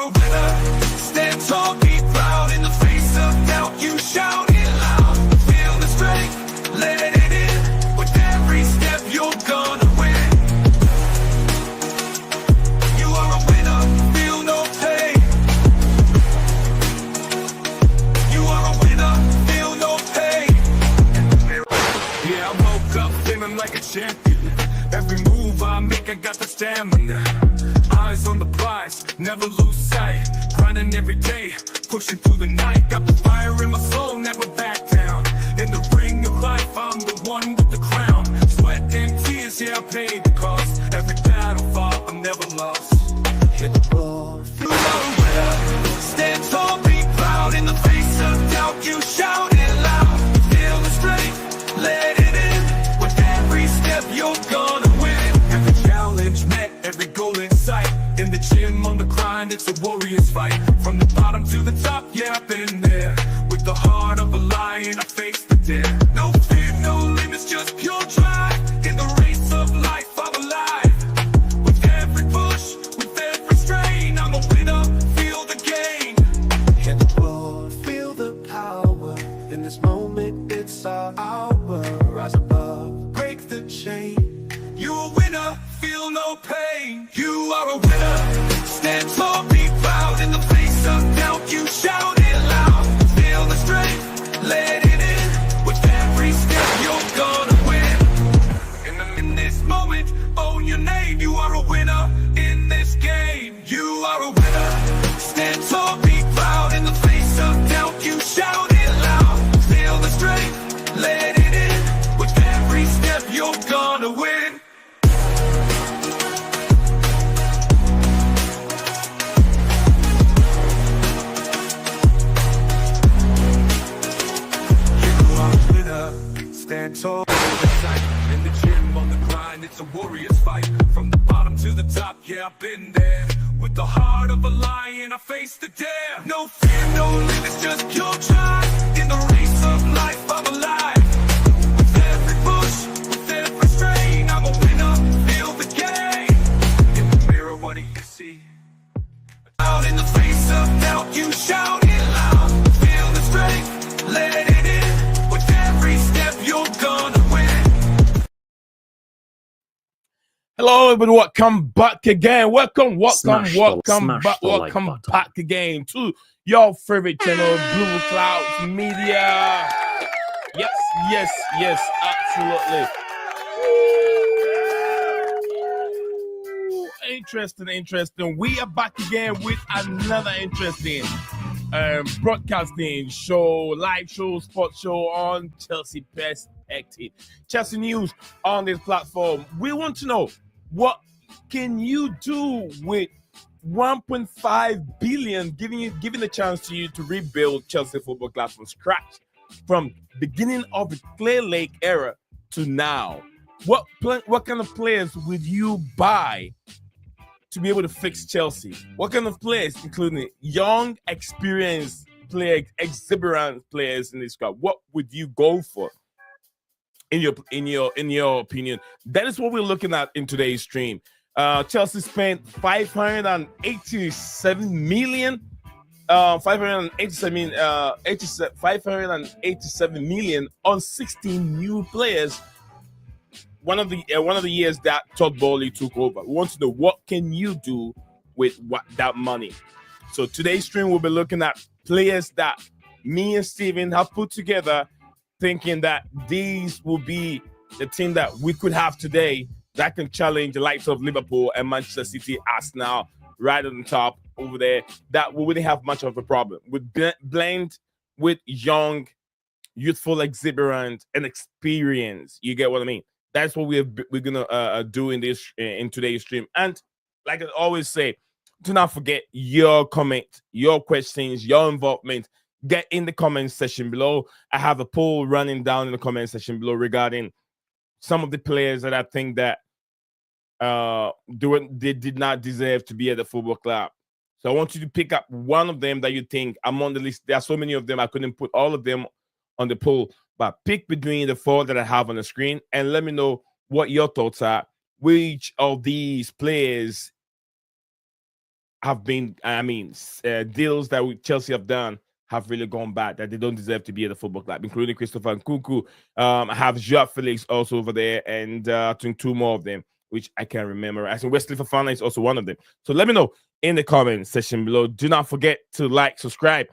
are a winner. Stand tall, be proud. In the face of doubt, you shout it loud. Feel the strength, let it in. With every step, you're gonna win. You are a winner, feel no pain. You are a winner, feel no pain. Yeah, I woke up feeling like a champion. Every move I make, I got the stamina. Eyes on the prize, never lose sight. Grinding every day, pushing through the night. Got the fire in my soul, never back down. In the ring of life, I'm the one with the crown. Sweat and tears, yeah, I paid the cost. Every battle fought, I'm never lost. Hit the floor, feel the winner. Stand tall, be proud. In the face of doubt, you shout it loud. Feel the strength, let it in. With every step, you're gonna win. Every challenge met, every goal in sight. In the gym, on the grind, it's a warrior's fight. From the bottom to the top, yeah, I've been there. With the heart of a lion, I face the dare. No fear, no limits, just pure drive. In the race of life, I'm alive. With every push, with every strain, I'm a winner, feel the gain. Hit the floor, feel the power. In this moment, it's our hour. Rise above, break the chain. You're a winner, feel no pain. You are a winner. Stand tall, be proud. In the face of doubt, you shout it loud. Feel the strength, let it in. With every step, you're gonna win. In this moment, own your name. You are a winner in this game. You are a winner. Stand tall, be proud. In the face of doubt, you shout it loud. Feel the strength, let it in. With every step, you're gonna win. Stand tall, in the gym, on the grind, it's a warrior's fight. From the bottom to the top, yeah, I've been there. With the heart of a lion, I face the dare. No fear, no limits, just pure drive. In the race of life, I'm alive. With every push, with every strain, I'm a winner, feel the gain. In the mirror, what do you see? Out in the face of doubt, you shout it loud. Feel the strength, let it in. With every step, you're gonna win. Hello, everybody. Welcome back again. Welcome Smash back again to your favorite channel, Blueclouds Media. Yes, absolutely. Ooh, interesting. We are back again with another interesting broadcasting show, live show, sports show on Chelsea Perspective. Chelsea news on this platform. We want to know, what can you do with 1.5 billion, giving the chance to you to rebuild Chelsea Football Club from scratch, from beginning of the Clearlake era to now? What kind of players would you buy to be able to fix Chelsea? What kind of players, including young, experienced players, exuberant players in this squad? What would you go for? In your opinion, that is what we're looking at in today's stream. Chelsea spent 587 million on 16 new players. One of the years that Todd Boehly took over. We want to know, what can you do with that money? So today's stream, we'll be looking at players that me and Steven have put together, thinking that these will be the team that we could have today that can challenge the likes of Liverpool and Manchester City, Arsenal, right on the top over there, that we wouldn't have much of a problem with. Blend with young, youthful, exuberant, and experience. You get what I mean? That's what we're gonna do in today's stream. And like I always say, do not forget your comment, your questions, your involvement. Get in the comment section below. I have a poll running down in the comment section below regarding some of the players that I think that they did not deserve to be at the football club. So I want you to pick up one of them that you think I'm on the list. There are so many of them, I couldn't put all of them on the poll, but pick between the four that I have on the screen and let me know what your thoughts are. Which of these players have been, deals that Chelsea have done have really gone bad, that they don't deserve to be at the football club, including Christopher Nkunku. I have Joao Felix also over there, and I think two more of them, which I can't remember. I think Wesley Fofana is also one of them. So let me know in the comment section below. Do not forget to subscribe,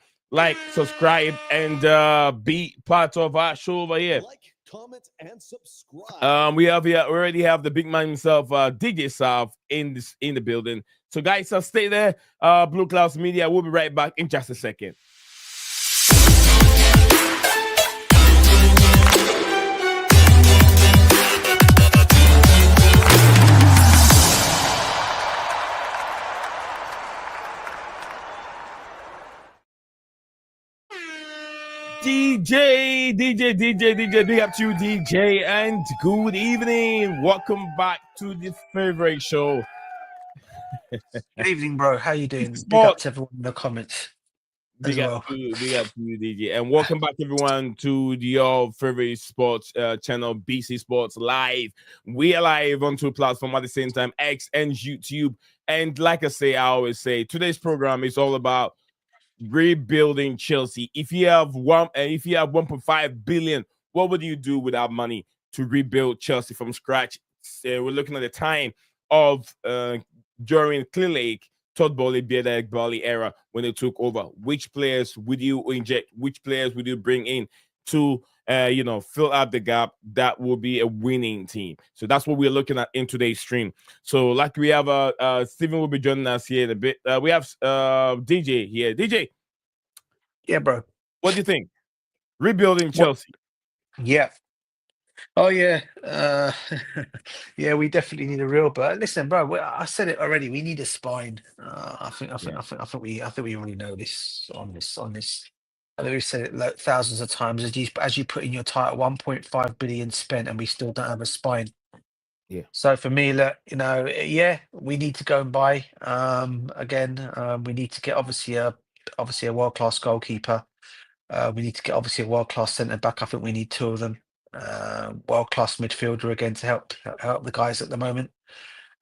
and be part of our show over here. Like, comment, and subscribe. We already have the big man himself, DJ South, in the building. So guys, stay there. Blueclouds Media. We'll be right back in just a second. DJ, big up to you, DJ, and good evening. Welcome back to the favorite show. Good evening, bro. How you doing? Big up to everyone in the comments. Big up to you, DJ, and welcome back everyone to your favorite sports channel, BC Sports Live. We are live on two platforms at the same time, X and YouTube. And like I always say, today's program is all about rebuilding Chelsea. If you have 1.5 billion, what would you do with that money to rebuild Chelsea from scratch? So we're looking at the time of during Clearlake-Boehly era when they took over. Which players would you inject? Which players would you bring in to fill out the gap that will be a winning team? So that's what we're looking at in today's stream. So like we have Steven will be joining us here in a bit. We have DJ here. DJ, yeah, bro, what do you think? Rebuilding Chelsea. Yeah. Oh yeah. Yeah, we definitely need a real. But listen, bro, I said it already. We need a spine. I think we already know this on this. I think we've said it like thousands of times. As you put in your title, 1.5 billion spent, and we still don't have a spine. Yeah. So for me, look, we need to go and buy. Again, we need to get obviously a world-class goalkeeper. We need to get obviously a world-class centre back. I think we need two of them. World-class midfielder again to help the guys at the moment.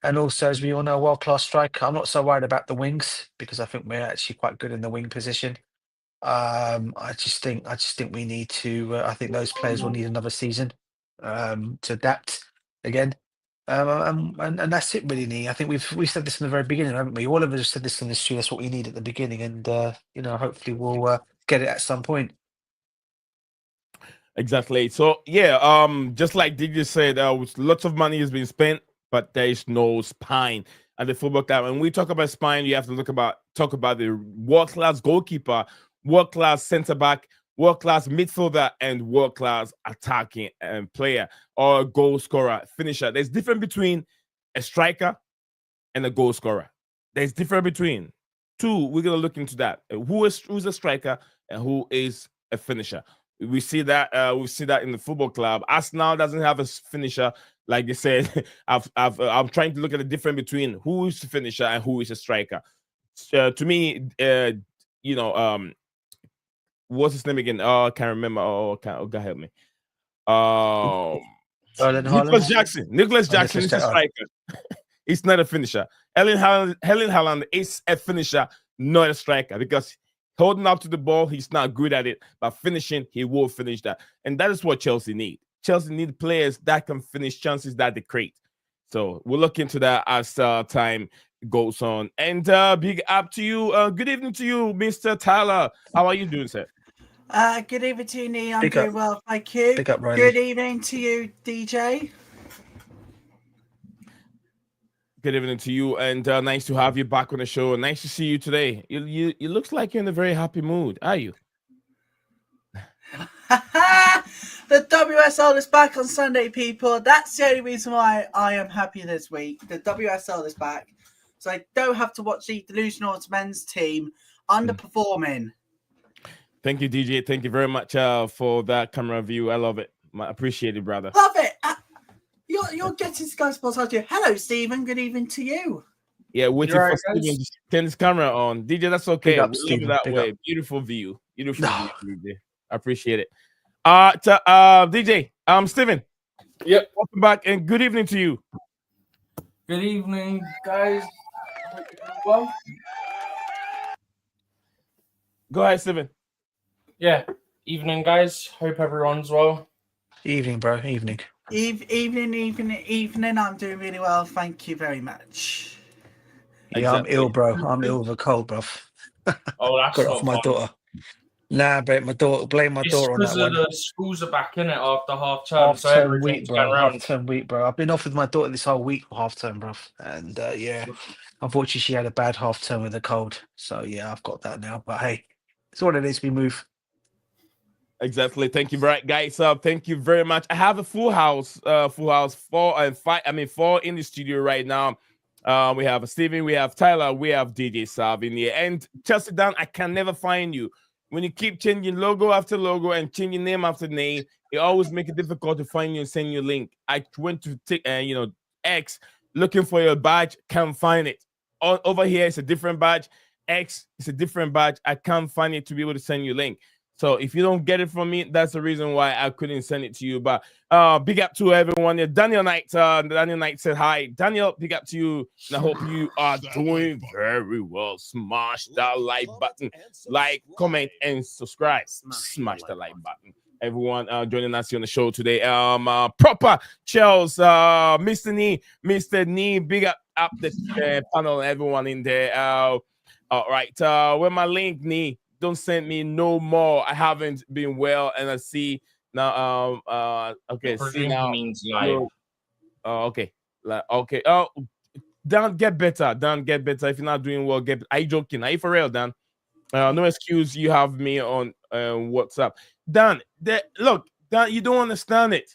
And also, as we all know, a world-class striker. I'm not so worried about the wings because I think we're actually quite good in the wing position. I just think we need to. I think those players will need another season to adapt again. And that's it, really. Nee. I think we've said this in the very beginning, haven't we? All of us have said this on this stream. That's what we need at the beginning, and hopefully we'll get it at some point. Exactly. So yeah, just like DJ said, lots of money has been spent, but there is no spine at the football club. And when we talk about spine, you have to talk about the world-class goalkeeper, world-class centre back, world-class midfielder, and world-class attacking player or goal scorer, finisher. There's difference between a striker and a goal scorer. There's difference between two. We're gonna look into that. Who's a striker and who is a finisher. We see that in the football club. Arsenal doesn't have a finisher, like they said. I'm trying to look at the difference between who is the finisher and who is a striker. To me, what's his name again? Oh, I can't remember. God help me. Nicholas Jackson. Nicholas Jackson is a striker. He's not a finisher. Erling Haaland is a finisher, not a striker, because holding up to the ball, he's not good at it. But finishing, he will finish that. And that is what Chelsea need. Chelsea need players that can finish chances that they create. So we'll look into that as time goes on. And big up to you. Good evening to you, Mr. Tyler. How are you doing, sir? Good evening to you, Nee. I'm very well, thank you. Big up, Riley. Good evening to you, DJ. Good evening to you, and nice to have you back on the show. Nice to see you today. You look like you're in a very happy mood. Are you? The WSL is back on Sunday, people. That's the only reason why I am happy this week. The WSL is back, so I don't have to watch the delusional men's team underperforming. Thank you, DJ. Thank you very much for that camera view. I love it. I appreciate it, brother. Love it. You're getting Sky Sports Radio. Hello, Stephen. Good evening to you. Yeah, waiting for Stephen to turn his camera on. DJ, that's okay. Big up, we'll Stephen. leave it that Big way. up. Beautiful view. Beautiful view, DJ. I appreciate it. DJ, Stephen. Yep. Welcome back and good evening to you. Good evening, guys. Well, Go ahead, Steven. Yeah. Evening, guys. Hope everyone's well. Evening, bro. Evening. Evening. I'm doing really well. Thank you very much. Yeah, Exactly. I'm ill, bro. I'm ill with a cold, bro. Oh, that's Got it not off my fun. daughter. Nah, but my daughter. Blame my It's daughter on because that one. the schools are back in it after half term, so Half-term week, everything's bro. going around. Half-term week, bro. I've been off with my daughter this whole week for half-term, bro. And yeah, unfortunately, she had a bad half-term with a cold. So yeah, I've got that now. But hey, it's what it is. We move. Exactly. Thank you, right, guys. Thank you very much. I have a full house. 4 and 5. I mean, 4 in the studio right now. We have Steven, we have Tyler, we have DJ Sav in here. And Chelsea Dan, I can never find you. When you keep changing logo after logo and changing name after name, it always makes it difficult to find you and send you a link. I went to X looking for your badge, can't find it. Over here, it's a different badge. X is a different badge. I can't find it to be able to send you a link. So if you don't get it from me, that's the reason why I couldn't send it to you. But big up to everyone. Daniel Knight said hi. Daniel, big up to you. And I hope you are doing very well. Smash that like button. Like, comment, and subscribe. Smash the like button. Everyone joining us here on the show today. Proper Charles, Mr. Nee, big up the panel, everyone in there. All right. Where my link, Nee? Don't send me no more. I haven't been well, and I see now. Okay, see now. Means live. Okay, okay. Oh, Dan, get better. Dan, get better. If you're not doing well, get. Are you joking? Are you for real, Dan? No excuse. You have me on WhatsApp. Dan, look, Dan, you don't understand it.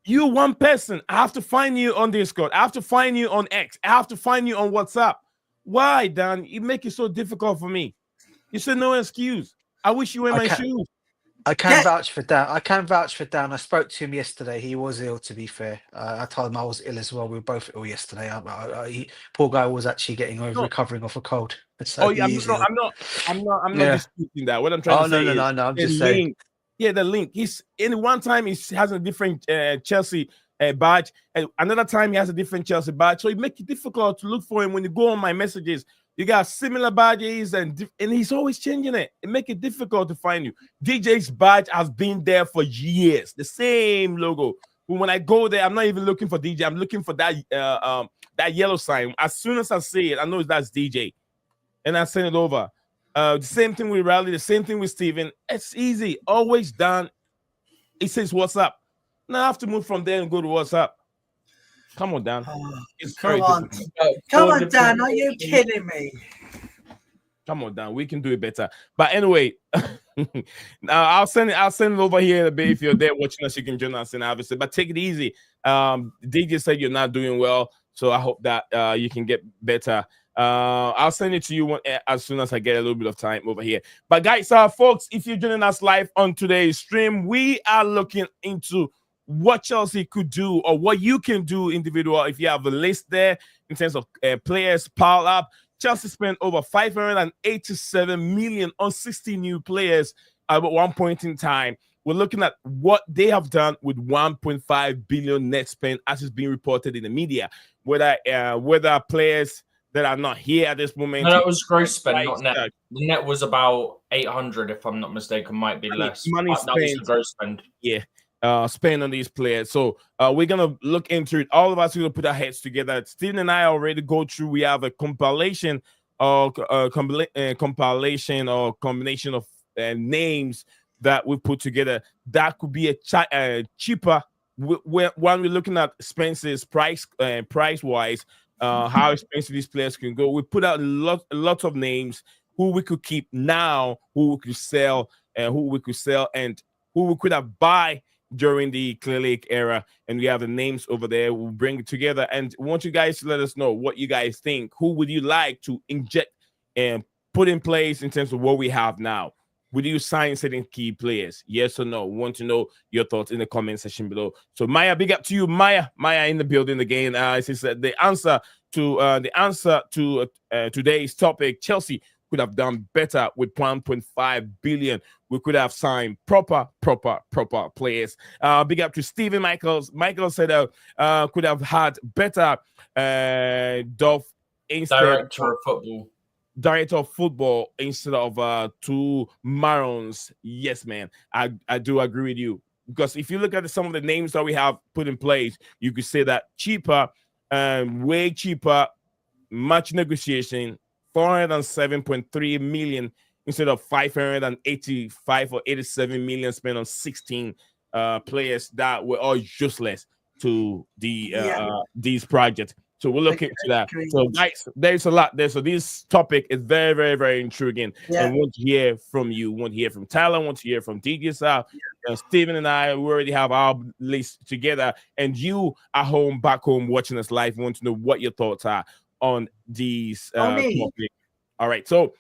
You one person. I have to find you on Discord. I have to find you on X. I have to find you on WhatsApp. Why, Dan? You make it so difficult for me. You said no excuse. I wish you were in my shoes. I can vouch for Dan. I spoke to him yesterday. He was ill, to be fair. I told him I was ill as well. We were both ill yesterday. Poor guy was actually recovering off a cold. So I'm not disputing that. What I'm trying to say is, no. I'm just saying. Yeah, the link. He's in one time he has a different Chelsea badge, and another time he has a different Chelsea badge. So it makes it difficult to look for him when you go on my messages. You got similar badges, and he's always changing it. It makes it difficult to find you. DJ's badge has been there for years, the same logo. But when I go there, I'm not even looking for DJ. I'm looking for that that yellow sign. As soon as I see it, I know that's DJ, and I send it over. The same thing with Riley. The same thing with Steven. It's easy, always done. It says WhatsApp. Now I have to move from there and go to WhatsApp. Come on, Dan. Come on, Dan. Are you kidding me? Come on, Dan. We can do it better. But anyway, I'll send it over here a bit. If you're there watching us, you can join us and obviously. But take it easy. DJ said you're not doing well, so I hope that you can get better. I'll send it to you as soon as I get a little bit of time over here. But guys, folks, if you're joining us live on today's stream, we are looking into what Chelsea could do or what you can do individual. If you have a list there in terms of players piled up, Chelsea spent over 587 million on 60 new players at one point in time. We're looking at what they have done with 1.5 billion net spent, as is being reported in the media. Whether players that are not here at this moment. No, that was gross spend, not net. The net was about 800, if I'm not mistaken, might be less. Money spent. That was the gross spend. Yeah. Spend on these players. So we're gonna look into it. All of us are gonna put our heads together. Steven and I already go through. We have a compilation or combination of names that we put together. That could be a cheaper. When we're looking at expenses, price wise, how expensive these players can go. We put out a lot of names who we could keep now, who we could sell, and who we could have buy during the Clearlake era, and we have the names over there. We'll bring it together, and I want you guys to let us know what you guys think. Who would you like to inject and put in place in terms of what we have now? Would you sign certain key players? Yes or no? We want to know your thoughts in the comment section below. So Maya, big up to you, Maya in the building again. She said the answer to today's topic: Chelsea could have done better with 1.5 billion. We could have signed proper players. Big up to Stephen Michaels. Michael said could have had better Dolph instead director of football. director of football instead of 2 Marons. Yes, man, I do agree with you, because if you look at some of the names that we have put in place, you could say that cheaper, way cheaper, much negotiation, 407.3 million instead of 585 or 87 million spent on 16 players that were all useless to these projects. So we're looking into that. So guys, there's a lot there. So this topic is very, very, very intriguing. And we want to hear from you. We want to hear from Tyler. We want to hear from DJ Sal. Steven and I, we already have our list together. And you at home, back home, watching us live, we want to know what your thoughts are on these topics. All right. So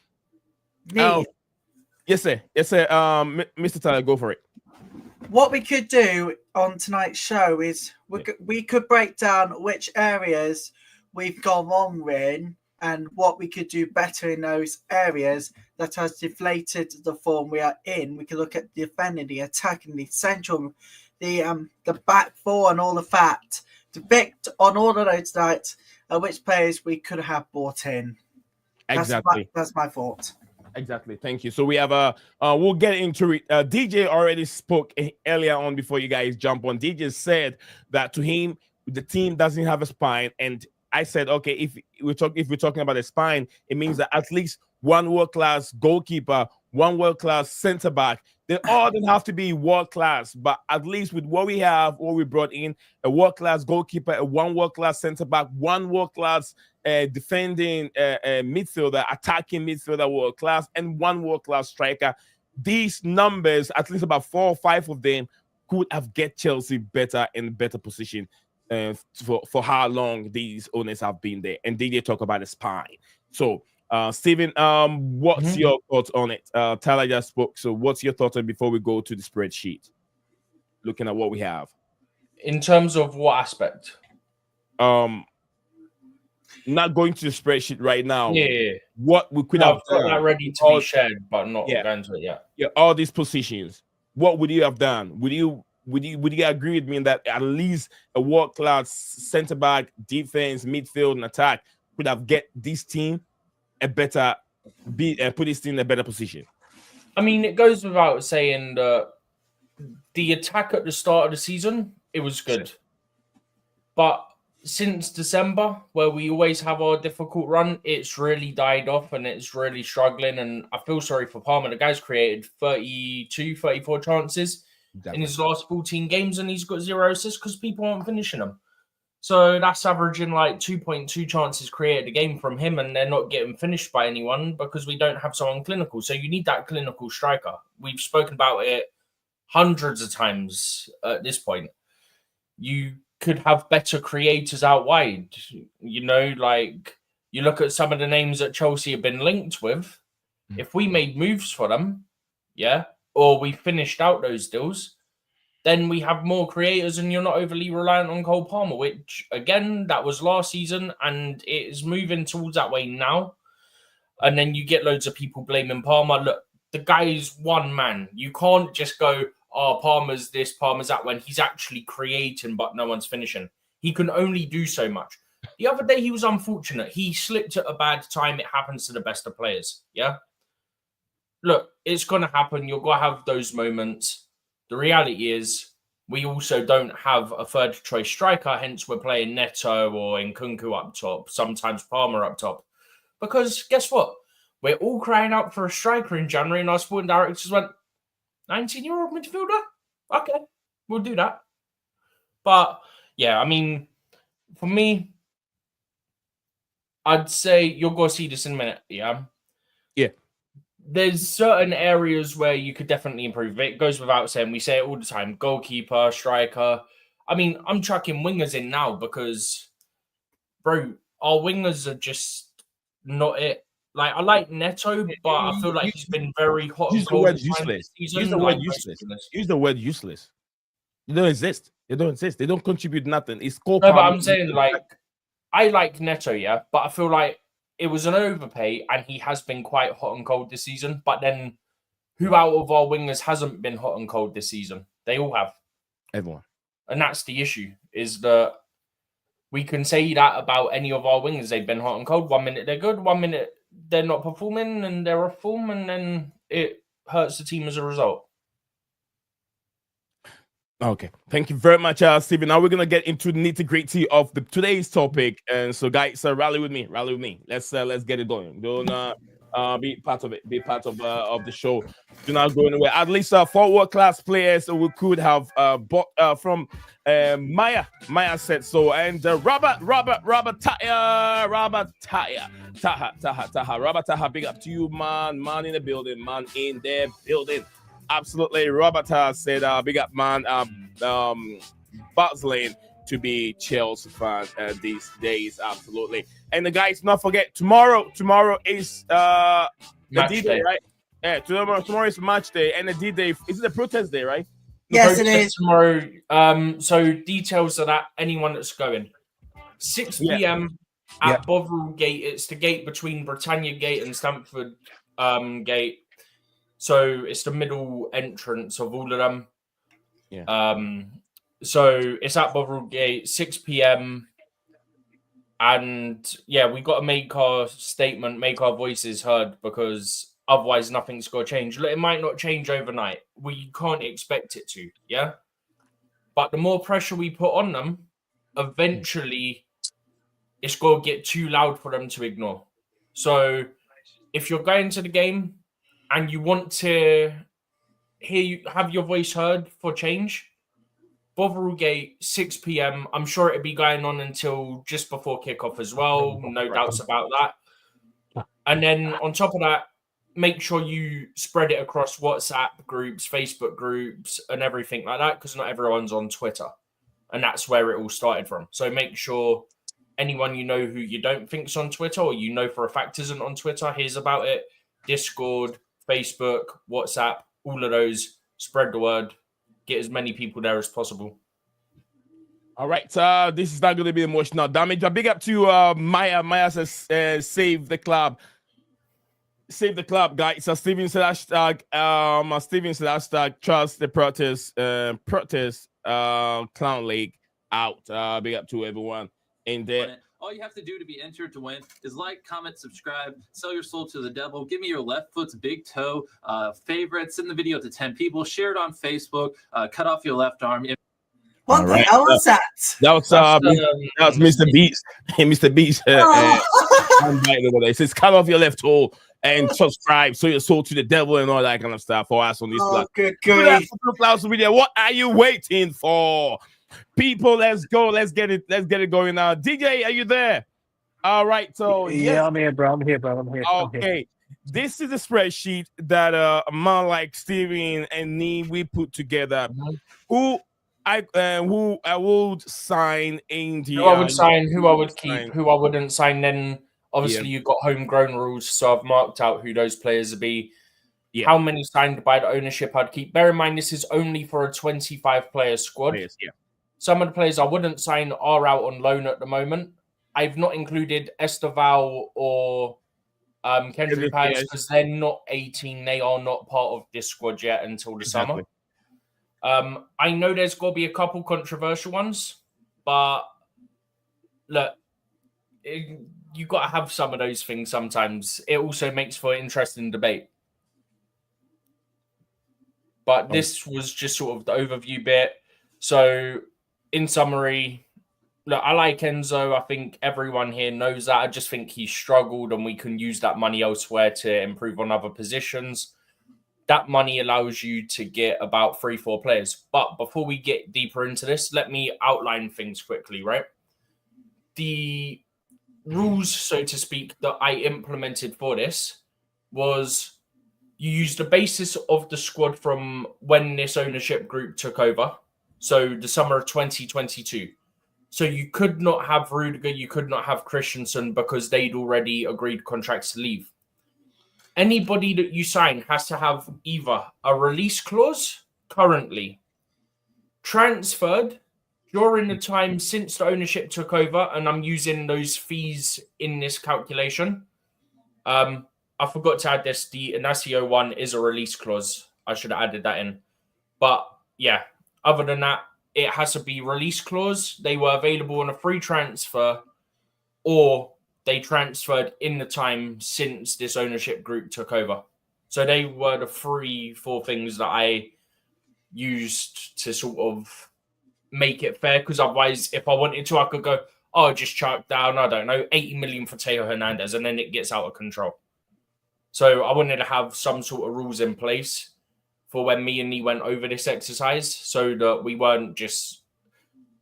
yes, sir. Yes, sir. Mr. Tyler, go for it. What we could do on tonight's show is we could break down which areas we've gone wrong in and what we could do better in those areas that has deflated the form we are in. We could look at the defending, the attacking, the central, the back four, and all of that. Depict on all of those nights which players we could have brought in. Exactly. That's my thought. Exactly. Thank you. So we have we'll get into it. DJ already spoke earlier on before you guys jump on. DJ said that to him, the team doesn't have a spine. And I said, okay, if we're talking about a spine, it means that at least one world-class goalkeeper, one world-class center back. They all don't have to be world-class, but at least with what we have, what we brought in, a world-class goalkeeper, one world-class center back, one world-class defending midfielder, attacking midfielder, world-class, and one world-class striker. These numbers, at least about 4 or 5 of them, could have get Chelsea better in better position for how long these owners have been there. And DJ talk about the spine. So Steven, what's your thoughts on it? Tyler just spoke. So what's your thoughts on before we go to the spreadsheet? Looking at what we have. In terms of what aspect? Not going to the spreadsheet right now. Yeah. What we could have got that ready to be shared, but not going to it yet. Yeah, all these positions. What would you have done? Would you agree with me that at least a world-class center back, defense, midfield, and attack could have get this team a better put this team in a better position? I mean, it goes without saying that the attack at the start of the season, it was good. Sure. But since December, where we always have our difficult run, it's really died off and it's really struggling. And I feel sorry for Palmer. The guy's created 32, 34 chances in his last 14 games, and he's got 0 assists because people aren't finishing them. So that's averaging like 2.2 chances created a game from him, and they're not getting finished by anyone because we don't have someone clinical. So you need that clinical striker. We've spoken about it hundreds of times at this point. You could have better creators out wide. You know, like you look at some of the names that Chelsea have been linked with. If we made moves for them, or we finished out those deals, then we have more creators and you're not overly reliant on Cole Palmer, which, again, that was last season and it is moving towards that way now. And then you get loads of people blaming Palmer. Look, the guy is one man. You can't just go, oh, Palmer's this, Palmer's that, when he's actually creating but no one's finishing. He can only do so much. The other day he was unfortunate. He slipped at a bad time. It happens to the best of players, Look, it's going to happen. You're going to have those moments. The reality is we also don't have a third choice striker, hence we're playing Neto or Nkunku up top, sometimes Palmer up top. Because guess what? We're all crying out for a striker in January and our sporting directors went, 19-year-old midfielder? Okay, we'll do that. But, yeah, I mean, for me, I'd say you're going to see this in a minute, Yeah. There's certain areas where you could definitely improve. It goes without saying. We say it all the time. Goalkeeper, striker. I mean, I'm chucking wingers in now because, bro, our wingers are just not it. Like, I like Neto, but I feel like he's been very hot and cold. Use the word useless. Use the word useless. They don't exist. They don't contribute nothing. It's called. No, but I'm saying, like, I like Neto, but I feel like it was an overpay, and he has been quite hot and cold this season. But then, who out of our wingers hasn't been hot and cold this season? They all have. Everyone. And that's the issue, is that we can say that about any of our wingers. They've been hot and cold. 1 minute they're good, 1 minute they're not performing and they're off form, and then it hurts the team as a result. Okay, thank you very much, Stephen. Now we're gonna get into the nitty-gritty of today's topic, and so guys, rally with me. Let's get it going. Don't be part of it. Be part of the show. Do not go anywhere. At least 4 world-class players we could have bought from Maya said so, and Robert Taha, big up to you, man in the building. Absolutely, Robert said, "Big up, man." Buzzling to be Chelsea fan these days, absolutely. And the guys, not forget tomorrow is the D-Day, right? Yeah, tomorrow is match day, and the D-Day is it the protest day, right? Yes, it is tomorrow. So details of that. Anyone that's going, 6 p.m. at Bovril Gate. It's the gate between Britannia Gate and Stamford Gate. So it's the middle entrance of all of them. Yeah. So it's at Bovril Gate, 6 p.m. And yeah, we got to make our statement, make our voices heard, because otherwise nothing's going to change. It might not change overnight. We can't expect it to, yeah? But the more pressure we put on them, eventually it's going to get too loud for them to ignore. So if you're going to the game and you want to have your voice heard for change, Bovril Gate, 6 p.m. I'm sure it'll be going on until just before kickoff as well. No doubts about that. And then on top of that, make sure you spread it across WhatsApp groups, Facebook groups, and everything like that, because not everyone's on Twitter. And that's where it all started from. So make sure anyone you know who you don't think's on Twitter, or you know for a fact isn't on Twitter, hears about it. Discord, Facebook, WhatsApp, all of those, spread the word, get as many people there as possible. All right, this is not going to be emotional damage. A big up to Maya. Maya says, save the club. Save the club, guys. Steven said hashtag trust the protest Clown Lake out. Big up to everyone in there. All you have to do to be entered to win is like, comment, subscribe, sell your soul to the devil, give me your left foot's big toe, favorite, send the video to 10 people, share it on Facebook, cut off your left arm. What the hell was that? That was Mr. Beast. Mr. Beast. It says cut off your left toe and subscribe, so your soul to the devil and all that kind of stuff for us on this platform. Good. Blueclouds video. What are you waiting for? People, let's go. Let's get it going now. DJ, are you there? All right. So yeah, I'm here, bro. I'm here. Okay. This is a spreadsheet that a man like Steven and me we put together. Who I would sign in the who I would sign, who I would keep, who I wouldn't sign. Then obviously you've got homegrown rules, so I've marked out who those players would be. How many signed by the ownership I'd keep. Bear in mind, this is only for a 25-player squad. Some of the players I wouldn't sign are out on loan at the moment. I've not included Esteval or Kendrick Page because they're not 18. They are not part of this squad yet until the summer. I know there's got to be a couple controversial ones, but look, you got to have some of those things sometimes. It also makes for interesting debate. But this was just sort of the overview bit. So, in summary, look, I like Enzo. I think everyone here knows that. I just think he struggled, and we can use that money elsewhere to improve on other positions. That money allows you to get about 3-4 players. But before we get deeper into this, let me outline things quickly, right? The rules, so to speak, that I implemented for this was you use the basis of the squad from when this ownership group took over. So the summer of 2022. So you could not have Rudiger, you could not have Christensen because they'd already agreed contracts to leave. Anybody that you sign has to have either a release clause currently, transferred during the time since the ownership took over, and I'm using those fees in this calculation. I forgot to add this. The Inacio one is a release clause. I should have added that in. But yeah, other than that, it has to be release clause. They were available on a free transfer or they transferred in the time since this ownership group took over. So they were the 3-4 things that I used to sort of make it fair. Because otherwise, if I wanted to, I could go, oh, just chuck down, I don't know, 80 million for Teo Hernandez, and then it gets out of control. So I wanted to have some sort of rules in place for when me and Nee went over this exercise, so that we weren't just,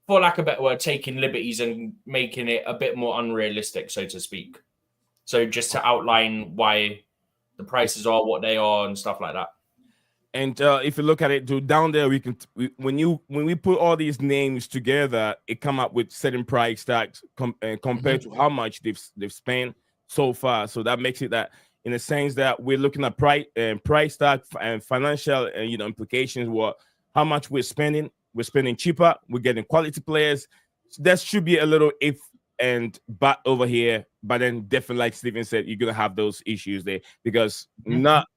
for lack of a better word, taking liberties and making it a bit more unrealistic, so to speak. So just to outline why the prices are what they are and stuff like that. And if you look at it, dude, down there, when we put all these names together, it come up with certain price tags compared to how much they've spent so far. So that makes it that, in a sense, that we're looking at price tag and financial implications. What, how much we're spending? We're spending cheaper. We're getting quality players. So that should be a little if and but over here. But then definitely, like Steven said, you're gonna have those issues there because not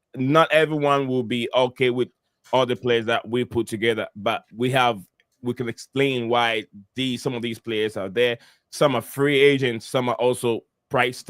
everyone will be okay with all the players that we put together, but we can explain why some of these players are there. Some are free agents, some are also price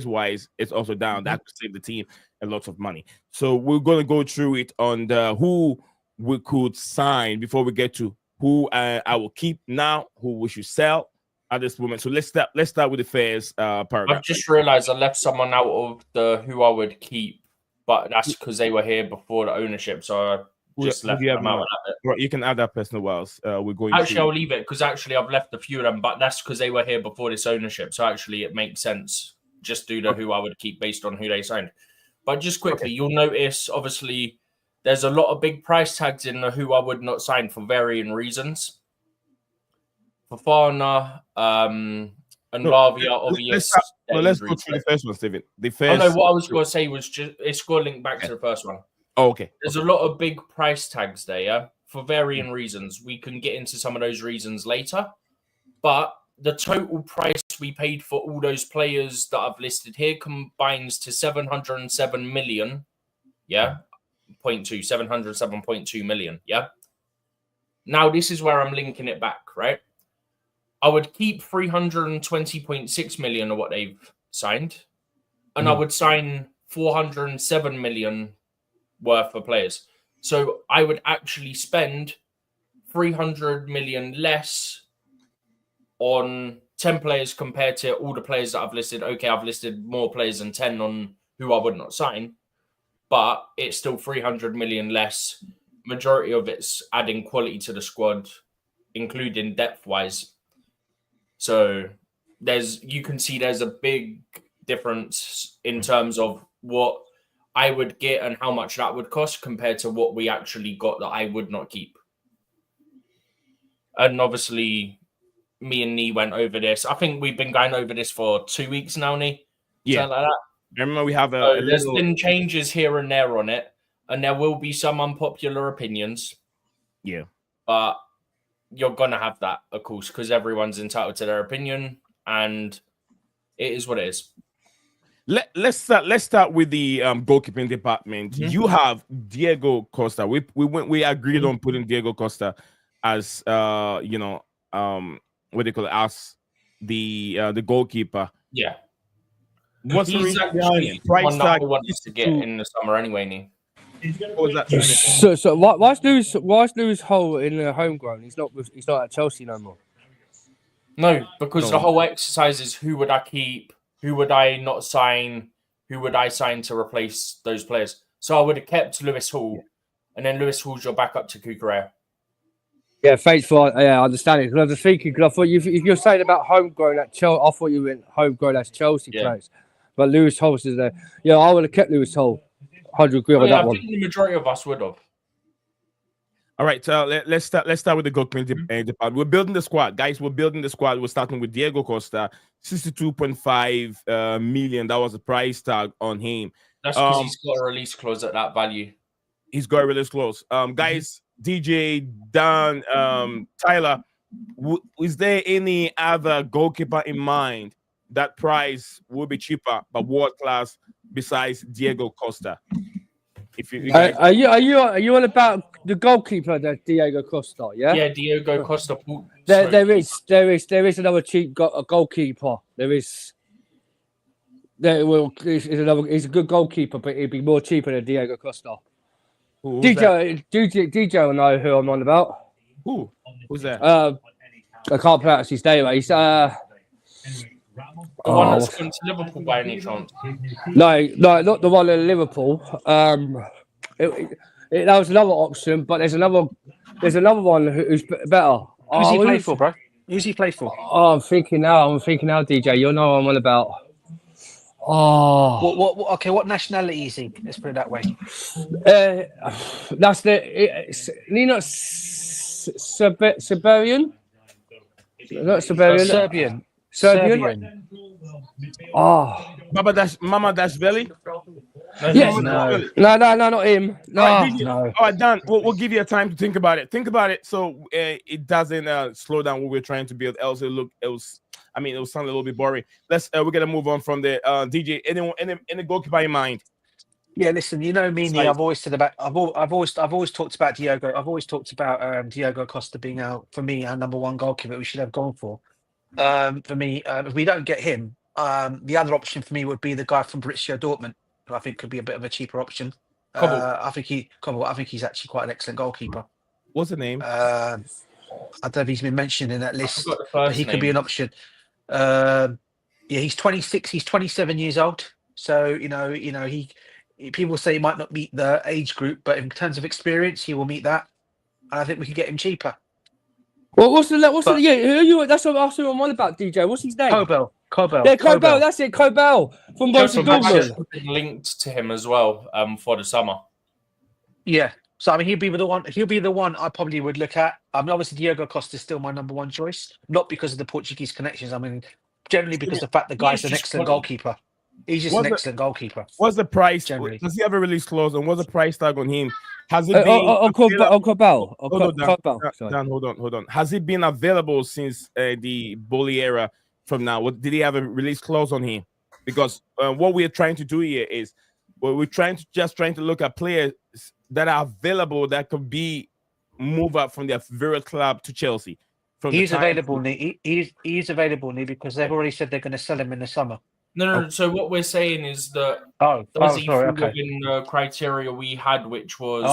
wise, it's also down. That could save the team a lot of money. So we're going to go through it on who we could sign before we get to who I will keep now, who we should sell at this moment. So let's start with the first paragraph. I've just realized I left someone out of the who I would keep, but that's because they were here before the ownership, so I just left them out of that bit. Right, you can add that person whilst we're going. Actually, I'll leave it because actually I've left a few of them, but that's because they were here before this ownership. So actually, it makes sense. Just do the who I would keep based on who they signed. But just quickly, you'll notice obviously there's a lot of big price tags in the who I would not sign for varying reasons. Fofana, and Lavia, obvious. Let's go through the first one, Steven. The first. Oh no, what I was going to say was just it's going to link back to the first one. Oh, okay. There's a lot of big price tags there, yeah, for varying reasons. We can get into some of those reasons later, but the total price we paid for all those players that I've listed here combines to 707 million, yeah, 707.2 million, yeah. Now this is where I'm linking it back, right? I would keep 320.6 million of what they've signed, and I would sign 407 million worth of players. So I would actually spend 300 million less on 10 players compared to all the players that I've listed. Okay, I've listed more players than 10 on who I would not sign, but it's still 300 million less. Majority of it's adding quality to the squad, including depth-wise. So you can see there's a big difference in terms of what I would get and how much that would cost compared to what we actually got that I would not keep. And obviously, me and Nee went over this. I think we've been going over this for 2 weeks now, Nee. Yeah. Something like that. I remember we have there's been changes here and there on it, and there will be some unpopular opinions. Yeah. But you're going to have that, of course, because everyone's entitled to their opinion, and it is what it is. Let's start with the goalkeeping department. You have Diego Costa. We agreed on putting Diego Costa as what do you call it, as the goalkeeper. Yeah. What's He's the actually one that I wanted to get in the summer anyway, Nee. So why's Lewis Hull in the homegrown? He's not at Chelsea no more. No, because the whole exercise is who would I keep, who would I not sign, who would I sign to replace those players. So I would have kept Lewis Hall, and then Lewis Hall's your backup to Cucurella. Yeah, thanks for I understand it. Because I was thinking, because I thought if you're saying about homegrown at Chelsea, I thought you meant homegrown as Chelsea players. But Lewis Hull is there. Yeah, I would have kept Lewis Hull. 100 agree on that one. I think the majority of us would have. All right, so let's start with the goalkeeping department. We're building the squad, guys. We're building the squad. We're starting with Diego Costa, 62.5 million. That was the price tag on him. That's because he's got a release clause at that value. He's got a release clause. Guys, DJ, Dan, Tyler, is there any other goalkeeper in mind that price will be cheaper but world class besides Diego Costa? If you guys... are you on about the goalkeeper, that Diego Costa? Yeah. Yeah, Diego Costa. There is another cheap goalkeeper. There is. He's a good goalkeeper, but he'd be more cheaper than Diego Costa. Who's that? DJ will know who I'm on about. Who's that? I can't pronounce his name. He's The one that's come to Liverpool by any chance? No, not the one in Liverpool. That was another option, but there's another one who's better. Who's he play for, bro? Who's he play for? Oh, I'm thinking now, DJ. You'll know what I'm on about. Oh, What nationality is he? Let's put it that way. That's not Siberian. Not Siberian. Serbian. Oh, Mama Dashvili? yes. No, not him. No. All right, Dan, we'll give you a time to think about it. Think about it so it doesn't slow down what we're trying to build. Else it will sound a little bit boring. We're gonna move on from the DJ. Anyone, any goalkeeper in mind? Yeah, listen, you know me. I've always said about. I've always talked about Diego. I've always talked about Diego Costa being for me our number one goalkeeper. We should have gone for. For me, if we don't get him, the other option for me would be the guy from Borussia Dortmund, who I think could be a bit of a cheaper option. I think he's actually quite an excellent goalkeeper. What's the name? I don't know if he's been mentioned in that list, but he could be an option. He's 26. He's 27 years old. So people say he might not meet the age group, but in terms of experience, he will meet that. And I think we could get him cheaper. Well, who are you? That's what I'm on about, DJ. What's his name? Kobel. Yeah, Kobel. That's it, Kobel from Borussia Dortmund. Linked to him as well for the summer. Yeah. So he'll be the one I probably would look at. Obviously Diego Costa is still my number one choice, not because of the Portuguese connections. Generally because of the fact the guy's an excellent goalkeeper. He's just an excellent goalkeeper. What's the price? Generally. Does he have a release clause? And what's the price tag on him? Has it been? Kobel. Dan, hold on. Has it been available since the Boehly era? From now, did he have a release clause on him? Because what we're trying to do here is, we're trying to look at players that are available that could be moved up from their favorite club to Chelsea. He's available, he's available, because they've already said they're going to sell him in the summer. No. So what we're saying is that within the criteria we had, which was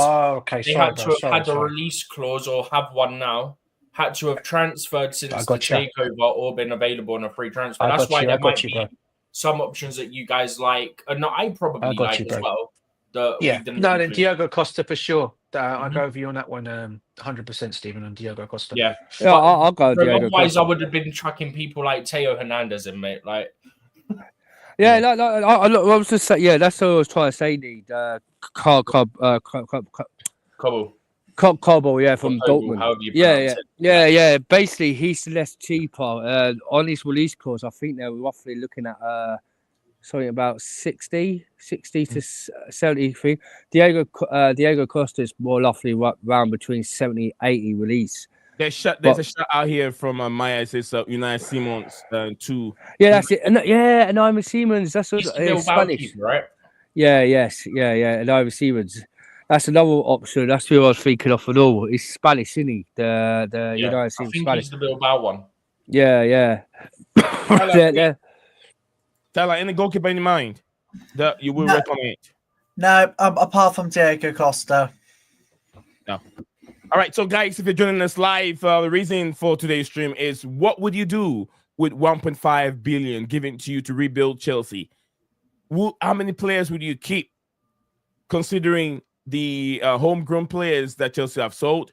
they had to have had a release clause or have one now, had to have transferred since the takeover or been available on a free transfer. That's why there might be some options that you guys like, and I probably like as well. Then Diego Costa for sure. I go with you on that one, 100%, Stephen, on Diego Costa. Yeah, I'll go Diego Costa. Otherwise, I would have been tracking people like Teo Hernandez in, mate. Like, I was just saying. Yeah, that's what I was trying to say. Cobble, from Dortmund. Yeah. Basically, he's less cheaper. On his release clause, I think they're roughly looking at something about 60 to 73. Diego Costa is more roughly around between 70 80 release. There's a shot out here from Maya. It says United Simons too. Yeah, that's it. And I'm Siemens. That's what Spanish, right? And I'm Siemens. That's another option. That's who I was thinking of and all. He's Spanish, isn't he? The United States Spanish. He's the Bilbao one. Yeah. Tyler, any goalkeeper in your mind that you will recommend? No, apart from Diego Costa. No. All right, so guys, if you're joining us live, the reason for today's stream is what would you do with 1.5 billion given to you to rebuild Chelsea? How many players would you keep, considering the homegrown players that Chelsea have sold,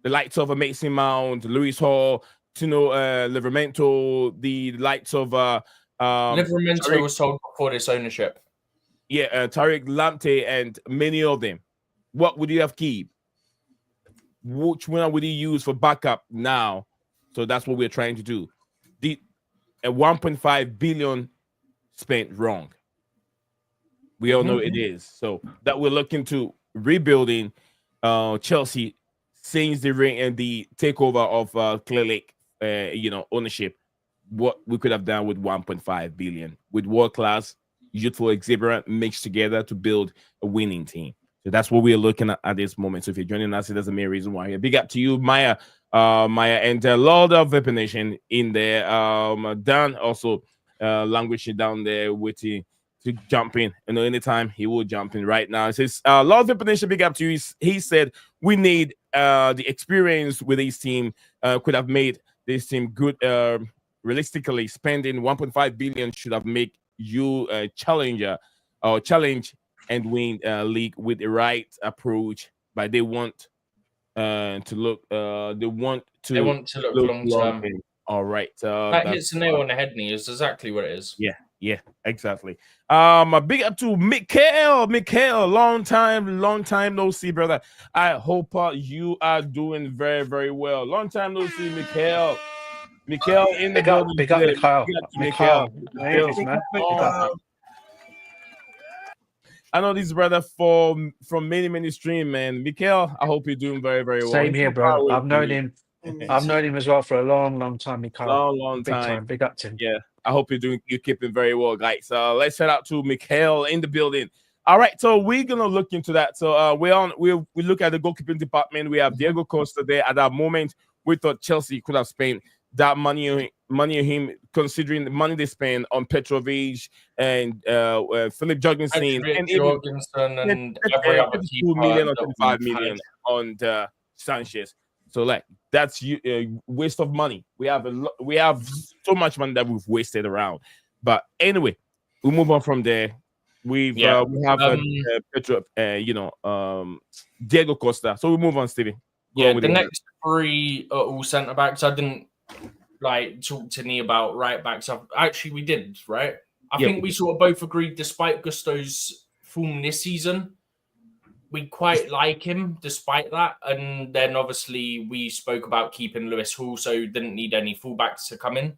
the likes of Mason Mount, Lewis Hall, Tino Livramento, the likes of Livramento was sold before this ownership. Yeah, Tariq Lamptey and many of them. What would you have keep? Which one would you use for backup now? So that's what we're trying to do. A 1.5 billion spent wrong. We all know it is. So that we're looking to rebuilding Chelsea since the ring and the takeover of Clearlake, ownership. What we could have done with 1.5 billion with world-class, youthful, exuberant mixed together to build a winning team. So that's what we're looking at this moment. So if you're joining us, it doesn't mean a reason why. Here. Big up to you, Maya, and Lord of Vapor Nation in there. Dan also languishing down there with the to jump in. You know, anytime he will jump in right now. It says, Lord Nation, big up to you. He said, we need the experience with this team could have made this team good. Realistically, spending 1.5 billion should have made you a challenger or challenge and win league with the right approach. But they want to look. They want to look long term. All right. That hits the nail on the head, and is exactly what it is. Yeah, exactly. A big up to Mikhail. Long time no see, brother. I hope you are doing very, very well. Long time no see, Mikhail. Mikhail in the building. Big up, Mikhail. Mikhail. I know this brother from many stream, man. Mikhail, I hope you're doing very, very well. Same here, bro. I've known him. I've known him as well for a long time, Mikhail. Long time. Big up to him. Yeah, I hope you're keeping very well, guys. Let's head out to Mikhail in the building. All right, so we're gonna look into that. So we look at the goalkeeping department. We have Diego Costa there. At that moment, we thought Chelsea could have spent that money on him, considering the money they spend on Petrovic and Philip Jorgensen and every other 2 million or 25 million on Sanchez. So like that's waste of money. We have so much money that we've wasted around. But anyway, we move on from there. We have Diego Costa. So we move on, Stevie. The next three are all centre backs. I didn't talk to me about right backs. Actually, we did, right? I think we sort of both agreed, despite Gusto's form this season, we quite like him despite that. And then obviously we spoke about keeping Lewis Hall, so didn't need any fullbacks to come in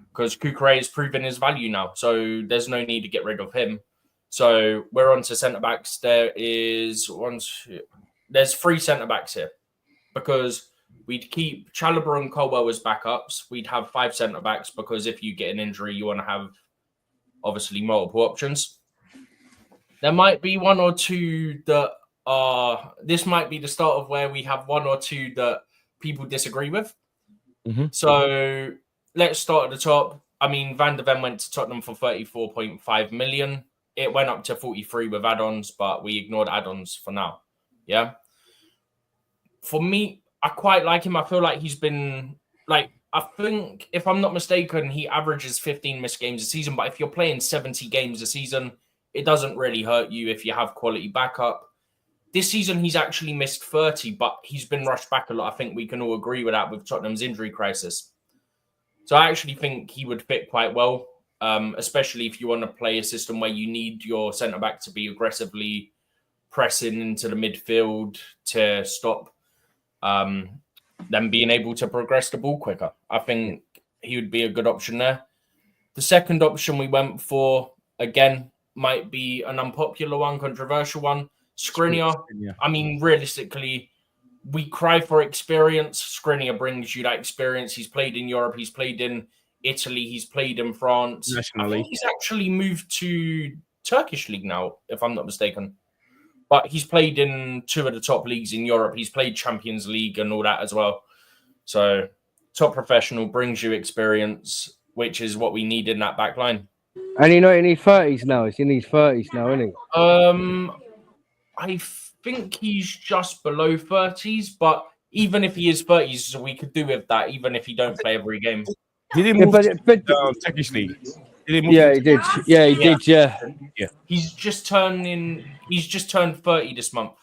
because Kukure has proven his value now. So there's no need to get rid of him. So we're on to centre backs. There's 3 centre backs here because we'd keep Chalobah and Colwell as backups. We'd have 5 centre backs because if you get an injury, you want to have obviously multiple options. There might be 1 or 2 that this might be the start of where we have 1 or 2 that people disagree with. Mm-hmm. So let's start at the top. I mean, Van der Ven went to Tottenham for 34.5 million. It went up to 43 with add-ons, but we ignored add-ons for now. Yeah. For me, I quite like him. I feel like he's been I think if I'm not mistaken, he averages 15 missed games a season. But if you're playing 70 games a season, it doesn't really hurt you if you have quality backup. This season, he's actually missed 30, but he's been rushed back a lot. I think we can all agree with that with Tottenham's injury crisis. So I actually think he would fit quite well, especially if you want to play a system where you need your centre-back to be aggressively pressing into the midfield to stop them being able to progress the ball quicker. I think he would be a good option there. The second option we went for, again, might be an unpopular one, controversial one. Skriniar. I mean, realistically, we cry for experience. Skriniar brings you that experience. He's played in Europe. He's played in Italy. He's played in France. Nationally. I think he's actually moved to Turkish league now, if I'm not mistaken. But he's played in 2 of the top leagues in Europe. He's played Champions League and all that as well. So top professional, brings you experience, which is what we need in that back line. And he's not in his 30s now. He's in his 30s now, isn't he? I think he's just below 30s, but even if he is 30s, we could do with that, even if he don't play every game. Did he move to Turkish league? He did. Yeah, he did. Yeah. He's just turned 30 this month.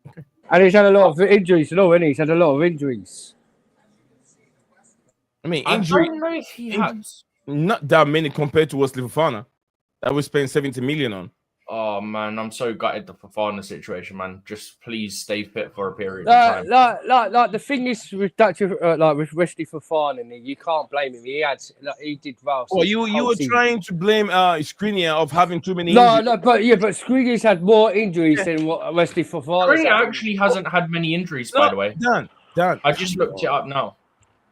Okay. And he's had a lot of injuries, hasn't he? He's had a lot of injuries. I mean, I don't know if he has. Not that many compared to Wesley Fofana that we spent 70 million on. Oh man, I'm so gutted the Fofana situation, man. Just please stay fit for a period of time. Like the thing is with with Wesley Fofana, you can't blame him. He did well. Oh, you were trying to blame Skriniar of having too many injuries. but Skriniar's had more injuries than what Wesley Fofana. Skriniar actually hasn't had many injuries, by the way. Done. I just looked it up now.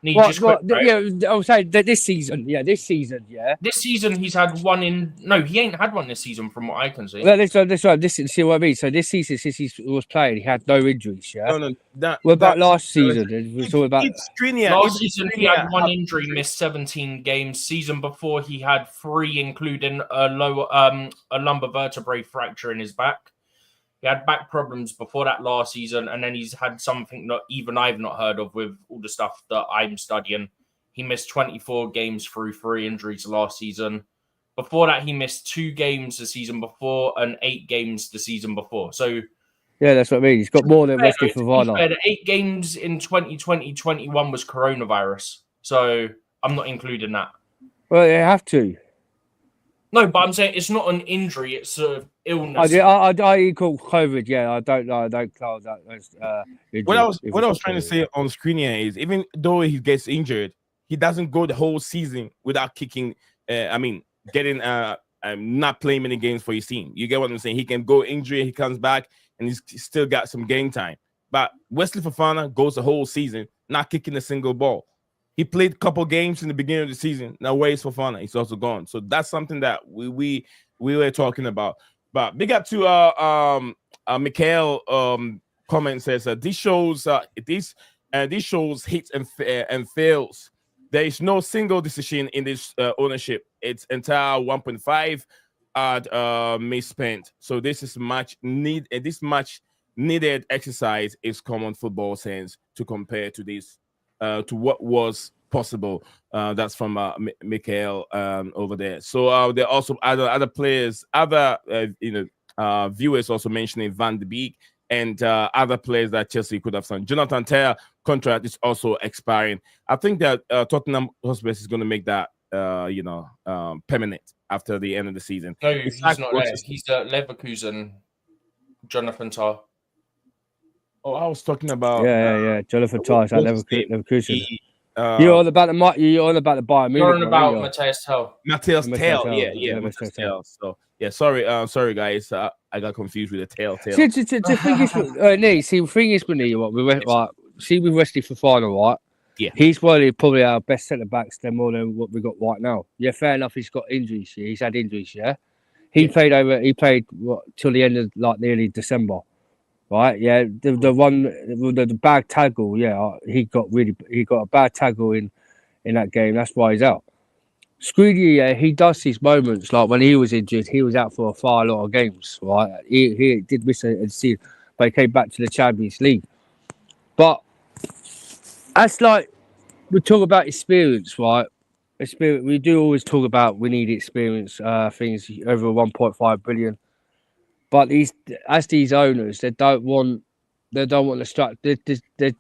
Knee What? just quick, right? Yeah, I was saying that this season. Yeah, this season. Yeah. This season he's had one in. No, he ain't had one this season from what I can see. Well, this see what I mean. So this season, since he was playing, he had no injuries. Yeah. No, What about last season? It was all about Last season he had one injury, missed 17 games. Season before he had 3, including a lumbar vertebrae fracture in his back. He had back problems before that last season, and then he's had something not even I've not heard of with all the stuff that I'm studying. He missed 24 games through 3 injuries last season. Before that, he missed 2 games the season before and 8 games the season before. So, yeah, that's what I mean. He's got more than Wesley Fofana. 8 games in 2020-21 was coronavirus. So, I'm not including that. Well, they have to. No, but I'm saying it's not an injury; it's an illness. I equal COVID. Yeah, I don't know. I don't class that as what I was trying to say on screen here is, even though he gets injured, he doesn't go the whole season without kicking. Getting not playing many games for his team. You get what I'm saying? He can go injury, he comes back, and he's still got some game time. But Wesley Fofana goes the whole season not kicking a single ball. He played a couple games in the beginning of the season. Now where is Fofana? He's also gone. So that's something that we were talking about. But big up to Mikhail comment says this shows this shows hits and fails. There is no single decision in this ownership. It's entire 1.5 misspent. So this is much needed exercise is common football sense to compare to this to what was possible. That's from Mikhail over there. So there are also other players, viewers also mentioning Van de Beek and other players that Chelsea could have signed. Jonathan Tah contract is also expiring. I think that Tottenham Hotspur is going to make that permanent after the end of the season. No, he's not there. He's Leverkusen. Jonathan Tah. Oh, I was talking about Jonathan Tah at Leverkusen. You're on about the Bayern Munich. You're on about Matthias Tell. Matthias Tell. Matthias Tell. So yeah, sorry guys. I got confused with the Tell. The thing is, the thing is with me, with Wesley Fofana, right? Yeah, he's probably our best centre backs. They're more than what we got right now. Yeah, fair enough. He's got injuries. Yeah? He's had injuries. Yeah, he played till the end of nearly December. Right, yeah, the bad tackle, yeah, he got a bad tackle in that game. That's why he's out. Screedy, yeah, he does these moments like when he was injured, he was out for a far lot of games, right? He did miss a season, but he came back to the Champions League. But that's like we talk about experience, right? We do always talk about we need experience things over 1.5 billion. But these owners, they don't want to start. They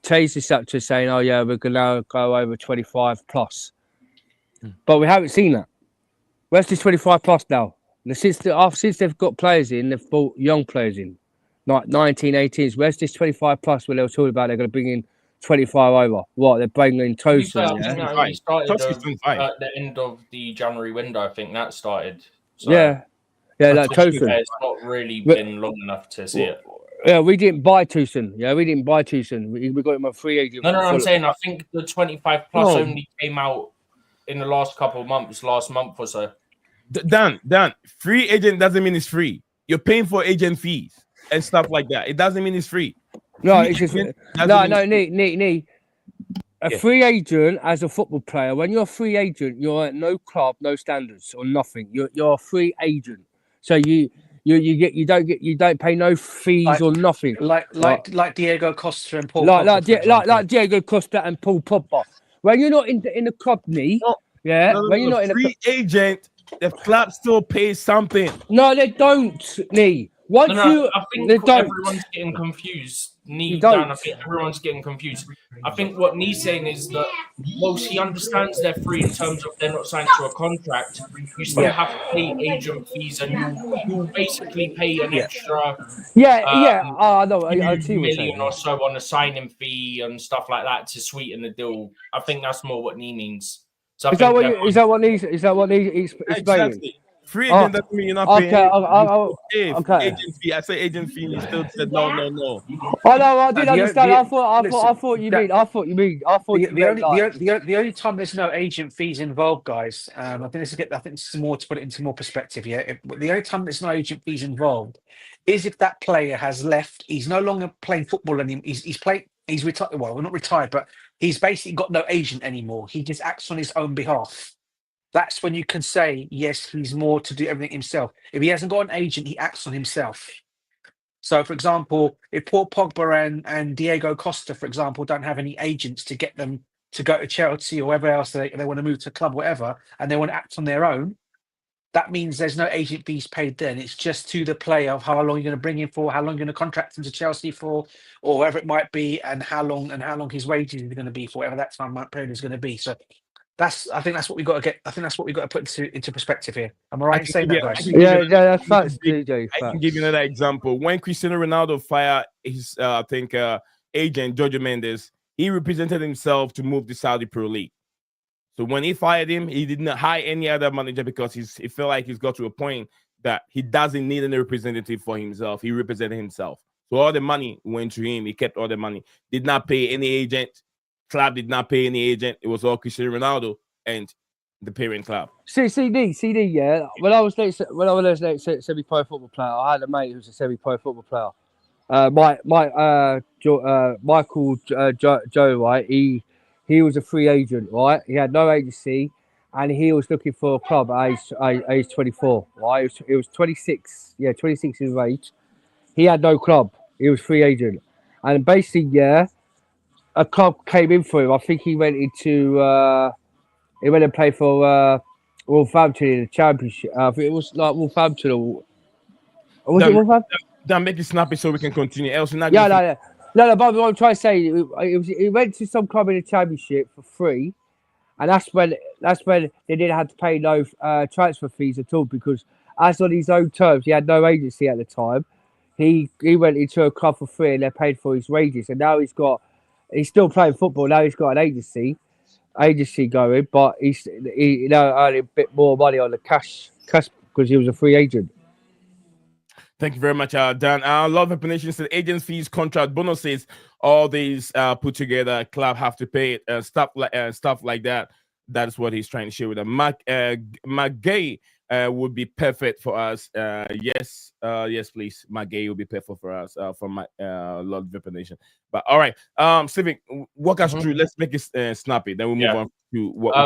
change this up to saying, "Oh yeah, we're gonna go over 25 plus," but we haven't seen that. Where's this 25 plus now? Since they've got players in, they've brought young players in, like 19, 18s. Where's this 25 plus? Where they were talking about they're going to bring in 25 over. What they're bringing in Tosin? He started at the end of the January window. I think that started. So. Yeah. Yeah, like Tosin. It's not really been long enough to see it. Yeah, we didn't buy Tosin. We got him a free agent. No, I'm saying I think the 25 plus only came out in the last couple of months, last month or so. Dan, free agent doesn't mean it's free. You're paying for agent fees and stuff like that. It doesn't mean it's free. No, it's just Nee. A free agent as a football player, when you're a free agent, you're at no club, no standards or nothing. You're a free agent. So you don't pay no fees or nothing. Like Diego Costa and Paul. Like Diego Costa and Paul Pogba. When you're not in the club, when you're not in free agent, the club still pays something. No, they don't. Nee. I think everyone's getting confused. I think everyone's getting confused. I think what Nee's saying is that whilst he understands they're free in terms of they're not signed to a contract, you still have to pay agent fees and you basically pay an extra I know. I see million or so on a signing fee and stuff like that to sweeten the deal. I think that's more what Nee means. So is that what he's explaining? Exactly. Free agent doesn't mean you're not paying. Agent fee. I say agent fee. You still said no. Oh no, I didn't understand. I thought you mean. The only time there's no agent fees involved, guys. I think this is more to put it into more perspective. Yeah, the only time there's no agent fees involved is if that player has left. He's no longer playing football anymore. He's retired. Well, not retired, but he's basically got no agent anymore. He just acts on his own behalf. That's when you can say, yes, he's more to do everything himself. If he hasn't got an agent, he acts on himself. So, for example, if Paul Pogba and Diego Costa, for example, don't have any agents to get them to go to Chelsea or wherever else they want to move to a club, whatever, and they want to act on their own, that means there's no agent fees paid then. It's just to the player of how long you're going to bring him for, how long you're going to contract him to Chelsea for, or wherever it might be, and how long his wages are going to be for, whatever that time period is going to be. So, I think that's what we got to get. I think that's what we got to put into perspective here. Am I right in saying that, guys? Yeah, that's facts, DJ. I can give you another example. When Cristiano Ronaldo fired his, agent Jorge Mendes, he represented himself to move the Saudi Pro League. So when he fired him, he didn't hire any other manager because he felt like he's got to a point that he doesn't need any representative for himself. He represented himself. So all the money went to him. He kept all the money. Did not pay any agent. Club did not pay any agent. It was all Cristiano Ronaldo and the parent club. CD, yeah. When I was a semi-pro football player, I had a mate who was a semi-pro football player. Michael Joe, right? He was a free agent, right? He had no agency, and he was looking for a club at age 24, right? He was 26, 26 years of age. He had no club. He was free agent, and basically, a club came in for him. I think he went and played for Wolverhampton in the Championship. I think it was like Wolverhampton or was it Wolverhampton? Don't make it snappy so we can continue. Else, no. But what I'm trying to say, he went to some club in the Championship for free, and that's when they didn't have to pay no transfer fees at all, because as on his own terms, he had no agency at the time. He went into a club for free and they paid for his wages, and now he's still playing football. Now he's got an agency going, but he's now earning a bit more money on the cash because he was a free agent. Thank you very much, Dan. A lot of information said agent fees, contract bonuses, all these put together, club have to pay it, stuff like that. That's what he's trying to share with them. McGay would be perfect for us. Yes, please. McGay would be perfect for us from my lot of information. But all right, Civic, walk us through. Let's make it snappy. Then we'll move on to what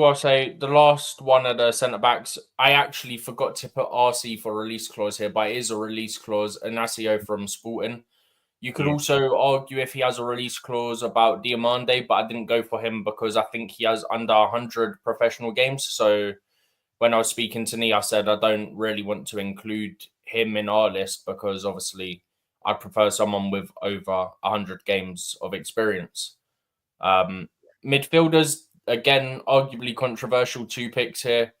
I'll say the last one of the centre backs, I actually forgot to put RC for release clause here, but it is a release clause. Inacio from Sporting. You could also argue if he has a release clause about Diamande, but I didn't go for him because I think he has under 100 professional games. So when I was speaking to Nee, I said I don't really want to include him in our list because obviously I prefer someone with over 100 games of experience. Midfielders, again, arguably controversial 2 picks here.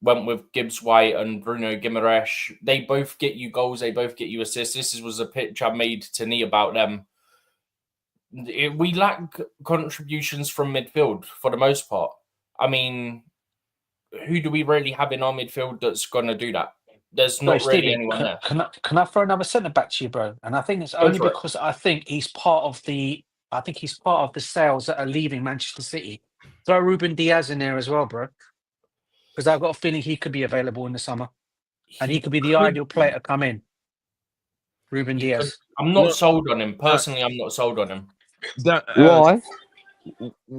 Went with Gibbs White and Bruno Guimaraes. They both get you goals. They both get you assists. This was a pitch I made to Nee about them. We lack contributions from midfield for the most part. I mean, who do we really have in our midfield that's going to do that? There's not really anyone there. Can I throw another centre back to you, bro? And I think it's only because I think he's part of the sales that are leaving Manchester City. Throw Ruben Diaz in there as well, bro. Because I've got a feeling he could be available in the summer. And he could be the ideal player to come in. Ruben Diaz. I'm not sold on him. Personally, I'm not sold on him. Why?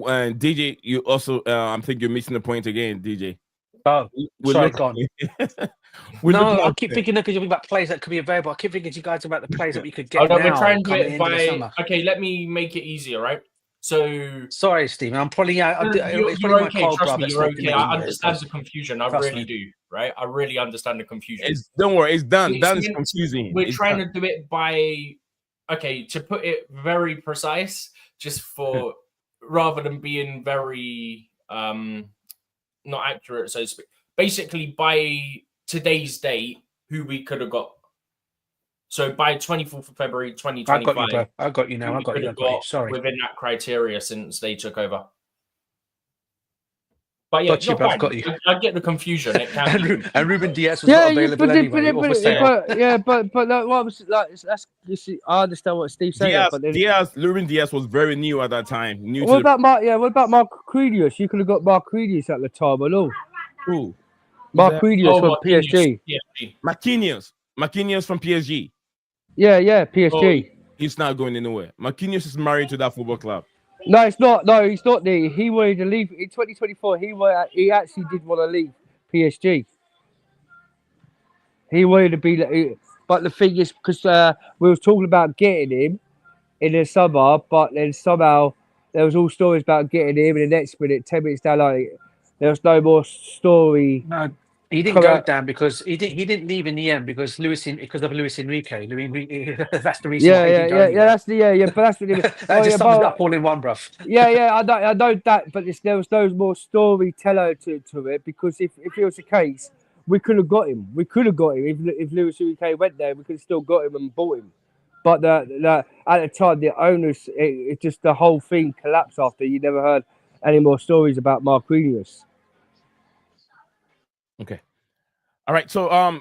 DJ, you also, I think you're missing the point again, DJ. Oh, sorry, gone. I keep thinking because you're about players that could be available. I keep thinking to you guys about the players that we could get. We're trying to do it by. Okay, let me make it easier, right? So sorry, Stephen. I'm probably out. You're okay. Trust me, you're okay. I understand the confusion. I really do. Right? I really understand the confusion. Don't worry, it's done. That is confusing. We're trying to do it by. Okay, to put it very precise, just for rather than being very not accurate, so to speak. Basically, by today's date, who we could have got. So by 24th of February 2025, I got you now. I got you. Sorry. Within that criteria since they took over. But yeah, Got you, you're bruv, fine. got you. I get the confusion. It can be. And Ruben Diaz was not available anyway. But no, what was like? That's you see, I understand what Steve's saying, but then Ruben Diaz was very new at that time. New what to about What about Marquinhos? You could have got Marquinhos at the time, and all. who? Marquinhos from PSG. Marquinhos from PSG. Yeah, PSG. He's not going anywhere. Marquinhos is married to that football club. No, it's not. No, he's not there. He wanted to leave in 2024. He actually did want to leave PSG. He wanted to be, but the thing is, because we was talking about getting him in the summer, but then somehow there was all stories about getting him, and the next minute, 10 minutes down, like there was no more story. No, he didn't go down because he didn't leave in the end because of Luis Enrique. That's the reason why he didn't go anywhere. But that's what that just sums it up all in one, bruv. I know that, but there was no more storyteller to it, because if it was the case, we could have got him. We could have got him if Luis Enrique went there. We could have still got him and bought him. But at the time, the owners, it just the whole thing collapsed after. You never heard any more stories about Marquinhos. Okay. All right. So,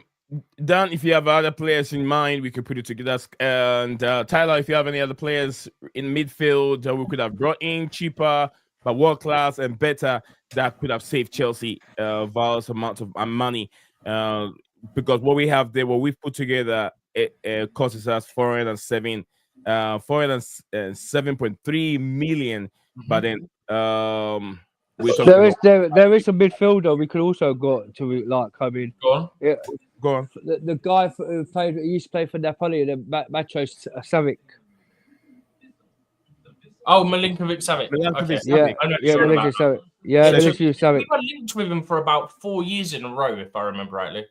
Dan, if you have other players in mind, we could put it together. And Tyler, if you have any other players in midfield that we could have brought in cheaper, but world class and better, that could have saved Chelsea vast amounts of money. Because what we have there, what we've put together, it costs us 407.3 million. But then there is a midfielder we could also got to come in. Go on. Yeah, go on. The guy who used to play for Napoli, the Macho Savic. Oh, Milinkovic-Savic. Okay. Milinkovic-Savic. Milinkovic-Savic. We were linked with him for about 4 years in a row, if I remember rightly.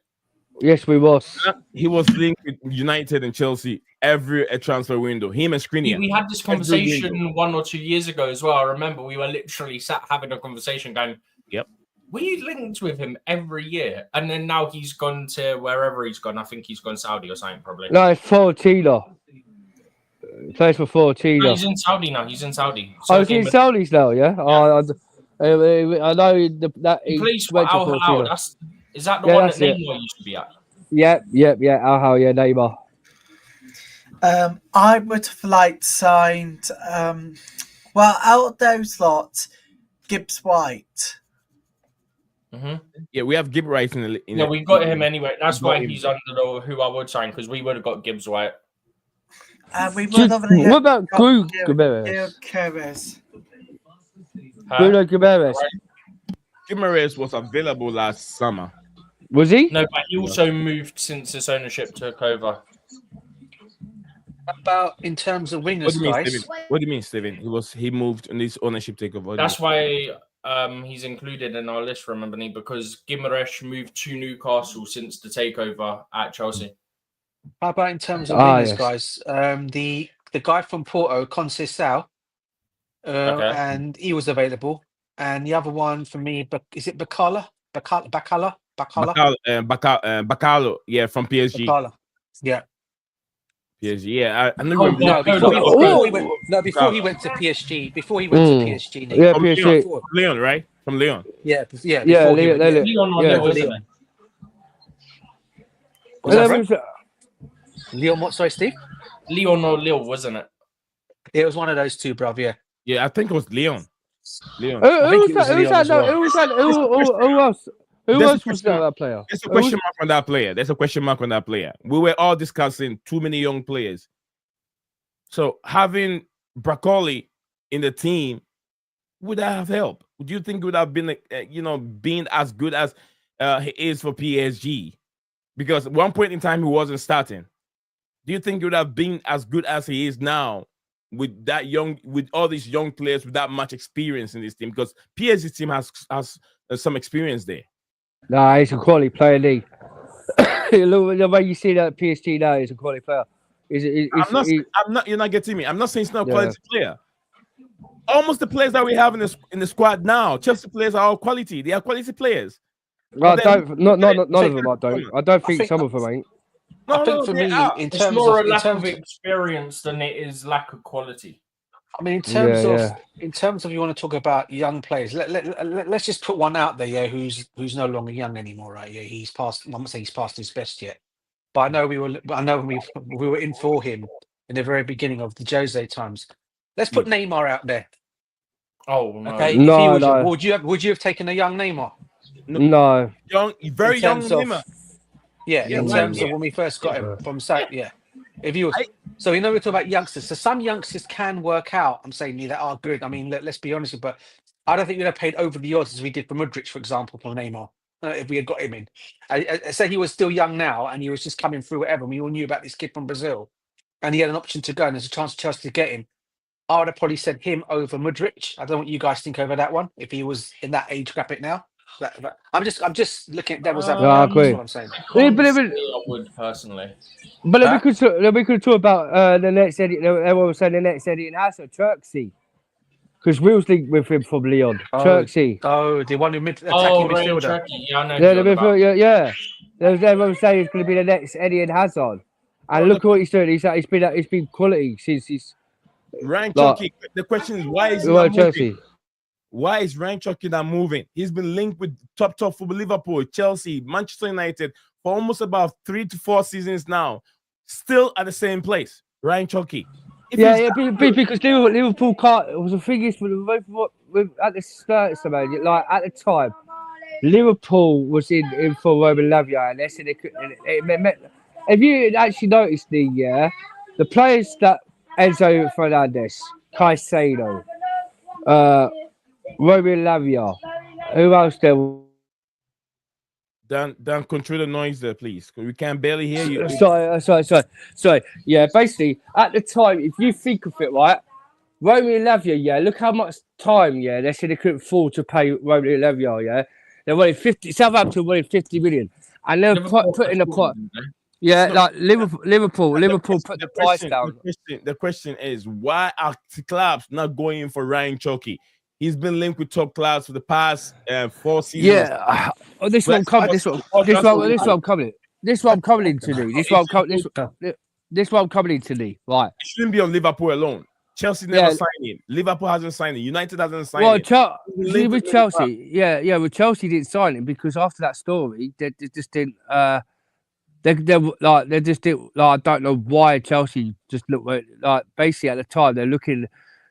Yes, we was. He was linked with United and Chelsea every transfer window. Him and Skriniar. We had this conversation 1 or 2 years ago as well. I remember we were literally sat having a conversation going, yep. We linked with him every year. And then now he's gone to wherever he's gone. I think he's gone Saudi or something, probably. No, it's Fiorentina. Plays for Fiorentina. No, he's in Saudi now. He's in Saudi. So he's in Saudi now, yeah? I know that he plays for Al Hilal. Is that the one that Neymar used to be at? Yep. Al Hilal, Neymar. I would have liked signed, out of those lots, Gibbs White. Mm-hmm. Yeah, we have Gibbs White in the. Yeah, we got him anyway. That's why he's under who I would sign, because we would have got Gibbs White. What about Bruno Guimaraes? Bruno Guimaraes. Guimaraes was available last summer. Was he? No, but he also moved since his ownership took over. About in terms of wingers, guys. What do you mean, Steven? He moved in this ownership takeover. That's why he's included in our list, remember me, because Guimaraes moved to Newcastle since the takeover at Chelsea. How about in terms of wingers, guys? The guy from Porto, Conceição, and he was available. And the other one for me, is it Bacala? Bacalo, yeah, from PSG. Bacala. Yeah. PSG, yeah. I before he went to PSG. Before he went to PSG. Yeah, PSG. Leon, right? From Leon. Yeah. Leon, what? Sorry, Steve? Leon or Lille, wasn't it? It was one of those two, bruv, yeah. Yeah, I think it was Leon. Who else was that player? There's a question mark on that player. We were all discussing too many young players. So having Broccoli in the team, would that have helped? Would you think it would have been, being as good as he is for PSG? Because at one point in time, he wasn't starting. Do you think he would have been as good as he is now with all these young players with that much experience in this team? Because PSG team has some experience there. No, he's a quality player, Lee. The way you see that PSG now, he's a quality player. I'm not. You're not getting me. I'm not saying he's not a quality player. Almost the players that we have in the squad now, Chelsea players are all quality. They are quality players. Well, none of them. I don't think some of them ain't. I think for me, it's more a lack of experience than it is lack of quality. I mean, Yeah. in terms of you want to talk about young players, let's just put one out there, yeah, who's no longer young anymore, right? Yeah, he's past. I'm not saying he's past his best yet, but I know when we were in for him in the very beginning of the Jose times. Let's put Neymar out there. Oh no. Okay, if he No, was, no. would you have taken a young Neymar? No. Young, very In young terms of, Neymar. yeah, Yeah, in right. terms of when we first got him from South, yeah. If he was, I- so we're talking about youngsters. So some youngsters can work out. I'm saying that are good. I mean, let's be honest, but I don't think we'd have paid over the odds as we did for Mudryk, for example, for Neymar, if we had got him in. I said he was still young now, and he was just coming through whatever. And we all knew about this kid from Brazil, and he had an option to go, and there's a chance for Chelsea to get him. I would have probably said him over Mudryk. I don't know what you guys think over that one. If he was in that age bracket now, I'm just looking at devil's advocate. I That's agree. what I'm saying. Yeah, Can't say I would personally. but Huh? we could talk about the next Eddie. Everyone was saying the next Eddie in Hazard, Turksey, because we was linked with him from Leon. Turksey. Oh, the one who attacking Oh, Ryan midfielder. Turkey. Yeah, I know. Yeah, who you're about. yeah. Everyone was saying he's going to be the next Eddie and Hazard, and look at what he's doing. He's been quality since he's Ryan Like- Chucky. The question is, why is he well, not moving? Chelsea. Why is Ryan Chucky not moving? He's been linked with top football, Liverpool, Chelsea, Manchester United for almost about 3 to 4 seasons now. Still at the same place. Ryan Chucky. If Yeah, he's- because Liverpool can't. It was the thing is at the start, like at the time, Liverpool was in for Roman Lavia, and they said they couldn't. If you actually noticed the players that Enzo Fernandez, Caicedo, Roman Lavia, who else there? Dan, control the noise there, please. 'Cause we can barely hear you. Sorry. Yeah, basically, at the time, if you think of it, right, Romeo Lavia, yeah, look how much time, yeah, they said they couldn't afford to pay Romeo Lavia, yeah. They wanted 50, Southampton wanted 50 million. And they're putting the pot. Yeah, like Liverpool put the price down. The question is, why are clubs not going in for Ryan Chucky? He's been linked with top clubs for the past 4 seasons. Yeah, this one I'm coming into. This one I'm coming into. Right. It shouldn't be on Liverpool alone. Chelsea never signed him. Liverpool hasn't signed him. United hasn't signed him. With Chelsea, with Chelsea didn't sign him because after that story, they just didn't. They just didn't. Like, I don't know why Chelsea just looked like basically at the time they're looking.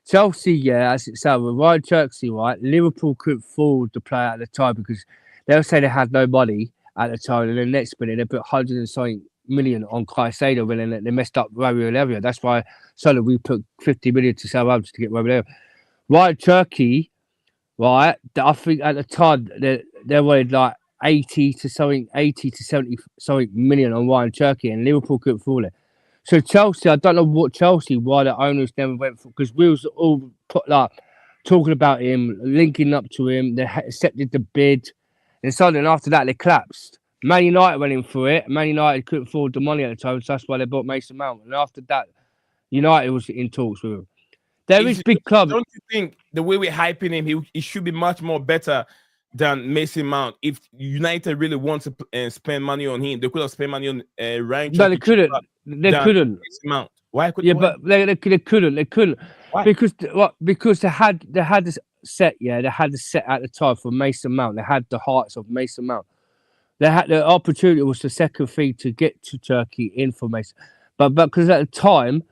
Chelsea, yeah, as it sounds, with Ryan Turksey, right? Liverpool couldn't afford the player at the time because they'll say they had no money at the time, and then next minute they put 100 and something million on Caicedo, and then they messed up Romeo Lavia. That's why suddenly we put 50 million to Southampton to get Romeo Lavia. Ryan Turkey, right? I think at the time they wanted like 80 to 70 something million on Ryan Turkey, and Liverpool couldn't afford it. So Chelsea, I don't know why the owners never went for, because we was all put like talking about him, linking up to him. They accepted the bid, and suddenly after that they collapsed. Man United went in for it. Man United couldn't afford the money at the time, so that's why they bought Mason Mount. And after that, United was in talks with him. There is big clubs. Don't you think the way we're hyping him, he should be much more better than Mason Mount? If United really want to spend money on him, they could have spent money on Ryan. No, they couldn't. They couldn't. Mount. Why couldn't? Yeah, but they couldn't. They couldn't. Why? Because they had this set. Yeah, they had the set at the time for Mason Mount. They had the hearts of Mason Mount. They had the opportunity was the second thing to get to Turkey in for Mason, but because at the time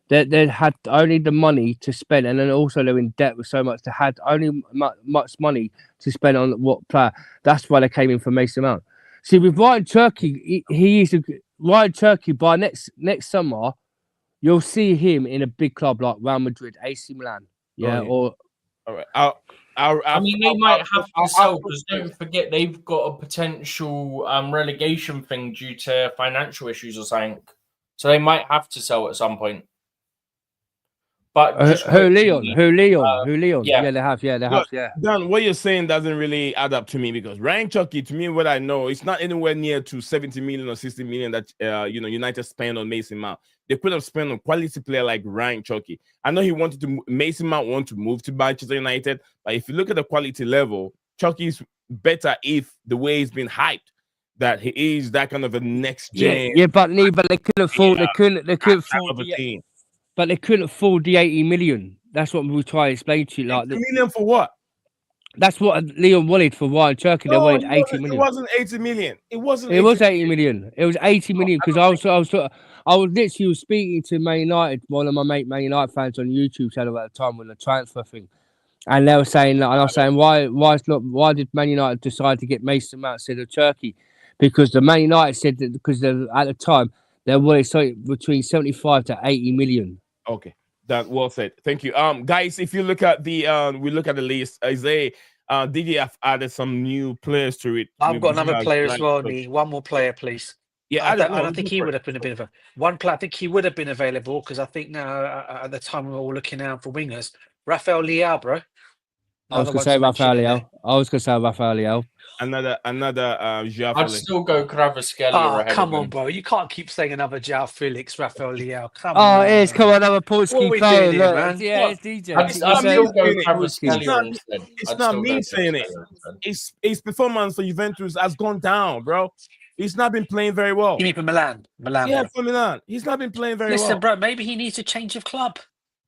they had only the money to spend, and then also they're in debt with so much. They had only much money to spend on what player. That's why they came in for Mason Mount. See, with Ryan Turkey, he is Ryan Turkey. By next summer, you'll see him in a big club like Real Madrid, AC Milan. Yeah, all right. I mean, they might have to sell because don't forget they've got a potential relegation thing due to financial issues or something. So they might have to sell at some point. But who Leon? Yeah. They have. Yeah. Dan, what you're saying doesn't really add up to me, because Ryan Chucky, to me, what I know, it's not anywhere near to 70 million or 60 million that United spent on Mason Mount. They could have spent on quality player like Ryan Chucky. I know Mason Mount want to move to Manchester United, but if you look at the quality level, Chucky's better if the way he's been hyped, that he is that kind of a next gen. Yeah, but they couldn't afford. They couldn't afford. team. But they couldn't afford the 80 million That's what we try to explain to you. Like, 80 million for what? that's what Leon wanted for Ryan Turkey. They No, wanted 80 million. it wasn't 80 million. It wasn't. It was 80 million. It was 80 million because I was literally speaking to Man United, one of my Man United fans on YouTube channel at the time when the transfer thing, and they were saying that, and I was saying why did Man United decide to get Mason Mount instead of Turkey? Because the Man United said that because at the time they wanted between 75 to 80 million. Okay, that well said. Thank you. Guys, if you look at the we look at the list, Isaiah. Did you have added some new players to it? I've got another player as well. Lee. One more player, please. Yeah, I don't think he would have been a bit of a one player. I think he would have been available because I think now at the time we were all looking out for wingers. Rafael Leao, bro. I was going to say Rafael Leao. Another Joao I'd Felix. still go Kvaratskhelia ahead come of on, him. bro. You can't keep saying another Joao Felix, Rafael Leao. Come Oh, on. it is. Come on, another Portuguese What are we player. doing here, Look, man? yeah, What? it's DJ. I'd still go Kvaratskhelia It's instead. It's not me saying it. His performance for Juventus has gone down, bro. He's not been playing very well. You mean for Milan? Yeah, bro. for Milan. He's not been playing very well. Listen, bro, maybe he needs a change of club.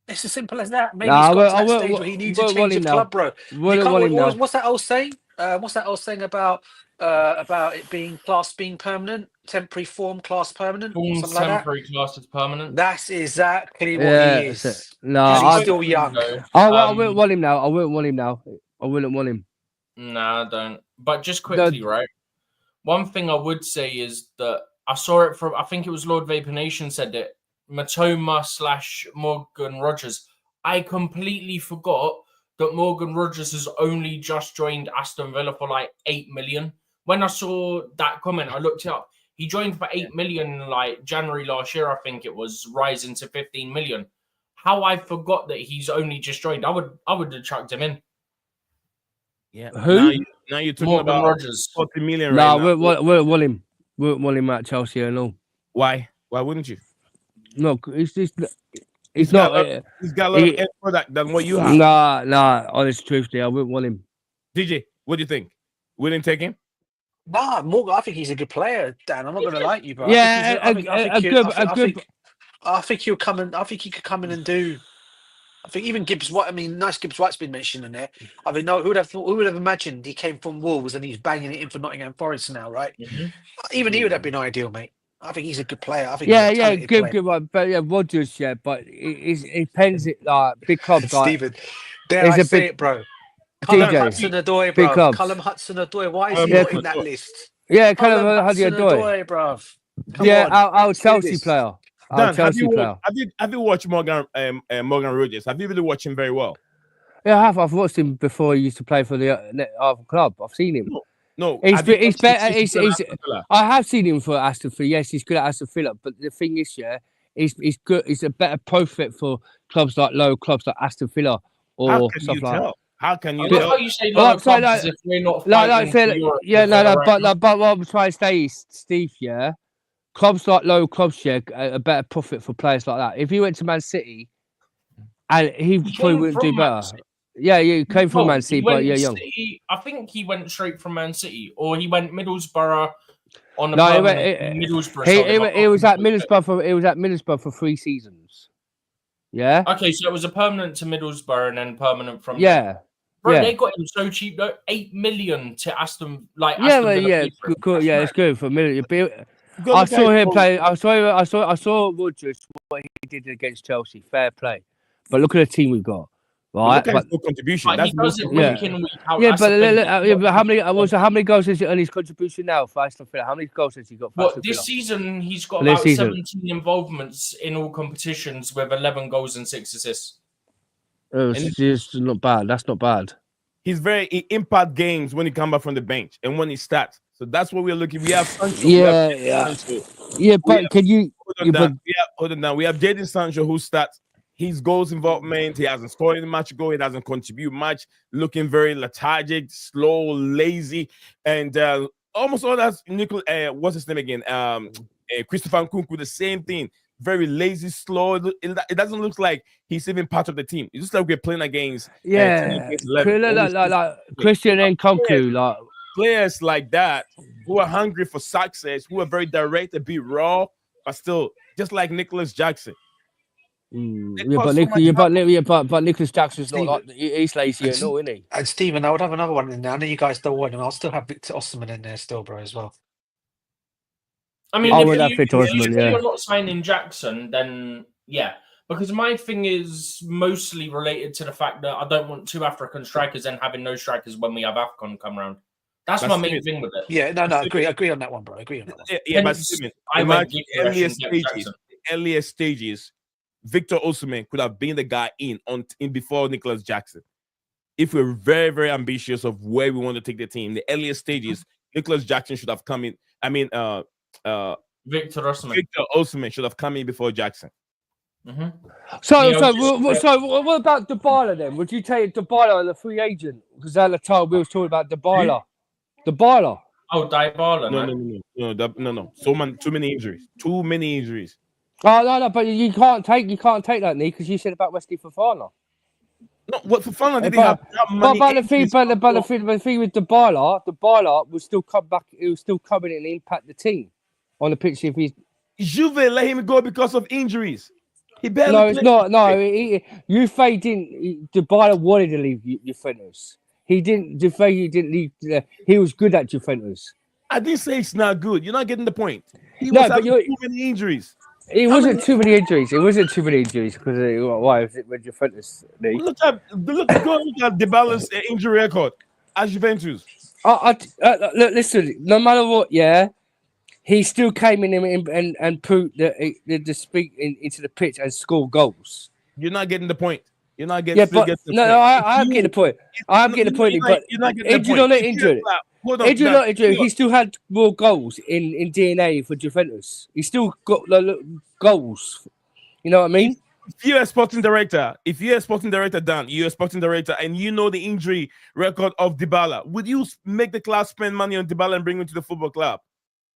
It's as simple as that. Maybe Nah, he's got I to that will- stage where he needs a won't change him of now. club, bro. Won't him now. What's that old saying? What's that old saying about it being permanent, temporary form class permanent, Form something like that? temporary class is permanent. That's exactly what Yeah, he is. no, And he's I still young. I wouldn't want him now. I wouldn't want him. Nah, I don't. But just quickly, right? One thing I would say is that I saw it from, I think it was Lord Vapor Nation said it, Matoma / Morgan Rogers. I completely forgot that Morgan Rogers has only just joined Aston Villa for like 8 million. When I saw that comment, I looked it up. He joined for 8 million like January last year, I think it was, rising to 15 million. How I forgot that he's only just joined. I would have chucked him in. Yeah. Who? Now you're talking Morgan about Rogers. 40 million Nah, right now. we'll want him. We'll want him at Chelsea and all. Why? Why wouldn't you? No, it's just He's got a lot of end product than what you have. Nah. Honest truthfully, I wouldn't want him. DJ, what do you think? Wouldn't take him? Nah, Morgan, I think he's a good player, Dan. I'm not going to lie to you, bro. Yeah, I think he'll come in. I think he could come in and do. I think even Gibbs White. I mean, nice Gibbs White's been mentioned in there. I mean, no, who would have imagined he came from Wolves and he's banging it in for Nottingham Forest now, right? Mm-hmm. Even he would have been ideal, mate. I think he's a good player. I think good one. But yeah, Rodgers, yeah, but it depends. It like big clubs, like Stephen, dare I say it, bro? Callum Hudson-Odoi, big bro. clubs. Callum Hudson-Odoi. Why is he not in that list? Yeah, Callum Hudson-Odoi, bro. Yeah, our Chelsea player. Dan, have you watched Morgan Rogers? Have you really watched him very well? Yeah, I have. I've watched him before. He used to play for the club. I've seen him. No, he's better. I have seen him for Aston Villa. Yes, he's good at Aston Villa. But the thing is, yeah, he's good. He's a better profit for clubs like Aston Villa or stuff like that. How can you? I love how you say low clubs if we're not fighting for Europe. Yeah, but what I'm trying to say is, Steve, yeah, clubs like low clubs, yeah, a better profit for players like that. If he went to Man City, and he probably wouldn't do better. Yeah, he came from Man City, but young. I think he went straight from Man City, or he went Middlesbrough on the Middlesbrough. He was at Middlesbrough for 3 seasons. Yeah. Okay, so it was a permanent to Middlesbrough and then permanent from. Yeah. Bro, they got him so cheap though. 8 million to Aston. Cool. Yeah, it's good for a million. I saw him play. I saw Rodgers what he did against Chelsea. Fair play, but look at the team we've got. Right, but contribution. But he does it week in, week out. But how many goals has he on his contribution now for Aston Villa? How many goals has he got? Well, this season he's got about 17 involvements in all competitions with 11 goals and 6 assists. It's not bad. That's not bad. He impact games when he comes back from the bench and when he starts. So that's what we're looking. We have Sancho. But can you hold on down? We have Jadon Sancho who starts. His goals involvement, he hasn't scored in much goal, he doesn't contribute much, looking very lethargic, slow, lazy, and almost all that's what's his name again? Christopher Nkunku, the same thing. Very lazy, slow. It doesn't look like he's even part of the team. It's just like we're playing against like Christian Nkunku, like players like that who are hungry for success, who are very direct, a bit raw, but still just like Nicholas Jackson. But Nicholas Jackson's not like he's lazy and all, isn't he? And Stephen, I would have another one in there. I know you guys don't want him. I'll still have Victor Osimhen in there still, bro, as well. I mean, I if would have Victor Osimhen, yeah. you're not signing Jackson, then yeah. Because my thing is mostly related to the fact that I don't want 2 African strikers and having no strikers when we have AFCON come around. That's my main thing with it. Yeah, no, agree on that one, bro. Agree on that one. Yeah, but Steven, imagine earliest stages, Victor Osimhen could have been the guy in before Nicholas Jackson. If we're very, very ambitious of where we want to take the team, the earliest stages, Nicholas Jackson should have come in. I mean, Victor Osimhen should have come in before Jackson. Mm-hmm. So what about Dybala then? Would you take Dybala as a free agent? Because at the time we was talking about Dybala. Dybala. Oh, Dybala. No. Too many injuries. Too many injuries. Oh no, but you can't take that, Nick, because you said about Wesley Fofana. No, what Fofana didn't have that money. But the thing with Dybala will still come back. It will still come in and impact the team on the pitch if he's. Juve let him go because of injuries. He barely. No, it's not. No, Juve didn't. Dybala wanted to leave Juventus. He didn't. Juve didn't leave. He was good at Juventus. I didn't say it's not good. You're not getting the point. He was having too many injuries. It wasn't too many injuries. It wasn't too many injuries because why was it with Juventus? Look at Dybala's injury record at Juventus. Look, listen. No matter what, yeah, he still came in and put the speak into the pitch and scored goals. You're not getting the point. You're not getting. I am getting the point. I am getting the point. But injured or not injured. Injured or not injured, he still had more goals in DNA for Juventus. He still got goals. You know what I mean? If you're a sporting director, Dan, you're a sporting director, and you know the injury record of Dybala, would you make the club spend money on Dybala and bring him to the football club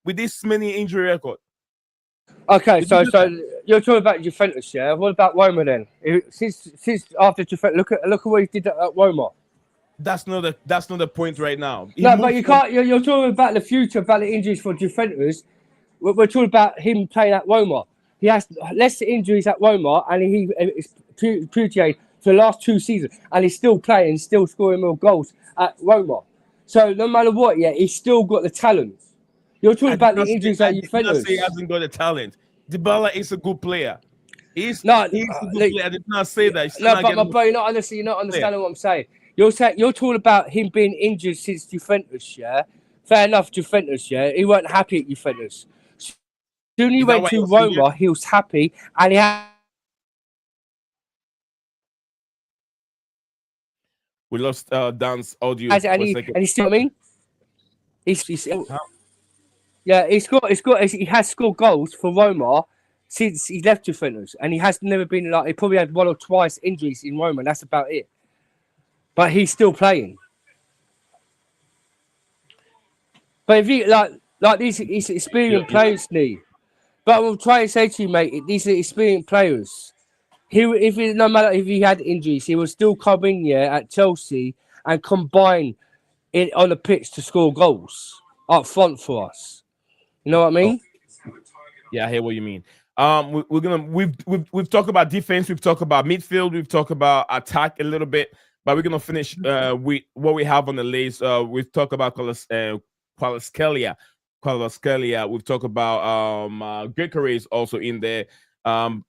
with this many injury record? Okay, so you're talking about Juventus, yeah? What about Roma then? Since after Juventus, look at what he did at Roma. That's not the point right now. But you can't. You're talking about the future, about the injuries for Juventus. We're talking about him playing at Roma. He has less injuries at Roma, and he is putiated for the last 2 seasons, and he's still playing, still scoring more goals at Roma. So no matter what, yeah, he's still got the talent. You're talking about the injuries at Juventus. He hasn't got the talent. Dybala is a good player. He's a good player. I did not say that. But you're not understanding what I'm saying. You're talking about him being injured since Juventus, yeah? Fair enough, Juventus, yeah? He weren't happy at Juventus. Soon he went to Roma, he was happy, and he had... We lost Dan's audio and he still, I mean? He has scored goals for Roma since he left Juventus, and he has never been he probably had 1 or twice injuries in Roma, and that's about it. But he's still playing. But if you like these experienced players, but I'm trying to say to you, mate, these are experienced players. No matter if he had injuries, he will still come in here at Chelsea and combine it on the pitch to score goals up front for us. You know what I mean? Yeah, I hear what you mean. We've talked about defense, we've talked about midfield, we've talked about attack a little bit, but we're gonna finish with what we have on the list. We've talked about Kvaratskhelia. We've talked about Gyökeres is also in there.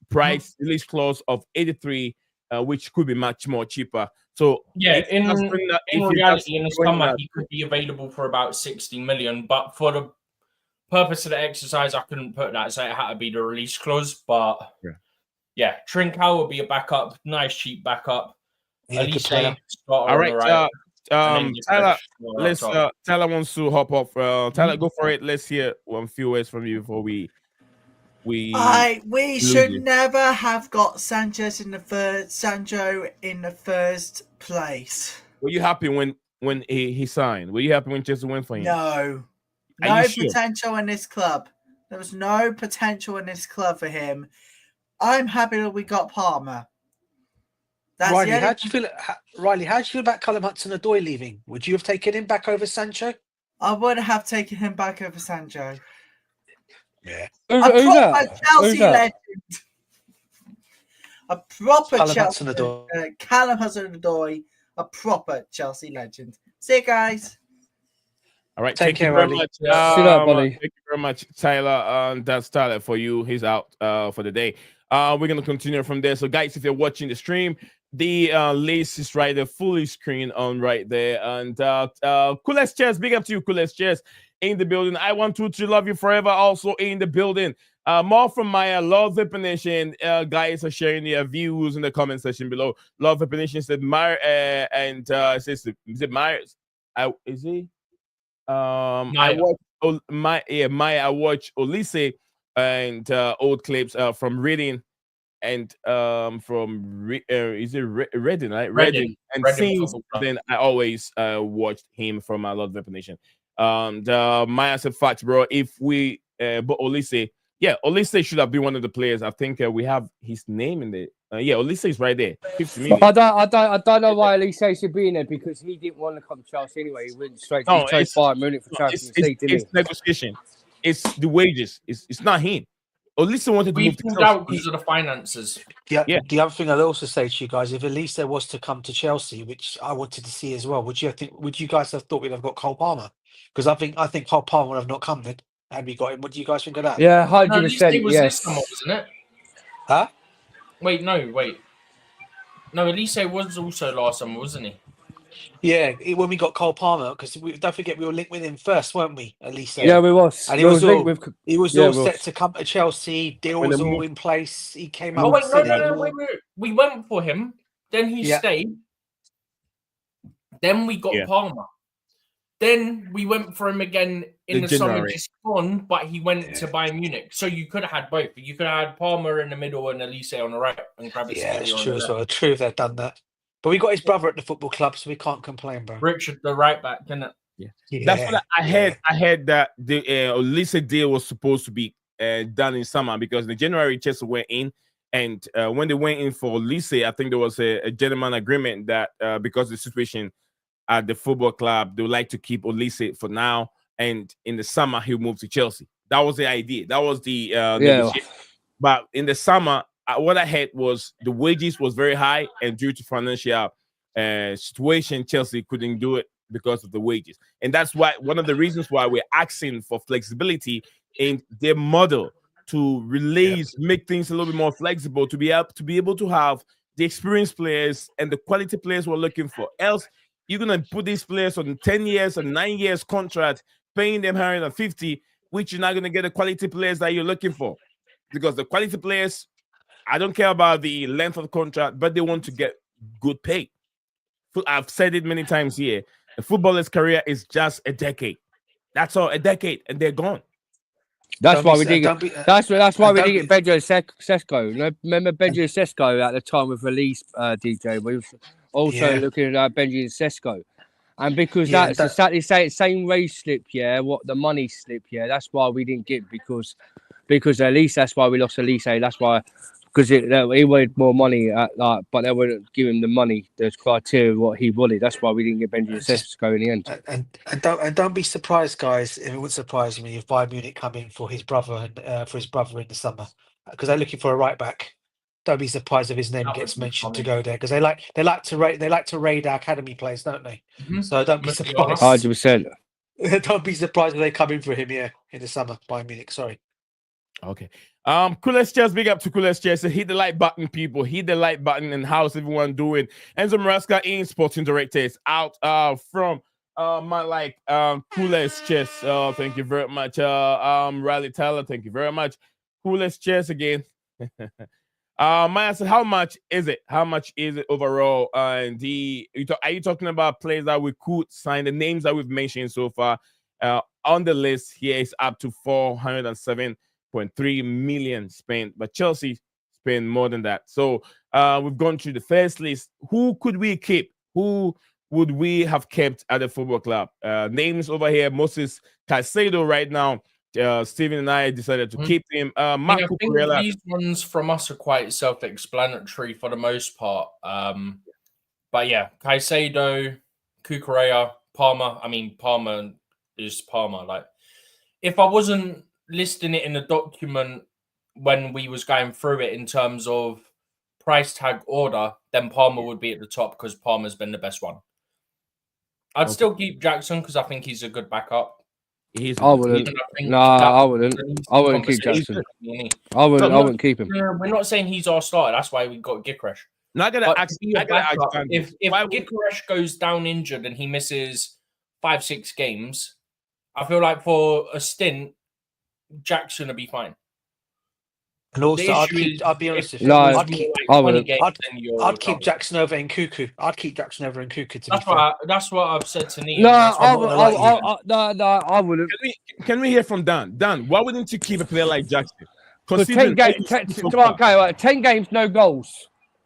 Price release clause of 83, which could be much more cheaper. So yeah, in reality, in the summer he could be available for about 60 million, but for the purpose of the exercise, I couldn't put that, so it had to be the release clause. But yeah, Trincao will be a backup, nice cheap backup. Yeah, all right, Tyler, Tyler wants to hop off. Tyler, go for it. Let's hear one few words from you before we should never have got Sancho in the first place. Were you happy when he signed? Were you happy when Chelsea went for him? No. No potential in this club. There was no potential in this club for him. I'm happy that we got Palmer. Riley, how do you feel about Callum Hudson-Odoi leaving? Would you have taken him back over Sancho? I would have taken him back over Sancho. Yeah. A Chelsea legend. A proper Callum Chelsea, Hudson-Odoi. Callum Hudson-Odoi, a proper Chelsea legend. See you guys. All right, Take thank you care, very Ollie. much. See you later, buddy. Thank you very much, Tyler. That's Tyler for you. He's out for the day. We're gonna continue from there. So, guys, if you're watching the stream, the list is right there, fully screen on right there. And Coolest Chess, big up to you, Coolest Chess, in the building. I want to love you forever, also in the building. More from Maya, Love Vip Nation. Guys are sharing their views in the comment section below. Love Vip Nation said Meyer and says, is it Myers? Is he? I watch Maya. I watch Olise and old clips from Reading and from is it Reading, right? Reading and since then I always watched him from a lot of definition. Maya said facts, bro. If we but Olise, yeah, Olise should have been one of the players. I think we have his name in the yeah, Olise is right there. 50 million. I don't know why Elise should be in there because he didn't want to come to Chelsea anyway. He went straight to Bayern Munich for Champions League, didn't he? It's negotiation. It's the wages. It's not him. Olise wanted to We move to pulled Chelsea out because of the finances. Yeah. The other thing I'd also say to you guys, if Elise was to come to Chelsea, which I wanted to see as well, would you guys have thought we'd have got Cole Palmer? Because I think Cole Palmer would have not come then, and we got him. What do you guys think of that? Yeah, 100%. No, Yes. this summer, wasn't it? Huh? Wait. No, Elise was also last summer, wasn't he? Yeah, when we got Cole Palmer, because don't forget we were linked with him first, weren't we? Elise. Yeah, we was. And he was all set to come to Chelsea. Deal was all in place. He came out. Wait, wait. We went for him. Then he stayed. Then we got Palmer. Then we went for him again in the summer, just gone, but he went to Bayern Munich. So you could have had both. You could have had Palmer in the middle and Elise on the right. And it's true as well. True if they'd done that. But we got his brother at the football club, so we can't complain, bro. Richard, the right back, didn't it? Yeah. That's what I had. I had that the Olise deal was supposed to be done in summer because the January Chelsea went in. And when they went in for Olise, I think there was a gentleman agreement that because of the situation at the football club, they would like to keep Olise for now, and in the summer he'll move to Chelsea. That was the idea. That was the negotiation. But in the summer, what I had was the wages was very high, and due to financial situation, Chelsea couldn't do it because of the wages, and that's why one of the reasons why we're asking for flexibility in their model to release, make things a little bit more flexible, to be able to have the experienced players and the quality players we're looking for. Else, you're gonna put these players on 10 years and 9 years contract, paying them 150, which you're not gonna get the quality players that you're looking for. Because the quality players, I don't care about the length of the contract, but they want to get good pay. I've said it many times here. The footballer's career is just a decade. That's all, a decade, and they're gone. That's why we didn't get. That's why we didn't get Benjo Sesko. You know, remember Benjo Sesko at the time with release DJ. We were also looking at Benjo Sesko, and because that's exactly the same race slip. Yeah, what the money slip. Yeah, that's why we didn't get because Elise. That's why we lost Elise. That's why because he wanted more money but they wouldn't give him the money. There's criteria what he wanted. That's why we didn't get Benjamin Sesko in the end. And don't be surprised, guys. It would surprise me if Bayern Munich come in for his brother in the summer because they're looking for a right back. Don't be surprised if his name gets mentioned to go there because they like to raid our academy players, don't they? Mm-hmm. So don't be surprised. 100%. Don't be surprised if they come in for him in the summer. Bayern Munich. Sorry. Okay. Coolest Chess, big up to Coolest Chess. Hit the like button, people. Hit the like button. And how's everyone doing? Enzo Maraska in Sporting Director is out from my Coolest Chess. Thank you very much. Riley Tyler, thank you very much. Coolest Chess again. Maya said, how much is it? How much is it overall? Are you talking about players that we could sign? The names that we've mentioned so far on the list here is up to 407.3 million spent, but Chelsea spent more than that. So we've gone through the first list. Who could we keep? Who would we have kept at the football club? Names over here: Moses Caicedo right now. Steven and I decided to keep him. Marco Corella. These ones from us are quite self-explanatory for the most part. But yeah, Caicedo, Cucurella, Palmer. I mean, Palmer is Palmer. Like, if I wasn't listing it in the document when we was going through it in terms of price tag order, then Palmer would be at the top because Palmer's been the best one. I'd still keep Jackson because I think he's a good backup. I wouldn't. I wouldn't. I wouldn't keep Jackson. I wouldn't keep him. We're not saying he's our starter. That's why we got Gikresh. Now I gotta ask. If Gikresh goes down injured and he misses 5-6 games, I feel like for a stint, Jackson will be fine. And also, I'd be honest with you. No, I'd keep Jackson. Jackson over Nkuku. I'd keep Jackson over Nkuku. That's what I've said to Neil. No, I wouldn't. Can we hear from Dan? Dan, why wouldn't you keep a player like Jackson? For 10 games, 10 games, no goals.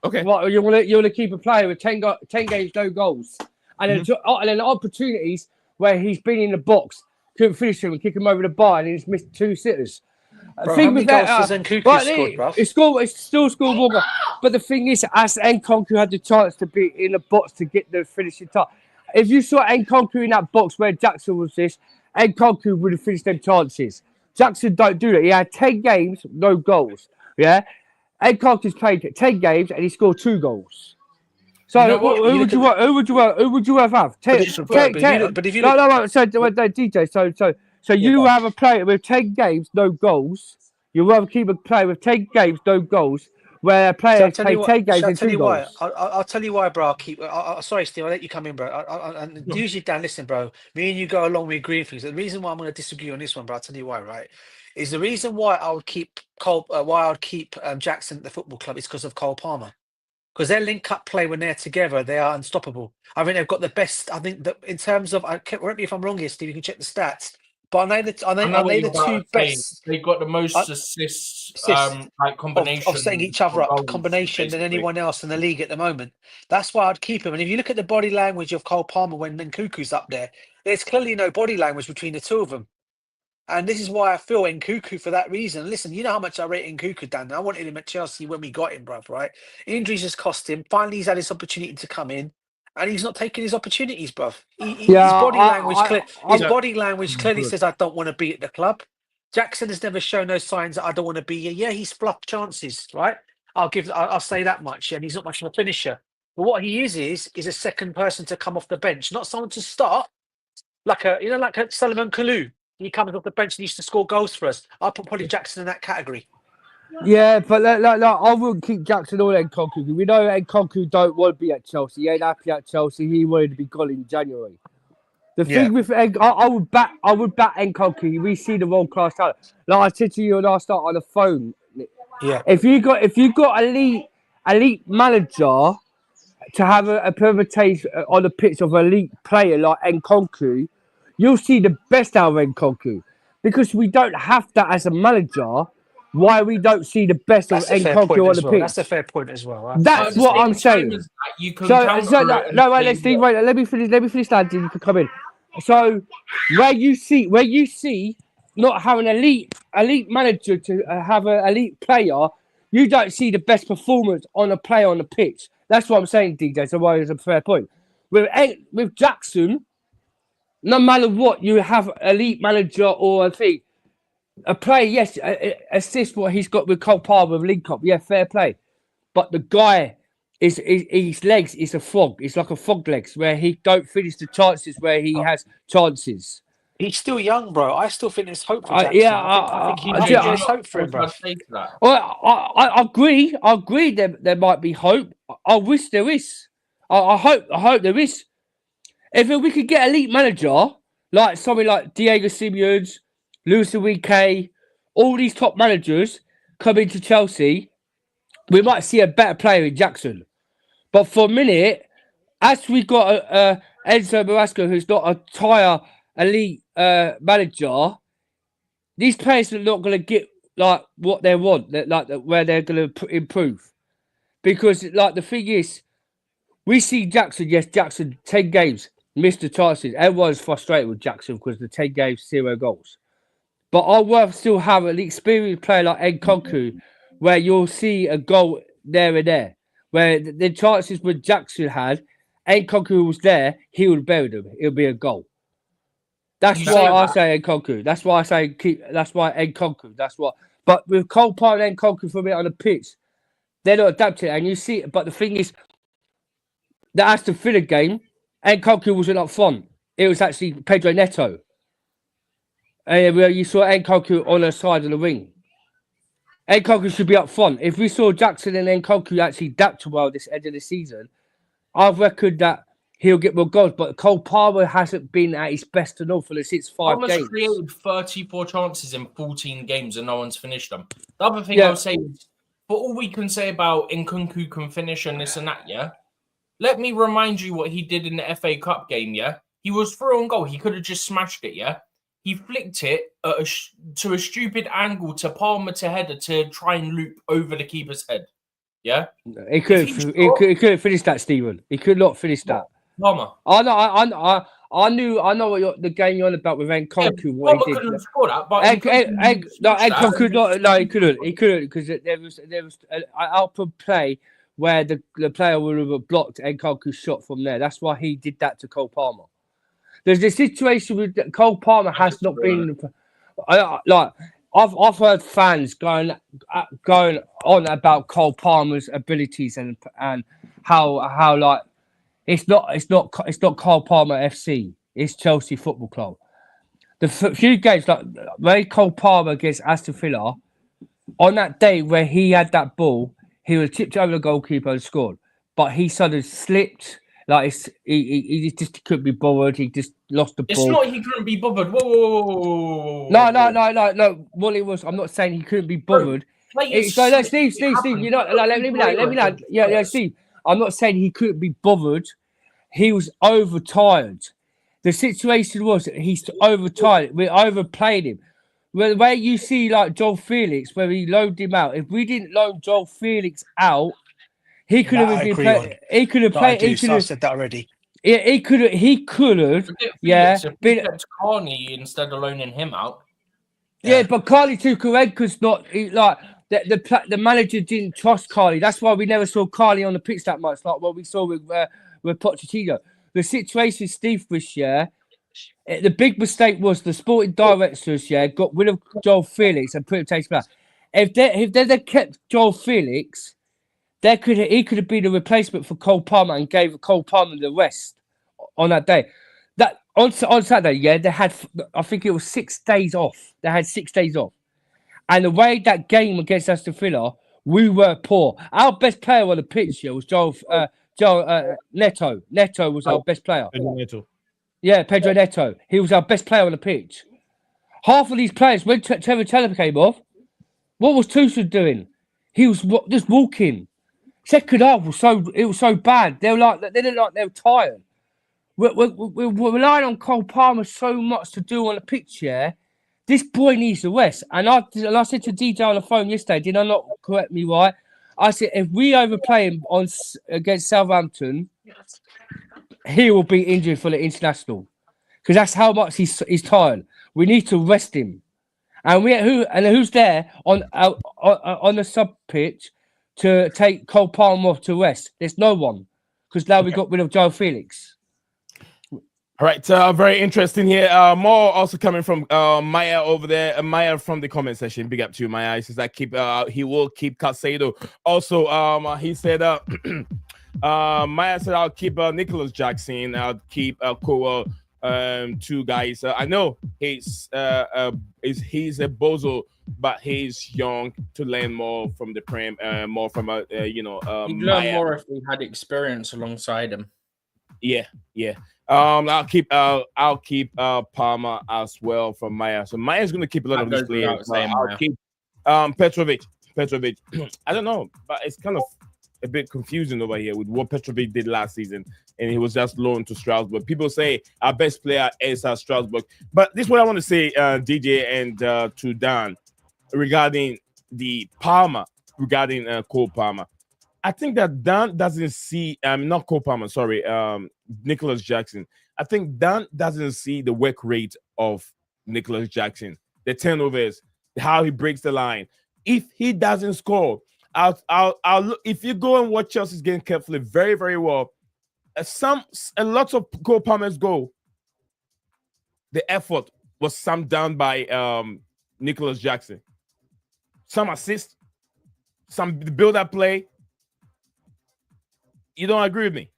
Okay. What you want to keep a player with 10 games, no goals, and then opportunities where he's been in the box, couldn't finish him and kick him over the bar, and he's missed 2 sitters. Bro, how many goals has Nkuku scored, bro? It's still scored more. But the thing is, as Nkunku had the chance to be in the box to get the finishing touch, if you saw Nkunku in that box where Jackson was this, Nkunku would have finished them chances. Jackson don't do that. He had 10 games, no goals. Yeah, Nkunku's played 10 games and he scored 2 goals. So who would you have? DJ. So you have a player with 10 games, no goals. You rather keep a player with 10 games, no goals, where a player played 10 games and 2 goals. I'll tell you why, bro. Sorry, Steve. I'll let you come in, bro. And usually, Dan, listen, bro. Me and you go along with agreeing things. The reason why I'm going to disagree on this one, bro, I'll tell you why, right? Is the reason why I would keep Jackson at the football club is because of Cole Palmer. Because their link-up play when they're together, they are unstoppable. I think they've got the best. I think that in terms of, correct me if I'm wrong here, Steve. You can check the stats. But I know the 2 best. They've got the most assists like combination of setting each other up combination than anyone else in the league at the moment. That's why I'd keep him. And if you look at the body language of Cole Palmer when Nkuku's up there, there's clearly no body language between the 2 of them. And this is why I feel Nkuku for that reason. Listen, you know how much I rate Nkuku, Dan. I wanted him at Chelsea when we got him, bruv, right? Injuries has cost him. Finally, he's had his opportunity to come in. And he's not taking his opportunities, bruv. His body language clearly says, I don't want to be at the club. Jackson has never shown those signs that I don't want to be here. Yeah, he's fluffed chances, right? I'll say that much. And he's not much of a finisher. But what he is a second person to come off the bench, not someone to start. Like a Solomon Kalou. He comes off the bench and used to score goals for us. I'll put probably Jackson in that category. Yeah, but I wouldn't keep Jackson or Nkunku. We know Nkunku don't want to be at Chelsea. He ain't happy at Chelsea. He wanted to be gone in January. The thing with I would back Nkunku. We see the world class talent. Like I said to you last start on the phone. Yeah. If you got elite manager to have a permutation on the pitch of an elite player like Nkunku, you'll see the best out of Nkunku. Because we don't have that as a manager. Why we don't see the best of Nkunku on the pitch? That's a fair point as well. Right? That's what I'm saying. Let me finish that. You can come in. So where you see not having an elite manager to have an elite player, you don't see the best performance on a player on the pitch. That's what I'm saying, DJ. So why is a fair point with Jackson? No matter what, you have elite manager or a thing. A player, yes, assist what he's got with Cole Palmer with link up. Yeah, fair play. But the guy, his legs is a frog. It's like a frog legs where he don't finish the chances where he has chances. He's still young, bro. I still think there's hope for Jackson. I think there's hope for him, bro. Well, I agree. I agree there might be hope. I wish there is. I hope there is. If we could get elite manager, like something like Diego Simeone's, Luis Enrique, all these top managers come into Chelsea, we might see a better player in Jackson. But for a minute, as we got Enzo Marasco, who's not a tire elite manager, these players are not going to get like what they want, where they're going to improve. Because like the thing is, we see Jackson, 10 games, missed the chances. Everyone's frustrated with Jackson because the 10 games, 0 goals. But I'd rather still have an experienced player like Nkunku, where you'll see a goal there and there. Where the chances when Jackson had, Nkunku was there, he would bury them. It would be a goal. That's why I say Nkunku. That's why I say Nkunku. That's what. But with Cole Palmer and Nkunku for me on the pitch, They're not adapting, and you see. But the thing is, the Aston Villa game, Nkunku wasn't up front. It was actually Pedro Neto. And you saw Nkunku on the side of the wing. Nkunku should be up front. If we saw Jackson and Nkunku actually adapt well this end of the season, I reckon that he'll get more goals. But Cole Palmer hasn't been at his best and all for the 5 games. Palmer's created 34 chances in 14 games and no one's finished them. The other thing I'll say is, for all we can say about Nkunku can finish and this and that, yeah, let me remind you what he did in the FA Cup game, yeah? He was through on goal. He could have just smashed it, yeah? He flicked it to a stupid angle to Palmer to header to try and loop over the keeper's head, yeah? He couldn't finish that, Stephen. He could not finish that. Palmer. I know what the game you're on about with Nkunku. Yeah, what Palmer he did. couldn't score that, but Nkunku, he couldn't because there was an output play where the player would have blocked Nkunku's shot from there. That's why he did that to Cole Palmer. There's this situation with Cole Palmer has not been like I've heard fans going on about Cole Palmer's abilities and how like it's not Cole Palmer FC, it's Chelsea Football Club. The few games like when Cole Palmer against Aston Villa, on that day where he had that ball, he would have tipped over the goalkeeper and scored, but he suddenly slipped. Like he just couldn't be bothered. He just lost the ball. It's not he couldn't be bothered. Whoa. No. What it was, I'm not saying he couldn't be bothered. Steve. You know, let me know. Yeah, Steve. I'm not saying he couldn't be bothered. He was overtired. The situation was he's overtired. We overplayed him. Where you see like Joel Felix, where we loaned him out. If we didn't loan Joel Felix out, he could have been played. He could have played. I said that already. Yeah, he could have. Yeah, if we kept Carney instead of loaning him out. Yeah, but Carly Tukarenko's not like the manager didn't trust Carly. That's why we never saw Carly on the pitch that much, like what we saw with Pochettino. The situation, Steve, this year, the big mistake was the sporting directors, got rid of Joel Felix and put him Taste Black. If they kept Joel Felix, he could have been a replacement for Cole Palmer and gave Cole Palmer the rest on that day. That on Saturday, they had, I think it was 6 days off. They had 6 days off, and the way that game against Aston Villa, we were poor. Our best player on the pitch here was Joel Neto. Neto was our best player. Pedro Neto. Yeah, Pedro Neto. He was our best player on the pitch. Half of these players, when Trevor Taylor came off, what was Tuchel doing? He was just walking. Second half was so bad. They didn't like they were tired. We're relying on Cole Palmer so much to do on the pitch. Yeah, this boy needs the rest. And I said to DJ on the phone yesterday, did I not correct me right? I said if we overplay him against Southampton, he will be injured for the international because that's how much he's tired. We need to rest him. And who's there on the sub pitch to take Cole Palmer off to rest? There's no one because now we got rid of Joe Felix. All right, very interesting here. More also coming from Maya over there. Maya from the comment section. Big up to you, Maya. He says that he will keep Casado. Also, he said Maya said I'll keep Nicholas Jackson. I'll keep Cowell. 2 guys. I know he's a bozo, but he's young to learn more from the Prem, more from he'd learn more if we had experience alongside him. Yeah. I'll keep Palmer as well from Maya. So Maya's gonna keep a lot of these players. I'll keep Petrovic. I don't know, but it's kind of a bit confusing over here with what Petrovic did last season, and he was just loaned to Strasbourg. People say our best player is Strasbourg, but this is what I want to say, DJ, and to Dan regarding the Palmer, regarding Cole Palmer. I think that Dan doesn't see, not Cole Palmer, sorry, Nicholas Jackson. I think Dan doesn't see the work rate of Nicholas Jackson, the turnovers, how he breaks the line. If he doesn't score, I'll look. If you go and watch Chelsea's game carefully, very, very well, a lot of Cole Palmer's goal, the effort was summed down by Nicholas Jackson. Some assist, some build-up play, You don't agree with me?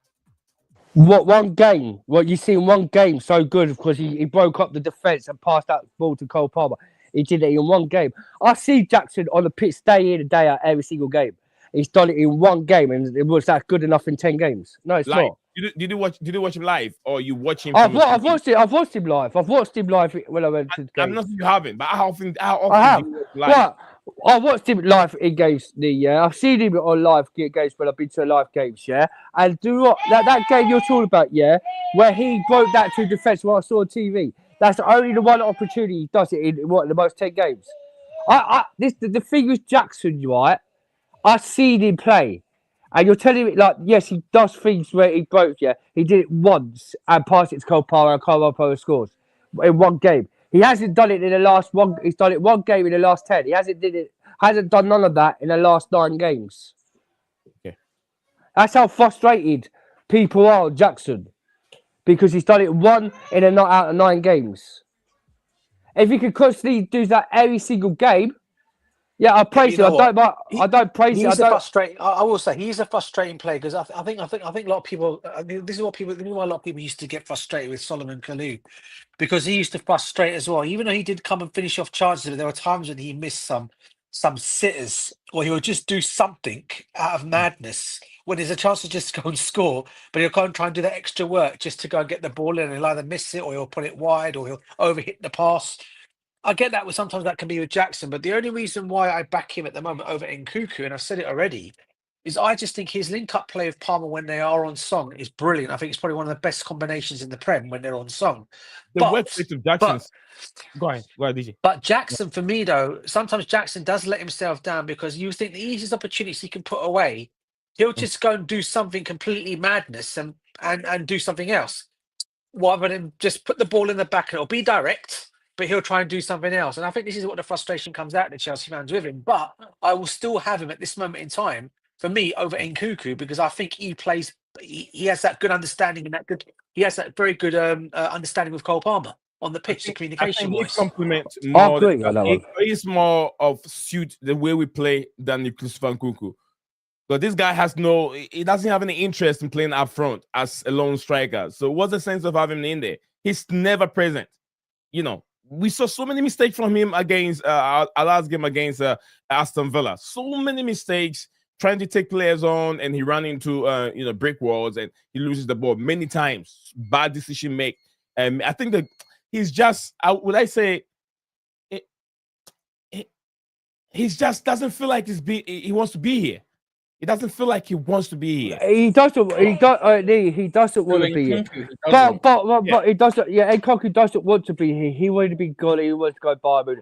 What one game? What you see in one game so good because he broke up the defense and passed that ball to Cole Palmer. He did it in one game. I see Jackson on the pitch day in and day out every single game. He's done it in one game, and it was that good enough in 10 games. No, it's Live. not. Did you watch him live, or you watch him? I've watched it. I've watched him live. I've watched him live when I went to the game. I'm not saying you haven't, but how often? I have. Do you watch live? Well, I watched him live in games. I've seen him on live games when I've been to live games. Yeah, and do what that game you're talking about. Yeah, where he broke that to defense. What I saw on TV. That's only the one opportunity he does it in the most 10 games. The thing with Jackson, right? I've seen him play. And you're telling me, like, yes, he does things where he broke, yeah. He did it once and passed it to Cole Palmer, and Cole Palmer scores in one game. He hasn't done it in the last one. He's done it one game in the last 10. He hasn't done none of that in the last 9 games. Okay. That's how frustrated people are on Jackson. Because he's done it one in a not out of 9 games. If he could constantly do that every single game, yeah, I praise him. I don't praise him. I will say he's a frustrating player because I think a lot of people. This is why a lot of people used to get frustrated with Solomon Kalou, because he used to frustrate as well. Even though he did come and finish off charges, there were times when he missed some sitters, or he would just do something out of madness when there's a chance to just go and score, but he'll go and try and do that extra work just to go and get the ball in, and he'll either miss it or he'll put it wide or he'll overhit the pass. I get that sometimes that can be with Jackson, but the only reason why I back him at the moment over Nkuku, and I've said it already, is I just think his link-up play with Palmer when they are on song is brilliant. I think it's probably one of the best combinations in the Prem when they're on song. The website of Jackson's. Go ahead, DJ. But Jackson, for me though, sometimes Jackson does let himself down because you think the easiest opportunities he can put away, he'll just go and do something completely madness and do something else, rather than just put the ball in the back and it'll be direct. But he'll try and do something else. And I think this is what the frustration comes out of the Chelsea fans with him. But I will still have him at this moment in time, for me, over Nkuku, because I think he has that good understanding and he has that very good understanding with Cole Palmer on the pitch, the communication wise. Compliment more. He's more of suit the way we play than Christopher Nkuku. But this guy he doesn't have any interest in playing up front as a lone striker. So what's the sense of having him in there? He's never present. We saw so many mistakes from him against our last game against Aston Villa. So many mistakes trying to take players on, and he ran into brick walls, and he loses the ball many times. Bad decision make. I think that he's just. He just doesn't feel like he wants to be here. He doesn't feel like he wants to be here. He doesn't. He doesn't want to be here. But he doesn't. Yeah, Nkuku doesn't want to be here. He wanted to be good. He wants to go Bayern.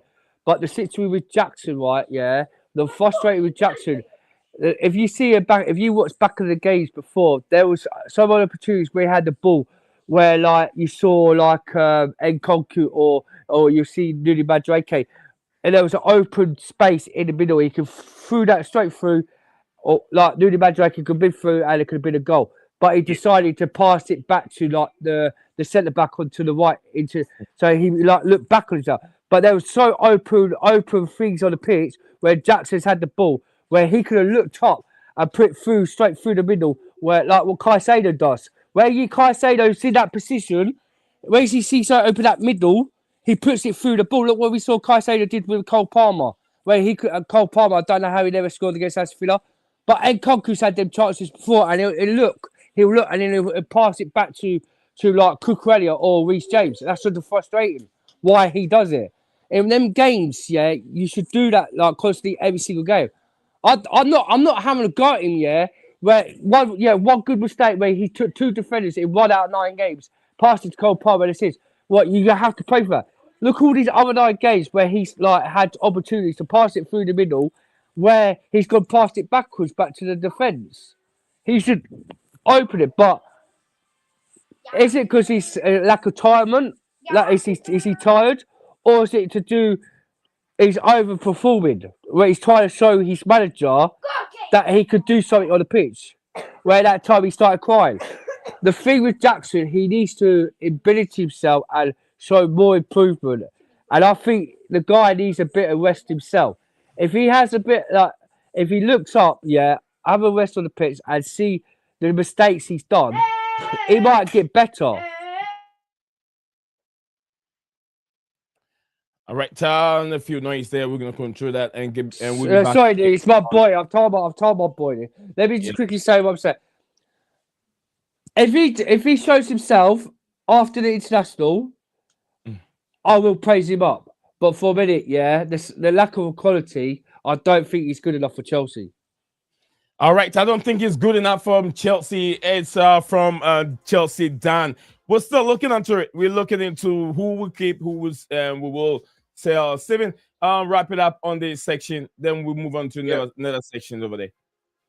But the situation with Jackson, right? Yeah, the frustrating with Jackson. If you watch back of the games before, there was some opportunities where he had the ball, where like you saw like Nkuku or you see Nuni Madueke, and there was an open space in the middle. He could threw that straight through. Or like Nuni Madueke could be through and it could have been a goal. But he decided to pass it back to like the centre back onto the right so he like looked back on himself. But there was so open things on the pitch where Jackson's had the ball where he could have looked up and put it straight through the middle, where like what Caicedo does. Where Caicedo's in that position, where he sees so open that middle, he puts it through the ball. Look what we saw Caicedo did with Cole Palmer. Where Cole Palmer, I don't know how he never scored against Aston Villa. But Nkunku's had them chances before, and he'll look, and then he'll pass it back to like Cucurella or Reece James. That's sort of frustrating why he does it. In them games, yeah, you should do that like constantly every single game. I'm not having a go at him, yeah. Where one good mistake where he took 2 defenders in 1 out of 9 games, passed it to Cole Palmer, and it says, "What you have to pray for that." Look all these other 9 games where he's like had opportunities to pass it through the middle, where he's gone past it backwards back to the defence. He should open it, but is it because he's lack of retirement? Like, is he tired? Or is it to do he's overperforming, where he's trying to show his manager that he could do something on the pitch, where that time he started crying. The thing with Jackson, he needs to ability himself and show more improvement. And I think the guy needs a bit of rest himself. If he has a bit, like, if he looks up, yeah, have a rest on the pitch and see the mistakes he's done, he might get better. All right, Tom. If you know he's there, we're gonna control that and we'll be back. Sorry, dude, it's my boy. I've told my boy. Let me just quickly say what I'm saying. If he shows himself after the international, I will praise him up. But for a minute, the lack of quality, I don't think he's good enough for Chelsea. All right, I don't think it's good enough from Chelsea. It's from Chelsea. Dan, we're still looking into it. We're looking into who will keep, we will sell. Steven, wrap it up on this section. Then we'll move on to another section over there.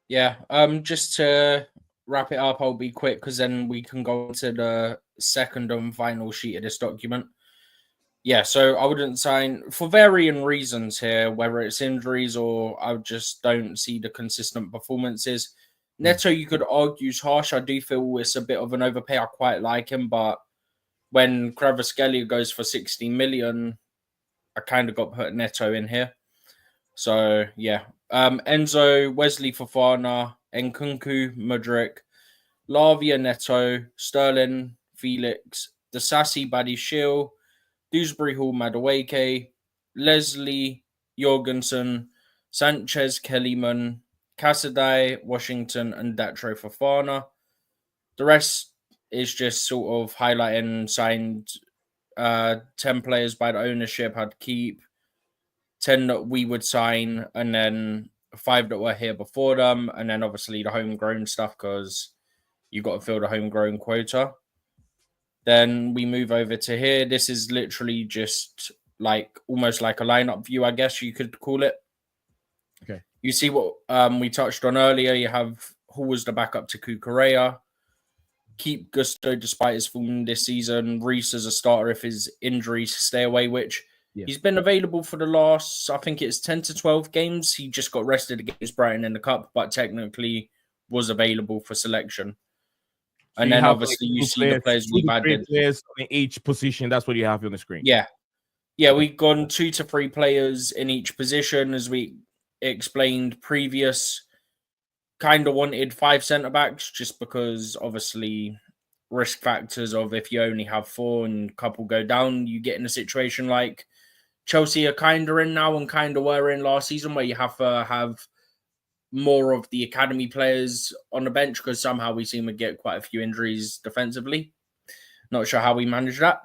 Yeah. Just to wrap it up, I'll be quick because then we can go to the second and final sheet of this document. Yeah, so I wouldn't sign for varying reasons here, whether it's injuries or I just don't see the consistent performances. Neto, you could argue is harsh. I do feel it's a bit of an overpay. I quite like him, but when Kvaratskhelia goes for 60 million, I kind of got put Neto in here. So, yeah. Enzo, Wesley Fofana, Nkunku, Mudryk, Lavia, Neto, Sterling, Felix, Disasi, Badiashile, Dewsbury Hall, Madueke, Leslie, Jorgensen, Sanchez, Kellyman, Casadei, Washington, and Datro Fofana. The rest is just sort of highlighting signed 10 players by the ownership had keep, 10 that we would sign, and then 5 that were here before them, and then obviously the homegrown stuff because you got to fill the homegrown quota. Then we move over to here. This is literally just like almost like a lineup view, I guess you could call it. Okay. You see what we touched on earlier. You have Hall as the backup to Cucurella. Keep Gusto despite his form this season. Reece as a starter if his injuries stay away, which he's been available for the last, I think it's 10 to 12 games. He just got rested against Brighton in the Cup, but technically was available for selection. So and then obviously you see the players we've added. Players in each position. That's what you have on the screen. Yeah. Yeah, we've gone 2 to 3 players in each position, as we explained previous. Kind of wanted 5 centre-backs just because obviously risk factors of if you only have 4 and a couple go down, you get in a situation like Chelsea are kind of in now and kind of were in last season where you have to have more of the academy players on the bench because somehow we seem to get quite a few injuries defensively. Not sure how we manage that.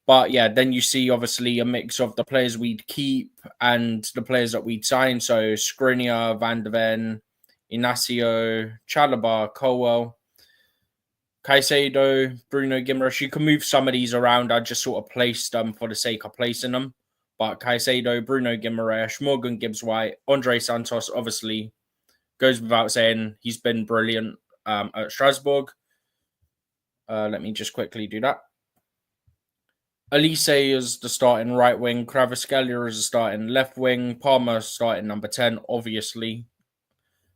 But yeah, then you see obviously a mix of the players we'd keep and the players that we'd sign. So Skriniar, Van de Ven, Inacio, Chalobah, Colwell, Caicedo, Bruno Guimaraes. You can move some of these around. I just sort of placed them for the sake of placing them. But Caicedo, Bruno Guimaraes, Morgan Gibbs-White, Andre Santos, obviously, goes without saying he's been brilliant at Strasbourg. Let me just quickly do that. Elise is the starting right wing. Kvaratskhelia is the starting left wing. Palmer starting number 10, obviously.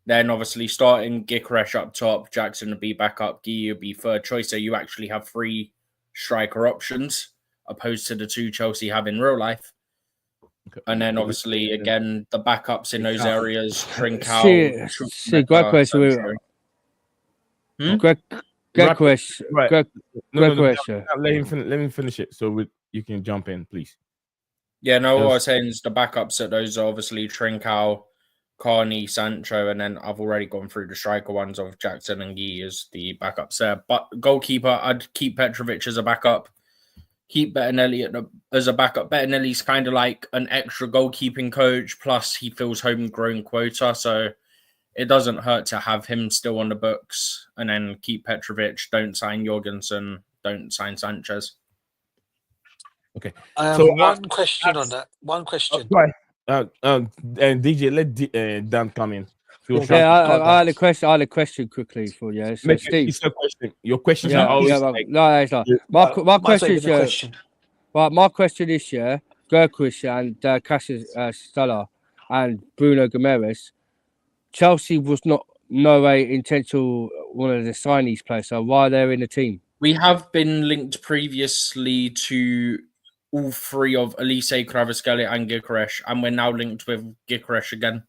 Then obviously starting Gyökeres up top. Jackson would be back up. Guy would be third choice. So you actually have 3 striker options opposed to the 2 Chelsea have in real life. Okay. And then obviously, again, the backups in those areas, Trincao. See, great question. Great question. Great question. Let me finish it so you can jump in, please. Yeah, no, what I was saying is the backups at those are obviously Trincao, Carney, Sancho, and then I've already gone through the striker ones of Jackson and Guy as the backups there. But goalkeeper, I'd keep Petrovic as a backup. Keep Bettinelli as a backup. Bettinelli's kind of like an extra goalkeeping coach, plus he fills homegrown quota, so it doesn't hurt to have him still on the books. And then keep Petrovic, don't sign Jorgensen, don't sign Sanchez. Okay. So one question on that. One question. Right. And DJ, let Dan come in. I had a question. I had a question quickly for you. So Steve, your questions are always no, it's not. My question is my question is Gyökeres and Castells and Bruno Guimaraes. Chelsea was no way intentional wanted to sign these players. So why they're in the team? We have been linked previously to all 3 of Elise, Kvaratskhelia and Gyökeres, and we're now linked with Gyökeres again.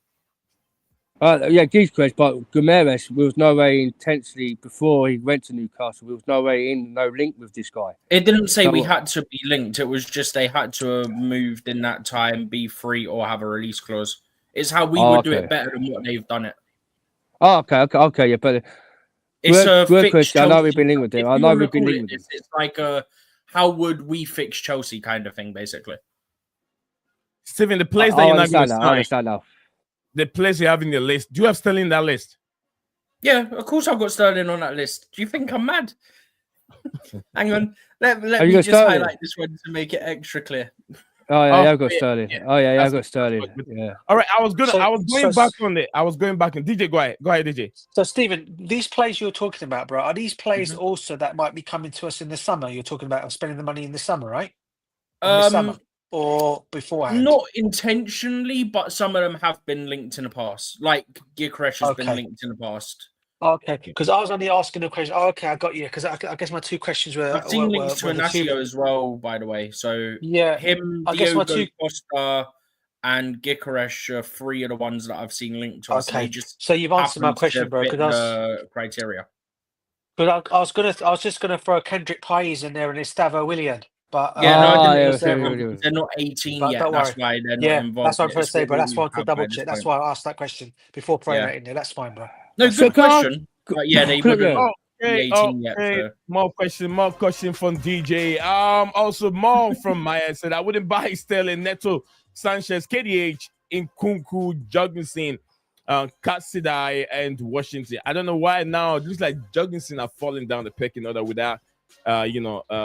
Yeah, Gizquez, but Guimaraes was no way intensely before he went to Newcastle. There was no way no link with this guy. It didn't say So we had to be linked. It was just they had to have moved in that time, be free, or have a release clause. It's how we would do it better than what they've done it. Oh, okay, yeah, but It's a fixed I know we've Chelsea. been linked with him. If I you know wanna we've been call linked it, with him. it's like a how would we fix Chelsea kind of thing, basically. Stephen, the players that you're not going to I sign, understand now. the players you have in your list, do you have Sterling in that list? Yeah, of course I've got Sterling on that list. Do you think I'm mad? Hang on. Let you me got just Sterling? highlight this one to make it extra clear. Oh yeah, Oh, I've got Sterling. yeah. Oh yeah, I've That's- got Sterling. that's good. Yeah. All right, I was going So- back on it. I was going back on DJ. Go ahead, DJ. So, Stephen, these players you're talking about, bro, are these players Mm-hmm. also that might be coming to us in the summer? You're talking about spending the money in the summer, right? In the summer or beforehand? Not intentionally, but some of them have been linked in the past. Like Gyökeres has been Okay. linked in the past. Okay, because I was only asking a question. Oh, okay, I got you. Because I guess my two questions were. I've seen links to were the two. Inacio as well, by the way. So Yeah, him, I guess my Diogo two. Costa, and Gyökeres are three of the ones that I've seen linked to us. Okay, They just so you've answered my happen to question, bro. fit Because the criteria. I was just gonna throw Kendrick Pais in there and Estavo Willian, but Yeah, no, I yeah, didn't yeah, know yeah. they're not 18 But yet. don't That's worry. why they're Yeah, not involved. that's what I'm in trying it. to say, It's bro. what That's we why I want to have double by this check. That's point. why I asked that question before throwing Yeah. that in there. That's fine, bro. No, That's good fine. question. But yeah, they wouldn't Yeah. be 18 yet. So. More question from DJ. Also more from Maya said I wouldn't buy Sterling, Neto, Sanchez, KDH, Nkunku, Jorgensen, Katsidai, and Washington. I don't know why now. It looks like Jorgensen are falling down the pecking order with that,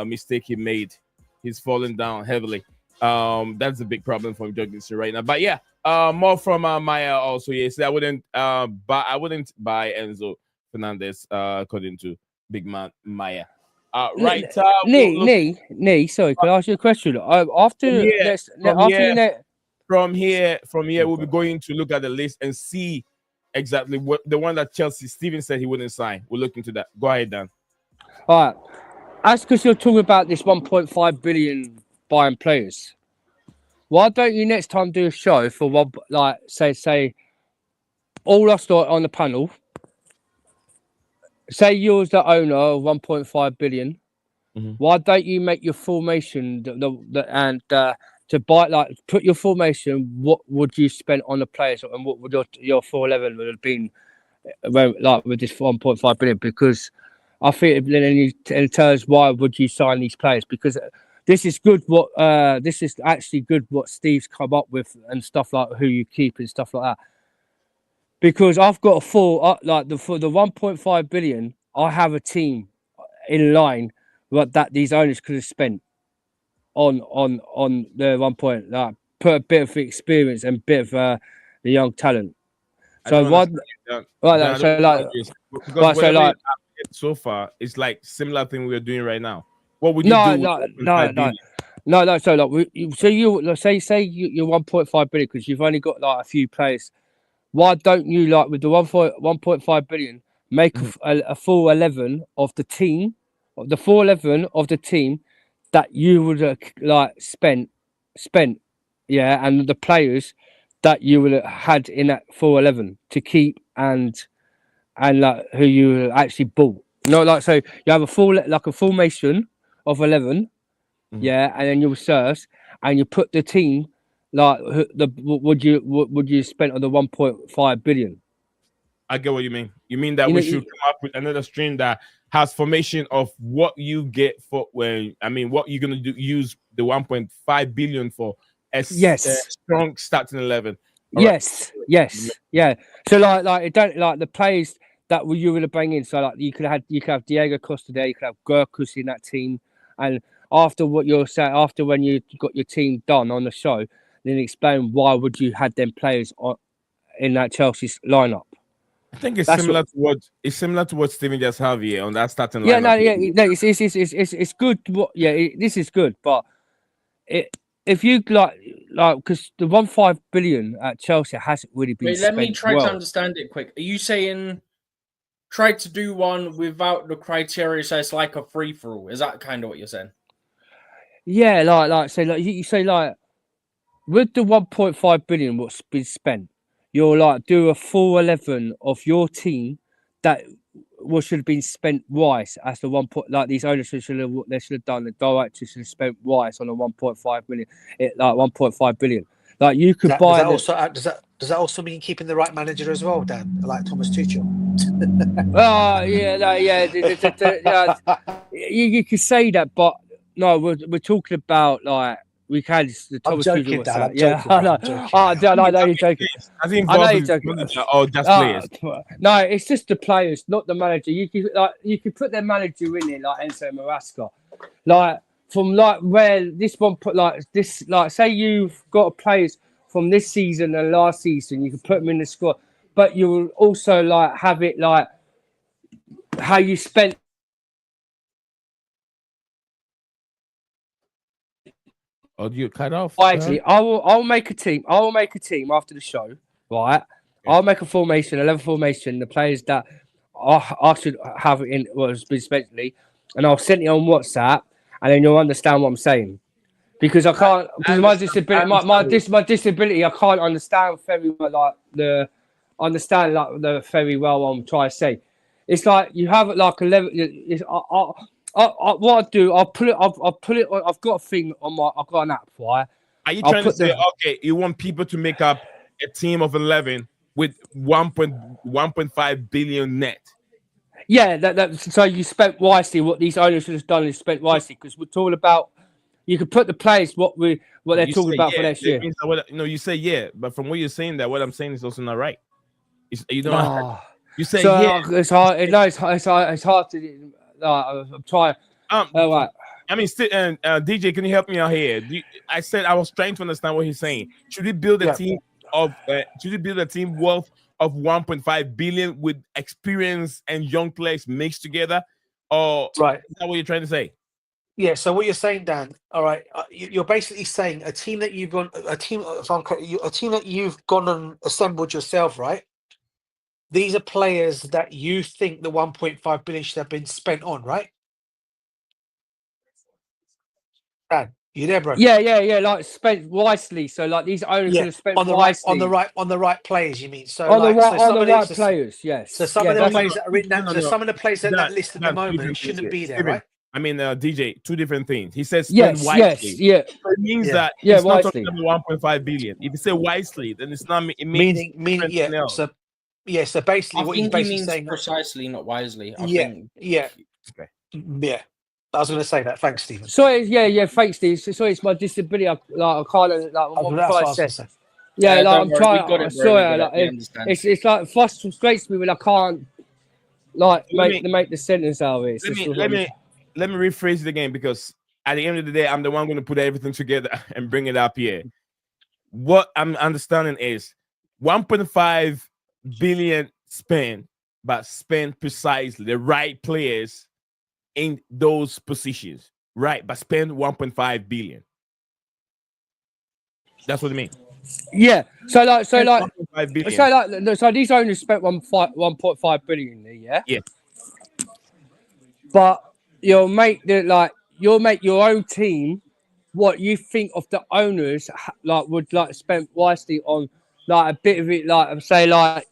mistake he made. He's falling down heavily. That's a big problem for Jorgensen right now. But yeah, more from Maya also. Yes, I wouldn't buy Enzo Fernandez, according to Big Man Maya. Right. Sorry, can I ask you a question? From here, we'll be going to look at the list and see exactly what the one that Chelsea Steven said he wouldn't sign. We'll look into that. Go ahead, Dan. All right. That's because you're talking about this 1.5 billion buying players. Why don't you next time do a show for one, like say all us on the panel? Say you're the owner of 1.5 billion. Mm-hmm. Why don't you make your formation to buy, like, put your formation? What would you spend on the players, and what would your 411 would have been, like with this 1.5 billion? Because I think it tells why would you sign these players, because this is good. This is actually good what Steve's come up with and stuff, like who you keep and stuff like that. Because I've got a full for the 1.5 billion, I have a team in line that these owners could have spent on the 1 point, like put a bit of experience and bit of the young talent. So so far it's like similar thing we're doing right now. What would you do? No. So like, say you're 1.5 billion because you've only got like a few players. Why don't you, like with the 1.5 billion, make a full 11 of the team, that you would like spent, yeah, and the players that you would have had in that full 11 to keep and like who you actually bought. No, like, so you have a formation of 11, yeah, and then your reserves, and you put the team like would you spend on the 1.5 billion? I get what you mean. You mean that we should come up with another stream that has formation of what you get for what you're gonna use the 1.5 billion for a strong starting 11. Yes. So like it don't, like the players that you would have bring in. So like you could have Diego Costa there, you could have Gurkus in that team, and after what you're saying, after when you got your team done on the show, then explain why would you had them players in that Chelsea lineup. I think it's similar to what Steven just have here on that starting lineup. It's good. This is good, but if you like because the 1.5 billion at Chelsea hasn't really been spent. Let me try to understand it quick. Are you saying try to do one without the criteria, so it's like a free for all? Is that kind of what you're saying? Yeah, you say like with the 1.5 billion what's been spent, you'll like do a full 11 of your team that what should have been spent wise as the 1 point, like these owners should have done. The directors should have spent wise on a 1.5 million, like 1.5 billion. Like you could buy. Does that also mean keeping the right manager as well, Dan? Like Thomas Tuchel? Oh yeah, no, yeah. You could say that, but no, we're talking about like we can. The I'm Thomas joking, Tuchel Dan. I'm yeah, joking, I bro, know. I'm joking. I know you're joking. I think I know involved you're with joking. or just players. No, it's just the players, not the manager. You could put their manager in it, like Enzo Marasca, like from like where this one put like this, like say you've got players from this season and last season, you can put them in the squad, but you will also like have it like how you spent. Or do you cut off? Wisely, I'll make a team. I will make a team after the show, right? Okay. I'll make a formation, 11 formation. The players that I should have in was especially, and I'll send it on WhatsApp, and then you'll understand what I'm saying. Because I can't, because my disability, I can't understand very well, like the very well what I'm trying to say. It's like you have it like 11. What I do, I'll put it. I've got a thing on my. I've got an app, right? Are you trying to say, okay, you want people to make up a team of 11 with 1.5 billion net? Yeah, so you spent wisely. What these owners should have done is spent wisely, because we're talking about. You could put the players what they're talking about for next year. You say yeah, but from what you're saying, that what I'm saying is also not right. You don't. You say so yeah. It's hard. No, it's hard to. I'm trying. Right. I mean, DJ, can you help me out here? I said I was trying to understand what he's saying. Should we build a team of? Should we build a team worth of 1.5 billion with experience and young players mixed together, or right? Is that what you're trying to say? Yeah. So what you're saying, Dan? All right, you're basically saying a team that you've gone, a team that you've gone and assembled yourself, right? These are players that you think the 1.5 billion should have been spent on, right? Dan, you there, bro? Yeah. Like spent wisely. So like these owners should have spent wisely on the right players. You mean on the right players? Yes. So some of the players that are in that. So some of the players in that list at the moment shouldn't be there, right? I mean, DJ, two different things. He says spend wisely. Yeah. So it means that it's not talking about 1.5 billion. If you say wisely, then it's not. It means meaning yeah. Else. So basically, what he's basically saying precisely, not wisely. Okay. Yeah. I was going to say that. Thanks, Stephen. Sorry, thanks, Steve. Sorry, it's my disability. I can't like. Yeah, like I'm trying. Sorry, it's like frustrates me when I can't like make the sentence out of it. Let me rephrase it again, because at the end of the day, I'm the one going to put everything together and bring it up here. What I'm understanding is 1.5 billion spent, but spent precisely the right players in those positions, right? But spend 1.5 billion. That's what I mean. Yeah. So these owners spent 1.5 billion there, yeah. Yeah. But you'll make your own team what you think of the owners would spend wisely on a bit of it, say a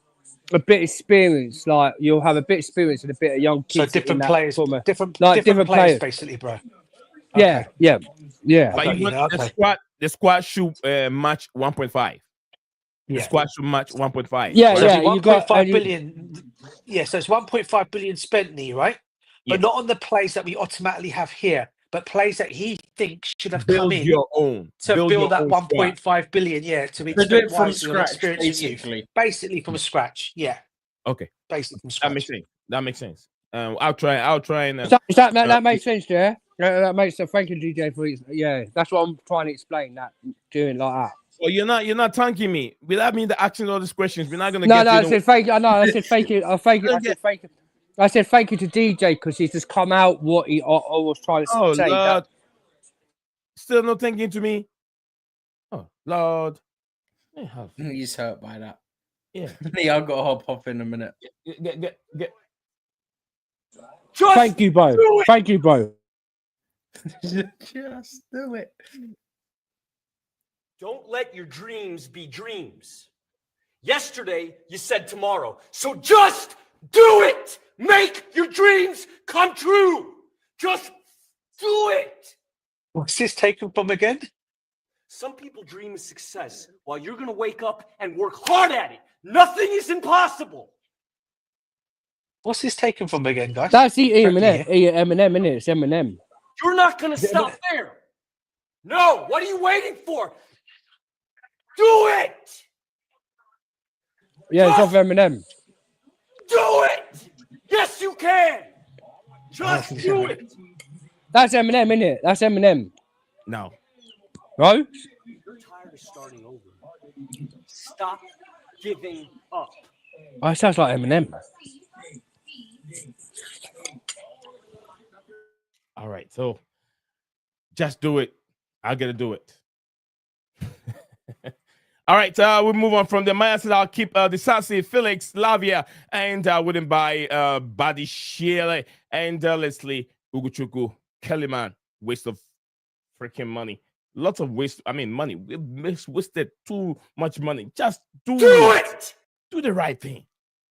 bit of experience, you'll have a bit of experience and a bit of young kids. So different players, different players, basically, bro. Okay. Yeah. But the squad should match 1.5. Yeah. The squad should match 1.5. Yeah, so yeah. 1.5 billion. Yeah, so it's 1.5 billion spent, right? But not on the plays that we automatically have here, but plays that he thinks should have come in your own to build that 1.5 billion. Yeah, to be spent from scratch, basically from scratch. Yeah. Okay. Basically from scratch. That makes sense. I'll try and. That makes sense, yeah. That makes sense. Thank you, DJ, for it. Yeah, that's what I'm trying to explain. That doing like that. Well, you're not thanking me. Without me asking all these questions, we're not gonna. I said thank you. I know. I said thank you. I said thank you to DJ because he's just come out what he was trying to say. Lord. Still no thanking to me. Oh Lord. He's hurt by that. Yeah. I've got to hop off in a minute. Get. Thank you, bro. Thank you, bro. Just do it. Don't let your dreams be dreams. Yesterday, you said tomorrow. So just do it! Make your dreams come true! Just do it! What's this taken from again? Some people dream of success while you're going to wake up and work hard at it. Nothing is impossible. What's this taken from again, guys? That's the Eminem, isn't it? It's Eminem. You're not going to stop there. No, what are you waiting for? Do it! Yeah, it's off Eminem. Do it! Yes, you can! Just do it! That's Eminem, isn't it? That's Eminem. No. Bro? You're tired of starting over. Stop giving up. Oh, it sounds like Eminem. All right, so just do it. I gotta do it. All right, we'll move on from the Maya said I'll keep the Sassy, Felix, Lavia, and wouldn't buy Badi Shele and Leslie Uguchuku, Kellyman. Waste of freaking money. Lots of waste. I mean, money. We've wasted too much money. Just do it. Do the right thing.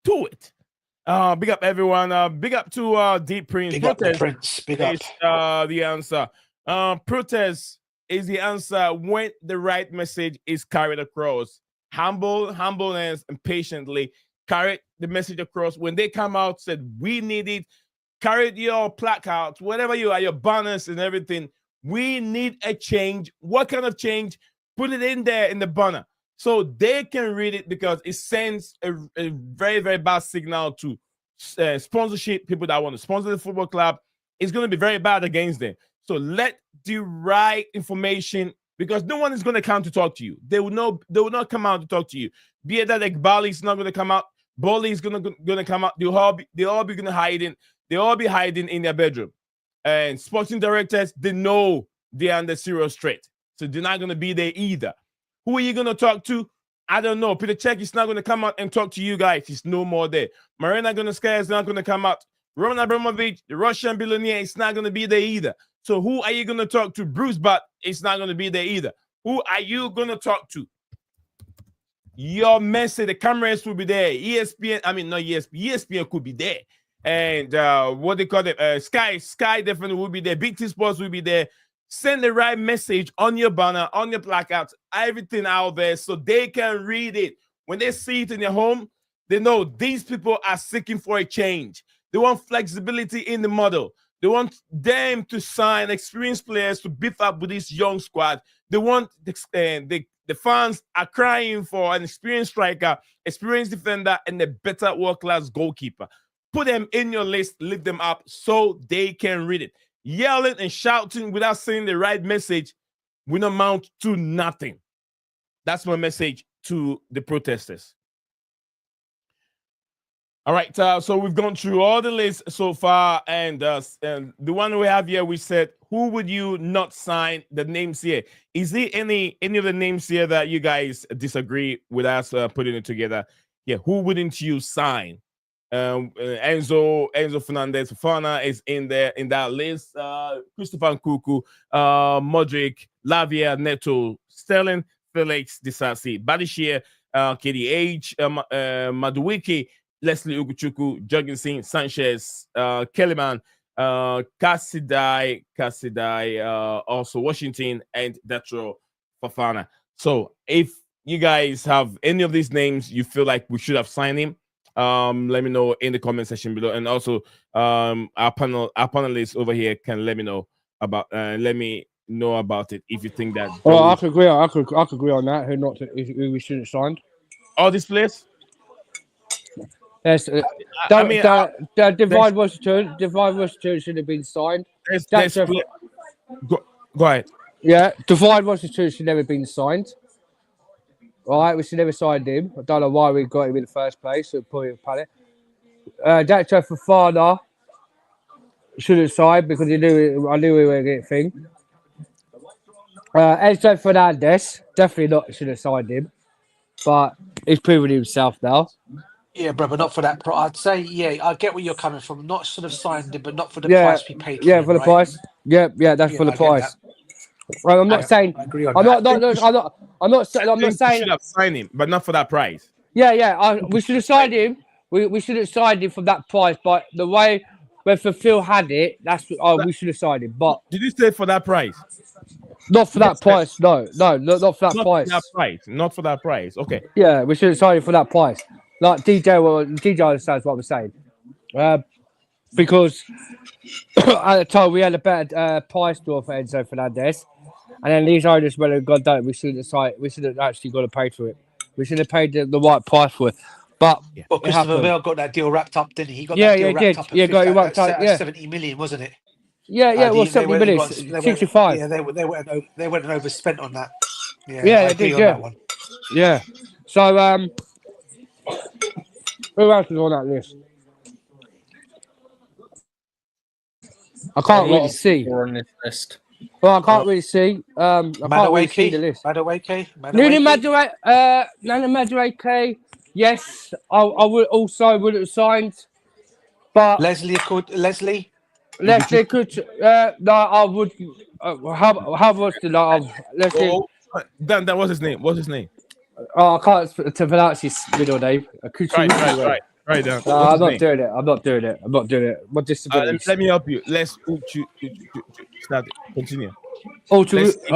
Do it. Big up everyone. Big up to Deep Prince. Big up the Prince. Big up. Is the answer. Protest is the answer when the right message is carried across. Humbleness and patiently carry the message across. When they come out, said we need it, carried your placards, whatever you are, your banners and everything. We need a change. What kind of change? Put it in there in the banner so they can read it, because it sends a very, very bad signal to sponsorship, people that want to sponsor the football club. It's going to be very bad against them. So let the right information, because no one is going to come to talk to you. They will not come out to talk to you. Be it that like Bali is not going to come out, Boehly is going to come out. They all be going to hiding. They all be hiding in their bedroom. And sporting directors, they know they're under serious threat, so they're not going to be there either. Who are you going to talk to? I don't know. Peter Cech is not going to come out and talk to you guys. He's no more there. Marina Gunnaskaya is not going to come out. Roman Abramovich, the Russian billionaire, is not going to be there either. So who are you going to talk to? Bruce Butt is not going to be there either. Who are you going to talk to? Your message, the cameras will be there. ESPN, I mean, not ESPN. ESPN could be there. And what they call it, Sky definitely will be there. Big T Sports will be there. Send the right message on your banner, on your placards, everything out there so they can read it. When they see it in their home, they know these people are seeking for a change. They want flexibility in the model. They want them to sign experienced players to beef up with this young squad. They want the fans are crying for an experienced striker, experienced defender, and a better world-class goalkeeper. Put them in your list, lift them up so they can read it. Yelling and shouting without saying the right message will amount to nothing. That's my message to the protesters. All right, so we've gone through all the lists so far, and the one we have here, we said, who would you not sign? The names here. Is there any of the names here that you guys disagree with us putting it together? Yeah, who wouldn't you sign? Enzo Fernandez Fofana is in there in that list. Christopher Nkuku, Modric, Lavia, Neto, Sterling, Felix, Disasi, Badishia, KDH, Madueke, Leslie Uguchuku, Jorgensen, Sanchez, Kellyman, Cassidy, also Washington, and Detro Fofana. So if you guys have any of these names you feel like we should have signed him, let me know in the comment section below, and also our panelists over here can let me know about it if you think that. Well, I could agree. I could agree on that. Who we shouldn't sign? All these players. Yes, Divide Washington should have been signed. Go ahead. Yeah, Divide Washington should never been signed. All right, we should never signed him. I don't know why we got him in the first place. So probably a panic. Datro Fofana shouldn't sign because I knew we were going to get a thing. Enzo Fernandez definitely not should have signed him, but he's proven himself now. Yeah, bro, but not for that. I'd say, yeah, I get where you're coming from. Not sort of signed him, but not for the price we paid. Yeah, for the price. Yeah, that's for the price. I'm not saying. I'm not saying. You should have signed him, but not for that price. Yeah. We should have signed him. We should have signed him from that price, but the way when Phil had it, we should have signed him. But Did you say for that price? not for that Yes, price. No, not for that Not price. for that price. Not for that price. Okay. Yeah, we should have signed him for that price. Like DJ understands what I'm saying. Because at the time we had a better price draw for Enzo Fernandez, and then these owners went and got done. We should have actually got to pay for it. We should have paid the right price for it. But Well, Christopher Bale got that deal wrapped up, didn't he? He got Yeah, that deal he wrapped did. up at Yeah, got it wrapped up, yeah. 70 million, wasn't it? Yeah, well, 70 minutes, 65. Yeah, they went and overspent on that. Yeah, Yeah, I they agree did, on yeah. that one. Yeah. So, who else is on that list? I can't really see. On this list. Well, I can't really see. I can't really see the list. Madueke. Nana Madueke. Yes, I would have signed, but Leslie. could. No, I would. How much did I? Leslie. Dan, what's his name? What's his name? Oh, I can't to pronounce his middle name. Right, Dan. No, I'm not doing it. I'm not doing it. What disabilities? Let me help you. Let's start it. Continue. I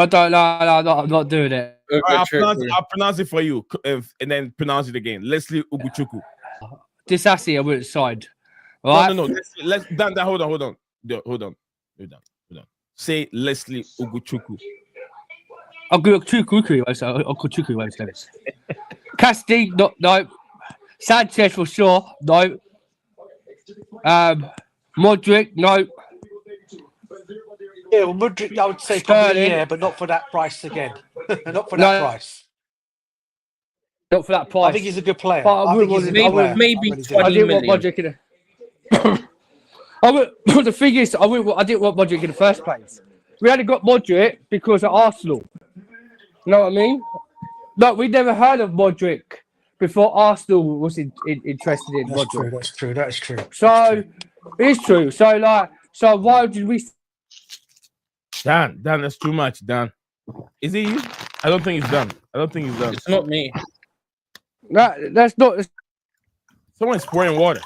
don't know. I'm not doing it. I'll pronounce it for you, and then pronounce it again. Leslie Uguchukwu. Disassi, I wouldn't signed. Right? No. Let's Dan. Hold on. Say Leslie Uguchukwu. Uncle Chukwu. Casti, no. Sanchez for sure, no. Modric, no. Yeah, well, Mudryk, I would say probably yeah, but not for that price again. Not for that price. Not for that price. I think he's a good player. But I maybe 20 million. The thing is, I didn't want Modric in the first place. We only got Modric because of Arsenal. You know what I mean? No, we never heard of Modric before Arsenal was interested in Modric. That's true. So it's true. So why did we? Dan, that's too much. Dan, is it you? I don't think it's done. It's not me. That's not. Someone's pouring water.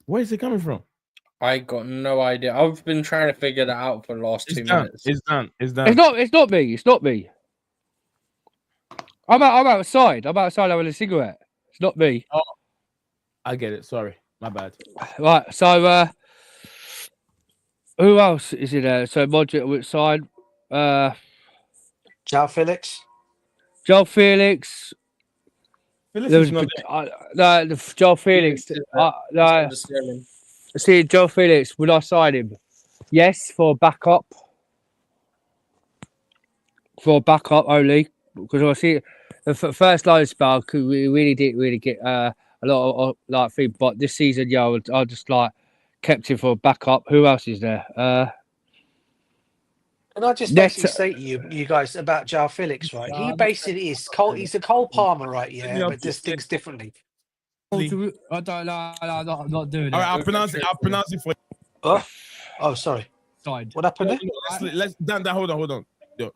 Where is it coming from? I got no idea. I've been trying to figure that out for the last 2 minutes. It's done. It's not me. I'm outside. I'm outside having a cigarette. It's not me. Oh, I get it. Sorry, my bad. Right. So, who else is in there? So Modric which side? João Felix. João Felix. João Felix. See, João Felix. Would I sign him? Yes, for backup. For backup only, because I see the first line spell. We really didn't get a lot of things, but this season, yeah, I just kept him for backup. Who else is there? And I just basically say to you guys about João Felix, right? He basically is he's a Cole Palmer, right? Yeah, but just thinks differently. I don't know. I'm not doing it. All right, I'll pronounce it for you. Oh, sorry. Side. What happened there? Let's Dan, hold on. Yo.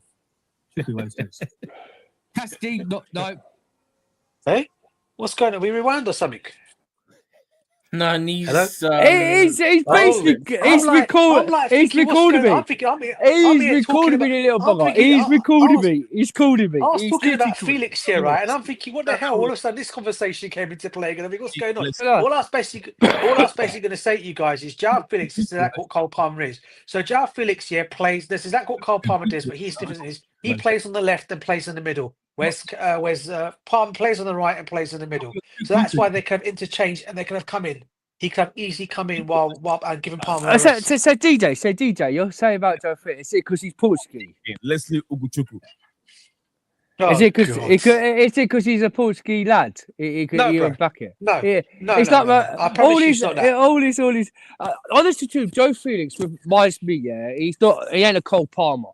Casti, no. Hey, what's going on? We rewind or something? No, he's basically he's recording me. He's recording me, the little bugger. He's recording me. He's calling me. I was talking about Felix here, right? And I'm thinking, what the hell? All of a sudden, this conversation came into play, and I think, what's going on? All I was basically going to say to you guys is, João Felix is exactly what Cole Palmer is. So João Felix here plays. This is exactly what Cole Palmer does, but he's different. He plays on the left and plays in the middle. Whereas Palmer plays on the right and plays in the middle. So that's why they can interchange and they can have come in. He could have easily come in while and given Palmer. So DJ, you're saying about João Felix? Is it because he's Portuguese? Leslie Uguchukwu. Is it because he's a Portuguese lad? He back it. No, it's I promise you not. All these. Honestly, too, João Felix reminds me. Yeah, he ain't a Cole Palmer,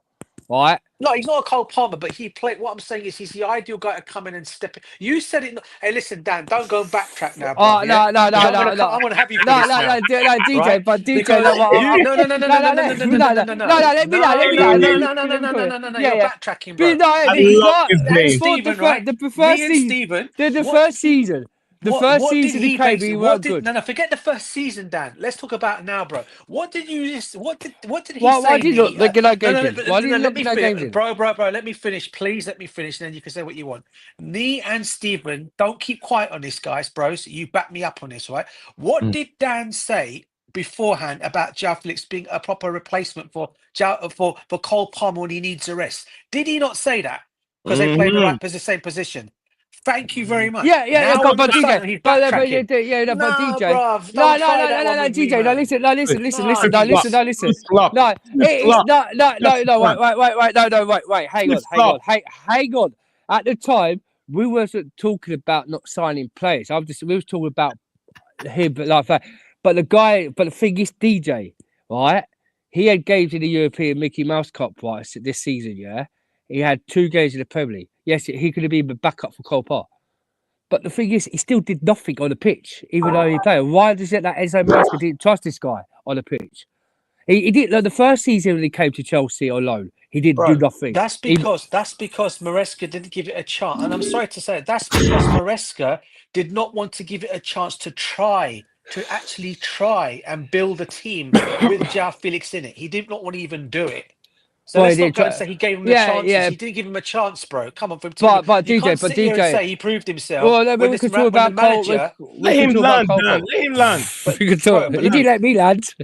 right? No, he's not a Cole Palmer, but he played. What I'm saying is, he's the ideal guy to come in and step in. You said it. Hey, listen, Dan, don't go and backtrack now, bro. Oh no, no, no, no, no. I'm gonna have you for No, this no, now. no, no, DJ, Right? but DJ, Because no, no, no, no, no, no, no, no, no, no, no, no, no, no, let me know, let me no, know, no, let me no, no, no, no, no, no, no. You're backtracking, bro. No, I this is love what his name. Stephen, right? the first Me and season, Stephen. the first season, What did he he came, base? he What weren't did good. no forget the first season, Dan. Let's talk about it now, bro. What did he Why say? did you not get no games No, in? Why did you let not me get no games finish, in? bro. Let me finish, please. Let me finish, and then you can say what you want. Me and Stephen, don't keep quiet on this, guys, bros. You back me up on this, right? What did Dan say beforehand about João Felix being a proper replacement for Cole Palmer when he needs a rest? Did he not say that? Because they play in the same position. Thank you very much. Yeah, Now all of but a sudden DJ, he's but backtracking. but Nah, DJ, bruv, don't try that one with me, DJ, man. listen, Nah, G. Flop. no, it's Flop. wait, hang on, Flop. hang on. At the time, we wasn't talking about not signing players. We was talking about him, but like that. But the thing is, DJ, right? He had games in the European Mickey Mouse Cup right this season. Yeah, he had 2 games in the Premier League. Yes, he could have been the backup for Cole Palmer. But the thing is, he still did nothing on the pitch, even though he played. Why does it that Enzo Maresca didn't trust this guy on the pitch? He did like the first season when he came to Chelsea on loan. He didn't do Bro, nothing. that's because Maresca didn't give it a chance. And I'm sorry to say it, that's because Maresca did not want to give it a chance to actually try and build a team with João Felix in it. He did not want to even do it. So Well, let's he not did go and try. say he gave him the Yeah, chances. yeah. He didn't give him a chance, bro. Come on, for him to But you DJ, can't sit here and say he proved himself well, then when we this can talk when the about Cole. manager. Let him land, Dan. Let him land. We can talk. Bro, He didn't let me land.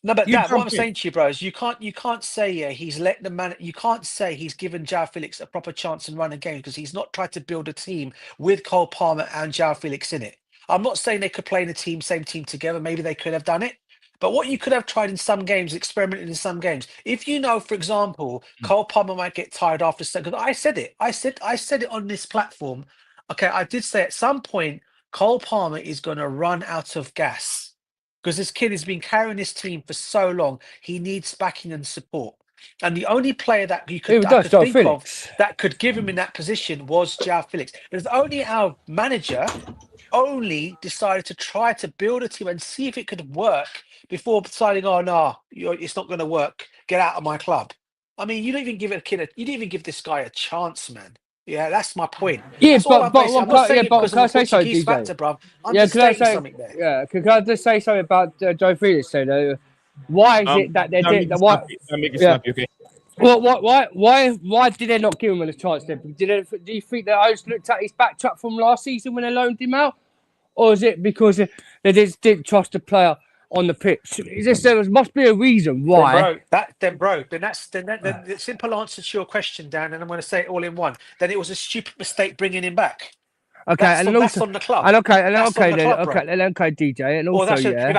No, but You Dad, what I'm jump in. saying to you, bro, is you can't say he's let the man. You can't say he's given João Felix a proper chance and run a game because he's not tried to build a team with Cole Palmer and João Felix in it. I'm not saying they could play in a same team together. Maybe they could have done it. But what you could have tried in some games, experimented in some games. If you know, for example, Cole Palmer might get tired after second. I said it. I said it on this platform. Okay, I did say at some point Cole Palmer is going to run out of gas because this kid has been carrying this team for so long. He needs backing and support. And the only player that I could think of that could give him in that position was João Felix. There's only our manager only decided to try to build a team and see if it could work before deciding, oh no, it's not going to work. Get out of my club. I mean, you don't even give you didn't even give this guy a chance, man. Yeah, that's my point. Yeah, That's all I'm basically. I'm not saying it because of the can I say something, Portuguese DJ? factor, bro. I'm Yeah, just stating something there. Yeah, can I just say something about Joe Felix? So, why is it that they did? Why? Yeah. Okay. Well, why did they not give him a chance? Then do you think they always looked at his back track from last season when they loaned him out, or is it because they just didn't trust the player on the pitch? There must be a reason why. Then the simple answer to your question, Dan, and I'm going to say it all in one. Then it was a stupid mistake bringing him back. Okay, that's on the club. Okay, DJ, and also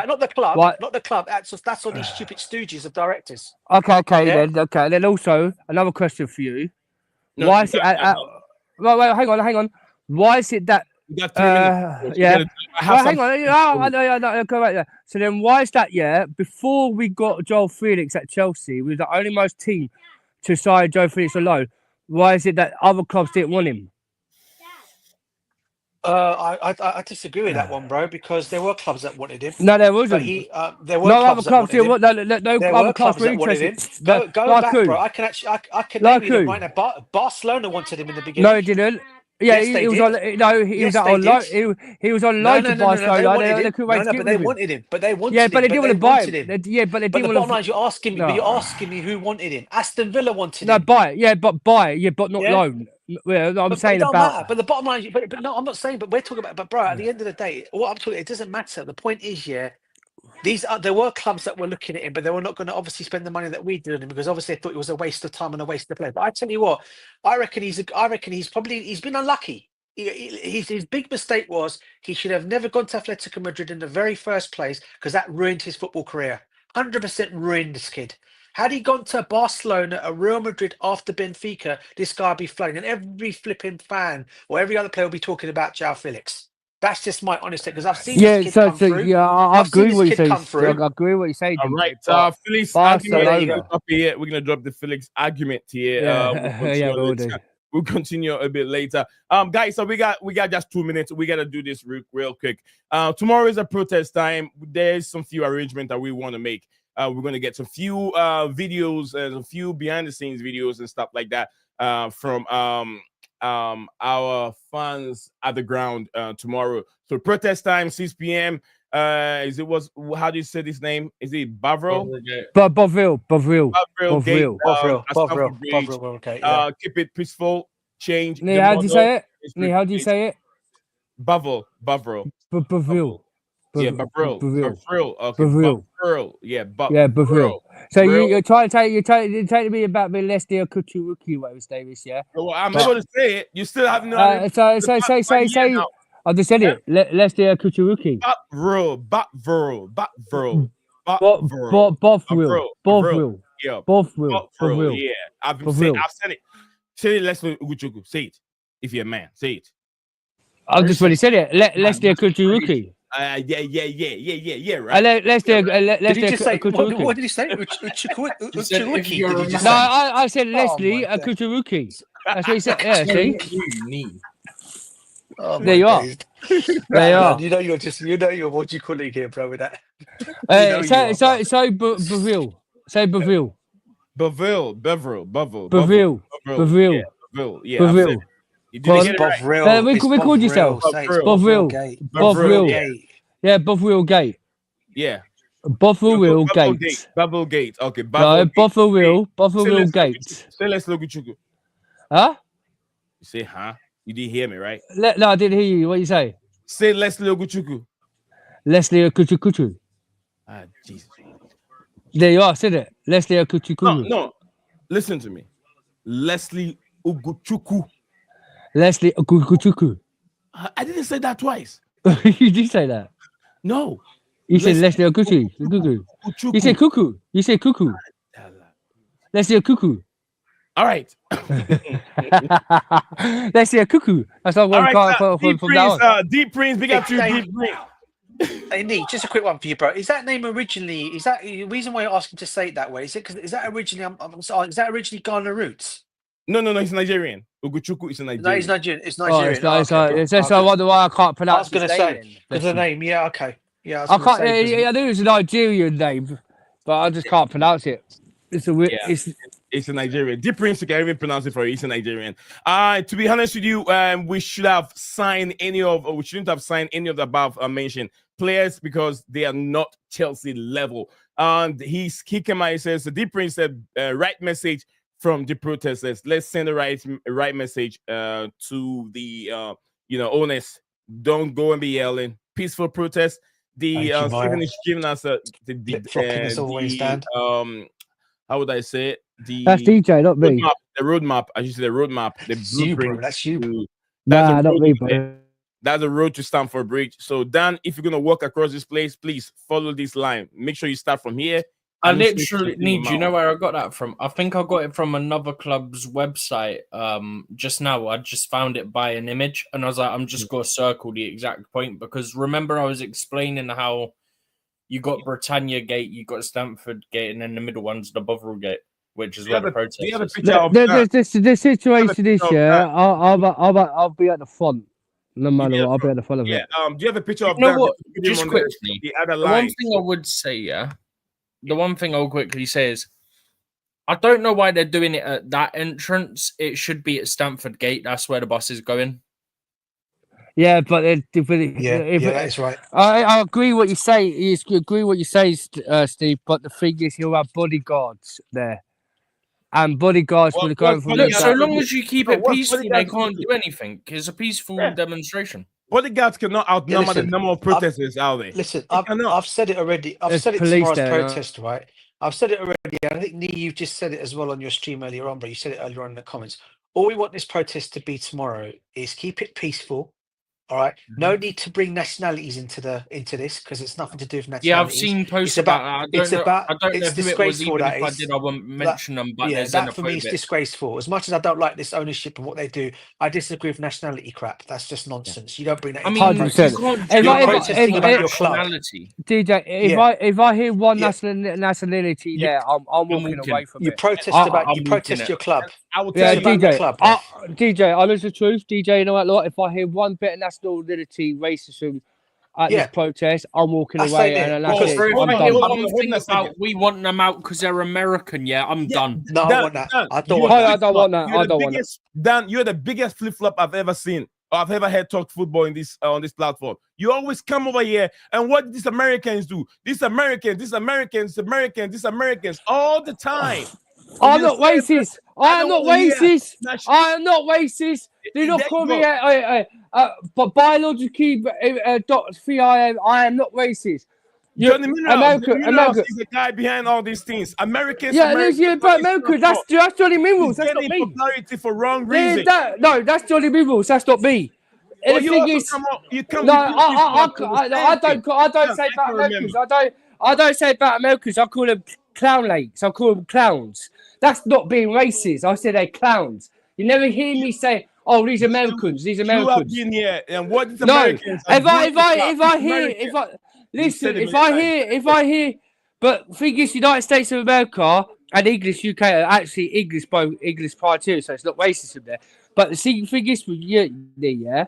not the club, what? Not the club. That's on these stupid stooges of directors. Okay, then also another question for you. Why is it? Wait, hang on. Why is it that? You got 3 minutes. Yeah. Hang on. I know. Go right there. So then, why is that? Yeah. Before we got João Felix at Chelsea, we were the only most team to sign João Felix alone. Why is it that other clubs didn't want him? I disagree with that one, bro. Because there were clubs that wanted him. No, there wasn't. There were clubs that wanted him. No other clubs were interested. Go back, bro. I can name you them right now. Barcelona wanted him in the beginning. No, he didn't. Yeah, yes, he was on. No, he was on loan. He was on loan to Barcelona. But they wanted him. But they wanted him. Yeah, but they didn't want to buy him. Yeah, but they didn't want to. But the bottom line is, you're asking me who wanted him. Aston Villa wanted him. No, buy. Yeah, but not loan. Yeah, I'm saying it don't about. Matter. But the bottom line, but no, I'm not saying. But we're talking about. But bro, at the end of the day, what I'm talking, it doesn't matter. The point is, there were clubs that were looking at him, but they were not going to obviously spend the money that we did on him because obviously they thought it was a waste of time and a waste of play. But I tell you what, I reckon he's been unlucky. His big mistake was he should have never gone to Atletico Madrid in the very first place because that ruined his football career. 100% ruined this kid. Had he gone to Barcelona or Real Madrid after Benfica, this guy would be floating, and every flipping fan or every other player will be talking about João Felix. That's just my honest take because I've seen Yeah, this kid so, come through. yeah, I I've seen agree this what you kid say. come through. I agree what you say. All right, but Felix Barcelona. argument up here. We're gonna drop the Felix argument here. Yeah, We'll yeah, continue we'll later. do. We'll continue a bit later. Guys, so we got just 2 minutes. We gotta do this real quick. Tomorrow is a protest time. There's some few arrangements that we want to make. We're gonna get some few videos and a few behind the scenes videos and stuff like that from our fans at the ground tomorrow. So protest time, 6 p.m. How do you say this name? Is it Bovril? Bovril Gate. Bovril. Okay. Yeah. Keep it peaceful. Change. Nee, how do you say it? Nee, how do you say it? Bovril. Bovril. Yeah, Bovril. Okay, Bovril. Bovril. Yeah, Bovril. So you're trying to take me about me Leslie Kuchuruki, whatever his name is, yeah? Well, I'm not going to say it. You still have no. Say. I just said it. Leslie Kuchuruki. Bovril. Yeah. Bovril. Yeah, I've said it. Say it, Leslie Uguchuku. Say it. If you're a man, say it. I just already said it. Leslie Kuchuruki. Yeah, right. Did he just say? What did he say? Uchuruki. No, I said Leslie Kuchuruki. That's what he said. Yeah, see. Oh, there you are. There you are. You know you're what you call it here, bro. With that. So Bovril. Say Bovril. Bovril. Yeah. Bovril. You didn't get it right. We called yourself. Bovril. Yeah, Bovril Gate. Yeah. Bovril Gate. Bubble Gate. Okay. No, Bovril Gate. Say let's look at you. Huh? You say, huh? You didn't hear me, right? No, I didn't hear you. What you say? Say Leslie Oguchuku. Leslie Okuchukuchu. Ah, Jesus. There you are, said it. Leslie Okuchuku. No. Listen to me. Leslie Oguchuku. Leslie Okuchuku. I didn't say that twice. You did say that. No. You said Leslie Okuchuku. You said cuckoo. You said cuckoo. Leslie Okuchuku. All right. Let's see a cuckoo. That's not one from now on. Deep Prince, big up to you, Deep Prince. Hey, Nick, just a quick one for you, bro. Is that name originally? Is that the reason why you're asking to say it that way? Is it because is that originally? Is that originally Ghana roots? No, it's Nigerian. Uguchuku is a Nigerian. No, it's Nigerian. It's Nigerian. It's just I wonder why I can't pronounce. I was going to say because the name. Yeah, okay. Yeah, I can't. I knew it was a Nigerian name, but I just can't pronounce it. It's a weird. It's a Nigerian. Deep Prince, you can even pronounce it for you. It's a Nigerian. To be honest with you, we shouldn't have signed any of the above mentioned players because they are not Chelsea level. And he came out and says, the Deep Prince said, right message from the protesters. Let's send the right message to the owners. Don't go and be yelling. Peaceful protest. Stephen is giving us how would I say it? That's DJ, not me. The roadmap. I should say the roadmap. The blueprint. That's you. Nah, not me, bro. That's a road to Stamford Bridge. So, Dan, if you're gonna walk across this place, please follow this line. Make sure you start from here. I literally need. You know where I got that from? I think I got it from another club's website. Just now, I just found it by an image, and I was like, I'm just gonna circle the exact point because remember I was explaining how you got Britannia Gate, you got Stamford Gate, and then the middle one's the Bovril Gate, which is where the protest is. The situation is, I'll be at the front. No matter what, I'll be at the front of it. Do you have a picture of that? What? Just quickly, the other line. One thing I would say, the one thing I'll quickly say is, I don't know why they're doing it at that entrance. It should be at Stamford Gate. That's where the bus is going. Yeah, but that's right. I agree what you say. You agree what you say, Steve. But the thing is, you'll have bodyguards there, and bodyguards will go from. Look, so long as you keep it peaceful, they can't do anything. It's a peaceful demonstration. Bodyguards cannot outnumber the number of protesters out there. Listen, I've said it already. I've said it tomorrow's protest, right? I've said it already. I think Nee, you've just said it as well on your stream earlier on, but you said it earlier on in the comments. All we want this protest to be tomorrow is keep it peaceful. All right, no need to bring nationalities into this because it's nothing to do with nationalities. Yeah, I've seen posts about that. I don't know it's who it was. disgraceful. Even That if I is. did, I won't mention them. But Yeah, they're that for me is xenophobic. disgraceful. As much as I don't like this ownership and what they do, I disagree with nationality crap. That's just nonsense. You don't bring that. I into mean, the you 100%. protest. can't You're If protesting about your club. nationality. DJ, if I hear one nationality You- there, I'm walking walking. away from You it. protest I- about. I'm You looking protest at- your club. I will Yeah, tell It's about you. the DJ, club, bruv. DJ, I know the truth. DJ, you know what? Like, if I hear one bit of nationality racism at Yeah. this protest, I'm walking That's away, it, and because- that's it. Bro, if I'm I done. hear Hold on, one hold thing on a second. about we want them out because they're American, yeah, I'm done. No, I Dan, want that. Dan, I don't you're want the that. I don't want that. You're I the don't want biggest, Dan, you're the biggest flip flop I've ever seen. Or I've ever heard talk football in this on this platform. You always come over here and what these Americans do? These Americans, all the time. I'm not racist. I am not racist. Nash- I am not racist. Do not There call you me but biologically, I am not racist. Johnny Minerals, America. is the guy behind all these things. Americans, Yeah, but America. That's Johnny Minerals. He's That's not getting me. popularity for wrong Yeah, reason. No, that's Johnny Minerals. That's not me. And Or the you thing also is, come up, you come. no, you people I don't Yeah, say I about can Americans. remember. I don't say about Americans. I call them clown lakes. I call them clowns. That's not being racist. I say they're clowns. You never hear me say, "Oh, these Americans, these You have Americans." been here, and what these No, Americans are if I doing hear, said it if many I hear, but thing is, United States of America and English UK are actually English, both English prior to, so it's not racism there. But the thing is with you, yeah,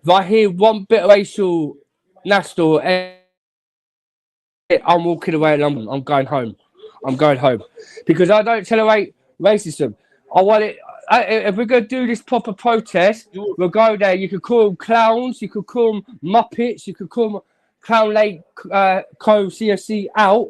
if I hear one bit of racial, national, I'm walking away and I'm going home. I'm going home because I don't tolerate racism. I want it. If we're going to do this proper protest, we'll go there. You could call them clowns, you could call them Muppets, you could call them Clown Lake Co CFC out.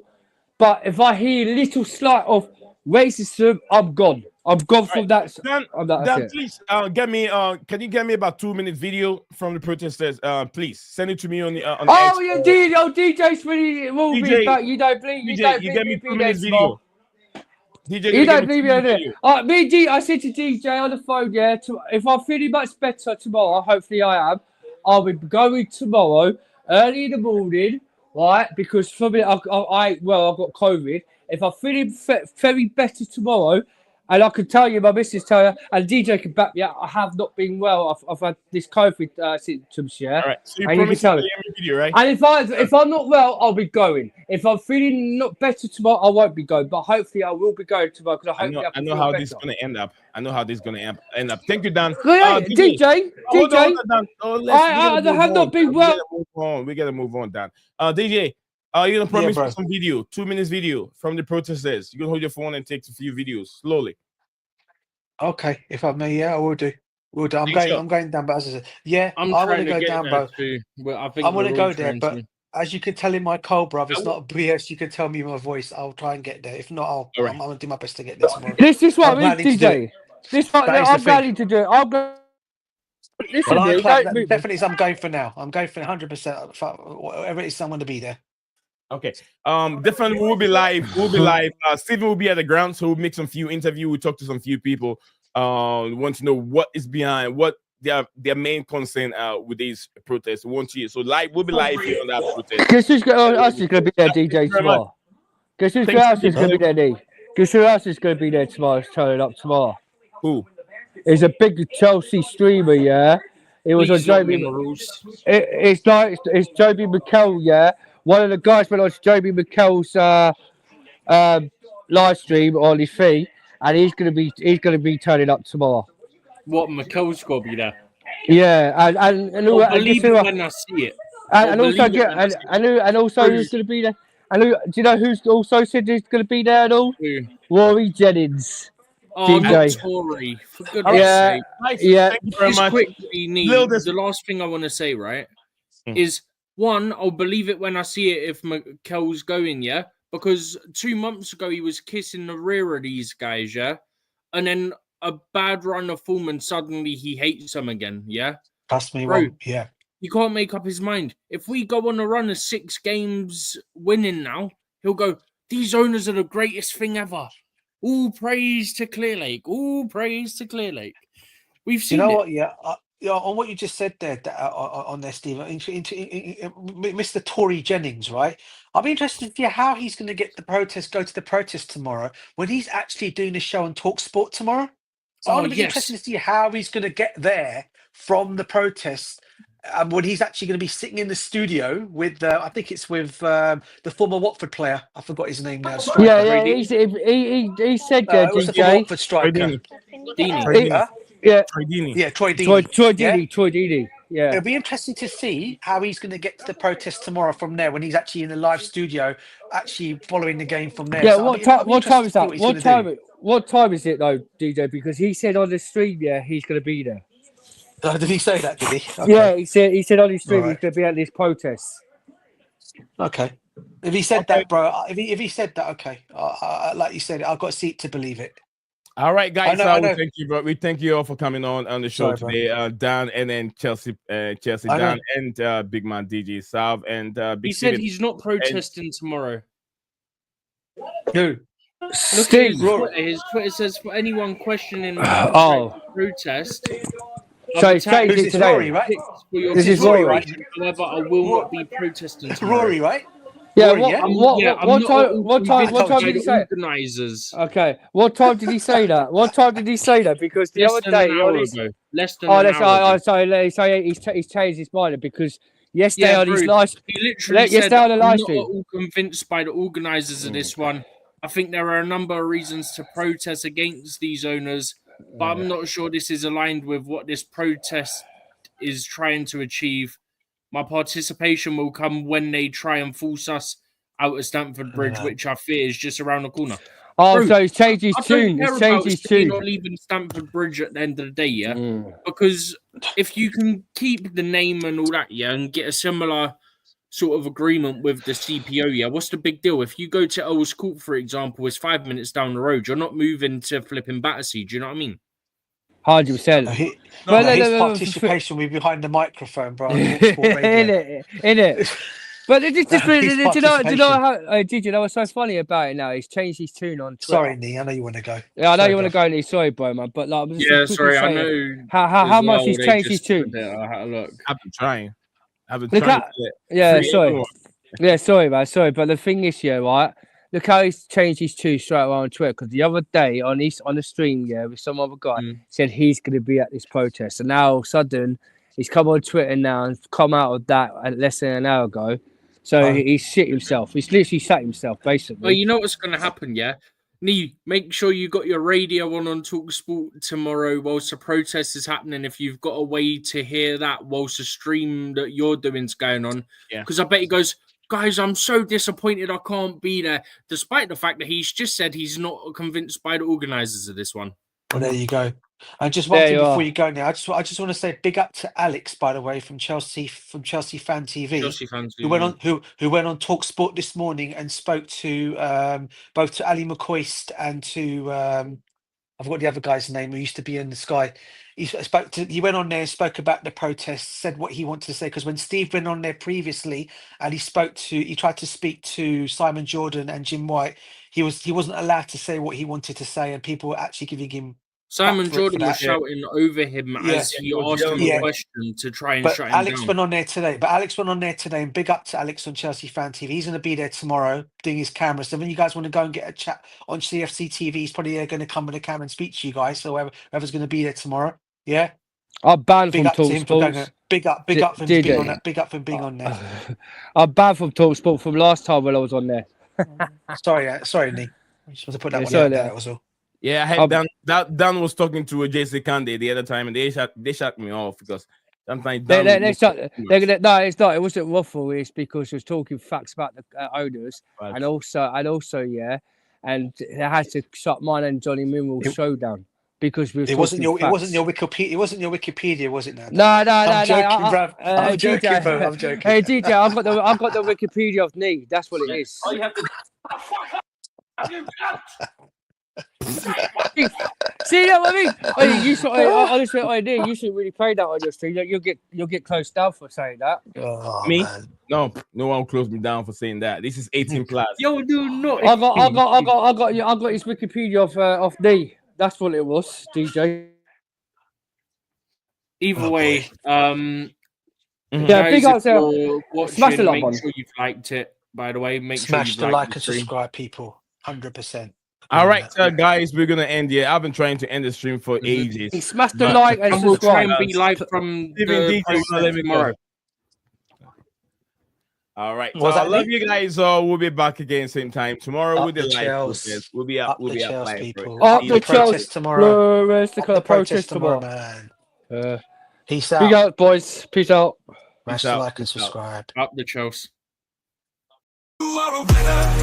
But if I hear a little slight of racism, I'm gone. I'm gone from that. Dan, That's it. please get me. Can you get me about 2-minute video from the protesters? Please send it to me on the. On Oh X. yeah, DJ's really will DJ, be back. You don't believe DJ, don't you believe get me me 2 there minutes tomorrow. video. DJ, You don't believe me on video. it. Me and I said to DJ on the phone, yeah, if I'm feeling much better tomorrow, hopefully I am, I'll be going tomorrow early in the morning, right? Because for me, I've got COVID. If I'm feeling very better tomorrow, and I can tell you, my missus tell you, and DJ can back me up, I have not been well. I've had this COVID symptoms, yeah. All right, so you and promise you can to tell play every video, right? And if I'm not well, I'll be going. If I'm feeling not better tomorrow, I won't be going. But hopefully, I will be going tomorrow because I know how this is gonna end up. End up. Thank you, Dan. DJ. Hold on, Dan. I have not been well. We gotta move on, Dan. DJ, you're gonna promise bro. me some video, 2 minutes video from the protesters. You can hold your phone and take a few videos slowly. Okay, if I may, yeah, I will do. I'm going down, but as I said, yeah, I I'm want to trying go get down, there bro. too. Well, I think I want to we're go all there, trying but to. as you can tell in my cold, bruv, it's not a BS. You can tell me my voice. I'll try and get there. If not, All right. I'm going to do my best to get there tomorrow. This is what I'm I mean, planning to do DJ. This is what That is the I'm thing. planning to do. I'm going. Listen, Well, dude, don't move. definitely, I'm going for now. I'm going for 100%. Whatever it is, someone to be there. Okay. Definitely we'll be live. Steven will be at the ground, so we'll make some few interview. We'll talk to some few people. Want to know what is behind what their main concern with these protests. We want to hear. So we'll be live here on that protest. Guess who's else is going to be there, DJ, tomorrow? Guess who else is going to be there, D? Guess who else is going to be there tomorrow? Turning up tomorrow. Who? It's a big Chelsea streamer, yeah. It was on Joby. It's Joby McKell, yeah. One of the guys went on Joby McKell's live stream on his feed, and he's gonna be turning up tomorrow. What, McKell's got to be there? Yeah, and believe it when I see it. And also who's gonna be there? And do you know who's also said he's gonna be there and all? Who? Rory Jennings. Oh, DJ. not Tory. For goodness Yeah, sake. yeah. Thank you very Just much. quickly, the last thing I want to say, right, is one, I'll believe it when I see it if McKell's going, yeah? Because 2 months ago, he was kissing the rear of these guys, yeah? And then a bad run of form and suddenly he hates them again, yeah? Trust me, Bro, yeah. he can't make up his mind. If we go on a run of 6 games winning now, he'll go, these owners are the greatest thing ever. All praise to Clearlake. All praise to Clearlake. We've seen You know it. what? Yeah, on what you just said there, on there, Steve, Mr. Tory Jennings, right? I'll be interested to hear how he's going to go to the protest tomorrow when he's actually doing a show on Talk Sport tomorrow. So I want to be interested to see how he's going to get there from the protest. When he's actually going to be sitting in the studio with, I think it's with the former Watford player. I forgot his name now. Striker. Yeah. He said What's the former Watford striker? Deeney. Yeah. Troy Deeney. Yeah, Troy Deeney. Troy Deeney. Yeah. It'll be interesting to see how he's going to get to the protest tomorrow from there when he's actually in the live studio, actually following the game from there. Yeah. So what time is that? What time is it though, DJ? Because he said on the stream, he's going to be there. Did he say that? Did he? Okay. Yeah, he said on his stream he's going to be at this protest. Okay. If he said that, bro, if he said that, okay. Like you said, I've got a seat to believe it. All right, guys. I know. We thank you, bro. We thank you all for coming on the show today. Dan and then Chelsea Dan and Big Man DJ Salve and Big He said he's not protesting tomorrow. Who? Look at his Twitter. His Twitter says for anyone questioning protest. So he's changed it today. Rory, right? This is Rory, right? However, I will not be protesting tomorrow. Rory, right? Yeah. Rory, What time did he say? Organizers. Okay. What time did he say that? Because the other day, less than an hour ago. He's changed his mind because yesterday on his Bruce, live, he literally said, on the live I'm stream. not all convinced by the organizers of this one. I think there are a number of reasons to protest against these owners, but I'm not sure this is aligned with what this protest is trying to achieve. My participation will come when they try and force us out of Stamford Bridge, which I fear is just around the corner. Oh, Bruce, so he's changed his tune. He's changed his tune. Not leaving Stamford Bridge at the end of the day, because if you can keep the name and all that, and get a similar sort of agreement with the CPO, what's the big deal? If you go to Earls Court, for example, it's 5 minutes down the road. You're not moving to flipping Battersea. Do you know what I mean? 100%. His participation will be behind the microphone, bro. In it. But did you know what's so funny about it now? He's changed his tune on Twitter. Sorry, Nee, I know you want to go. Yeah, I know you want to go, Nee. Sorry, bro, man. But like, sorry, I know. How much he's changed his tune. I had a look. I've been trying. Sorry, man. Sorry, but the thing is, right? Look how he's changed his tune straight away on Twitter. Because the other day on the stream, with some other guy, said he's going to be at this protest, and now all of a sudden he's come on Twitter now and come out of that less than an hour ago. So he's shit himself. He's literally shut himself, basically. Well, you know what's going to happen, Nee, make sure you got your radio on TalkSport tomorrow whilst the protest is happening. If you've got a way to hear that whilst the stream that you're doing is going on, because I bet he goes, guys, I'm so disappointed I can't be there, despite the fact that he's just said he's not convinced by the organisers of this one. Well, there you go. And just one thing before you go now, I just want to say big up to Alex, by the way, from Chelsea Fan TV. Chelsea fans who went on Talk Sport this morning and spoke to both to Ali McCoist and to I've got the other guy's name who used to be in the Sky. He went on there and spoke about the protests, said what he wanted to say, because when Steve went on there previously and he tried to speak to Simon Jordan and Jim White, he wasn't allowed to say what he wanted to say, and people were actually giving him. Simon Jordan was shouting over him as he asked him a question to try and shut him Alex down. went on there today. And big up to Alex on Chelsea Fan TV. He's going to be there tomorrow doing his camera. So when you guys want to go and get a chat on CFC TV, he's probably going to come with a camera and speak to you guys. So whoever's going to be there tomorrow, I'm banned from TalkSport. Big up for him being on that. Big up for him being on there. I'm banned from TalkSport from last time when I was on there. Sorry, Nee. I just want to put that one out there. That was all. Yeah, I had Dan was talking to JC Kande the other time, and they shut me off because sometimes no, it's not. It wasn't waffle. It's because he was talking facts about the owners, right. and also, and they had to shut mine and Johnny Mineral's show down because we were. It wasn't your Wikipedia. It wasn't your Wikipedia, was it? Now? No. I'm joking, bro. I'm joking. Hey, DJ, I've got the Wikipedia of Nee. That's what it is. All you have to. See what I mean? Honestly, idea. You should really play that on your stream. You'll get closed down for saying that. Oh, me? Man. No one will close me down for saying that. This is 18 plus. Yo, dude, no. I got his Wikipedia of Nee. That's what it was, DJ. Either Oh, way, Mhm. Yeah, guys, big if ups there. you're watching, Smash the like make button. sure you've liked it. By the way, make sure Smash you've the liked like the and stream. subscribe, people. 100%. All right, guys, we're gonna end here. I've been trying to end the stream for Mhm. ages. Smash the but- like and And we'll try subscribe. and be live from Steven the DJ, you know, let me process tomorrow. All right, so Was I that love me? you guys. We'll be back again same time tomorrow Up with the the live Chels. protest. We'll be up. Up We'll the be up Chels, live. people. Up Up the the Chels. protest tomorrow. Blurist, Up the protest tomorrow, man. Peace out. Big out, boys. Peace out. Smash Peace the out. like and Peace out. subscribe. Up the Chelsea. You are a winner.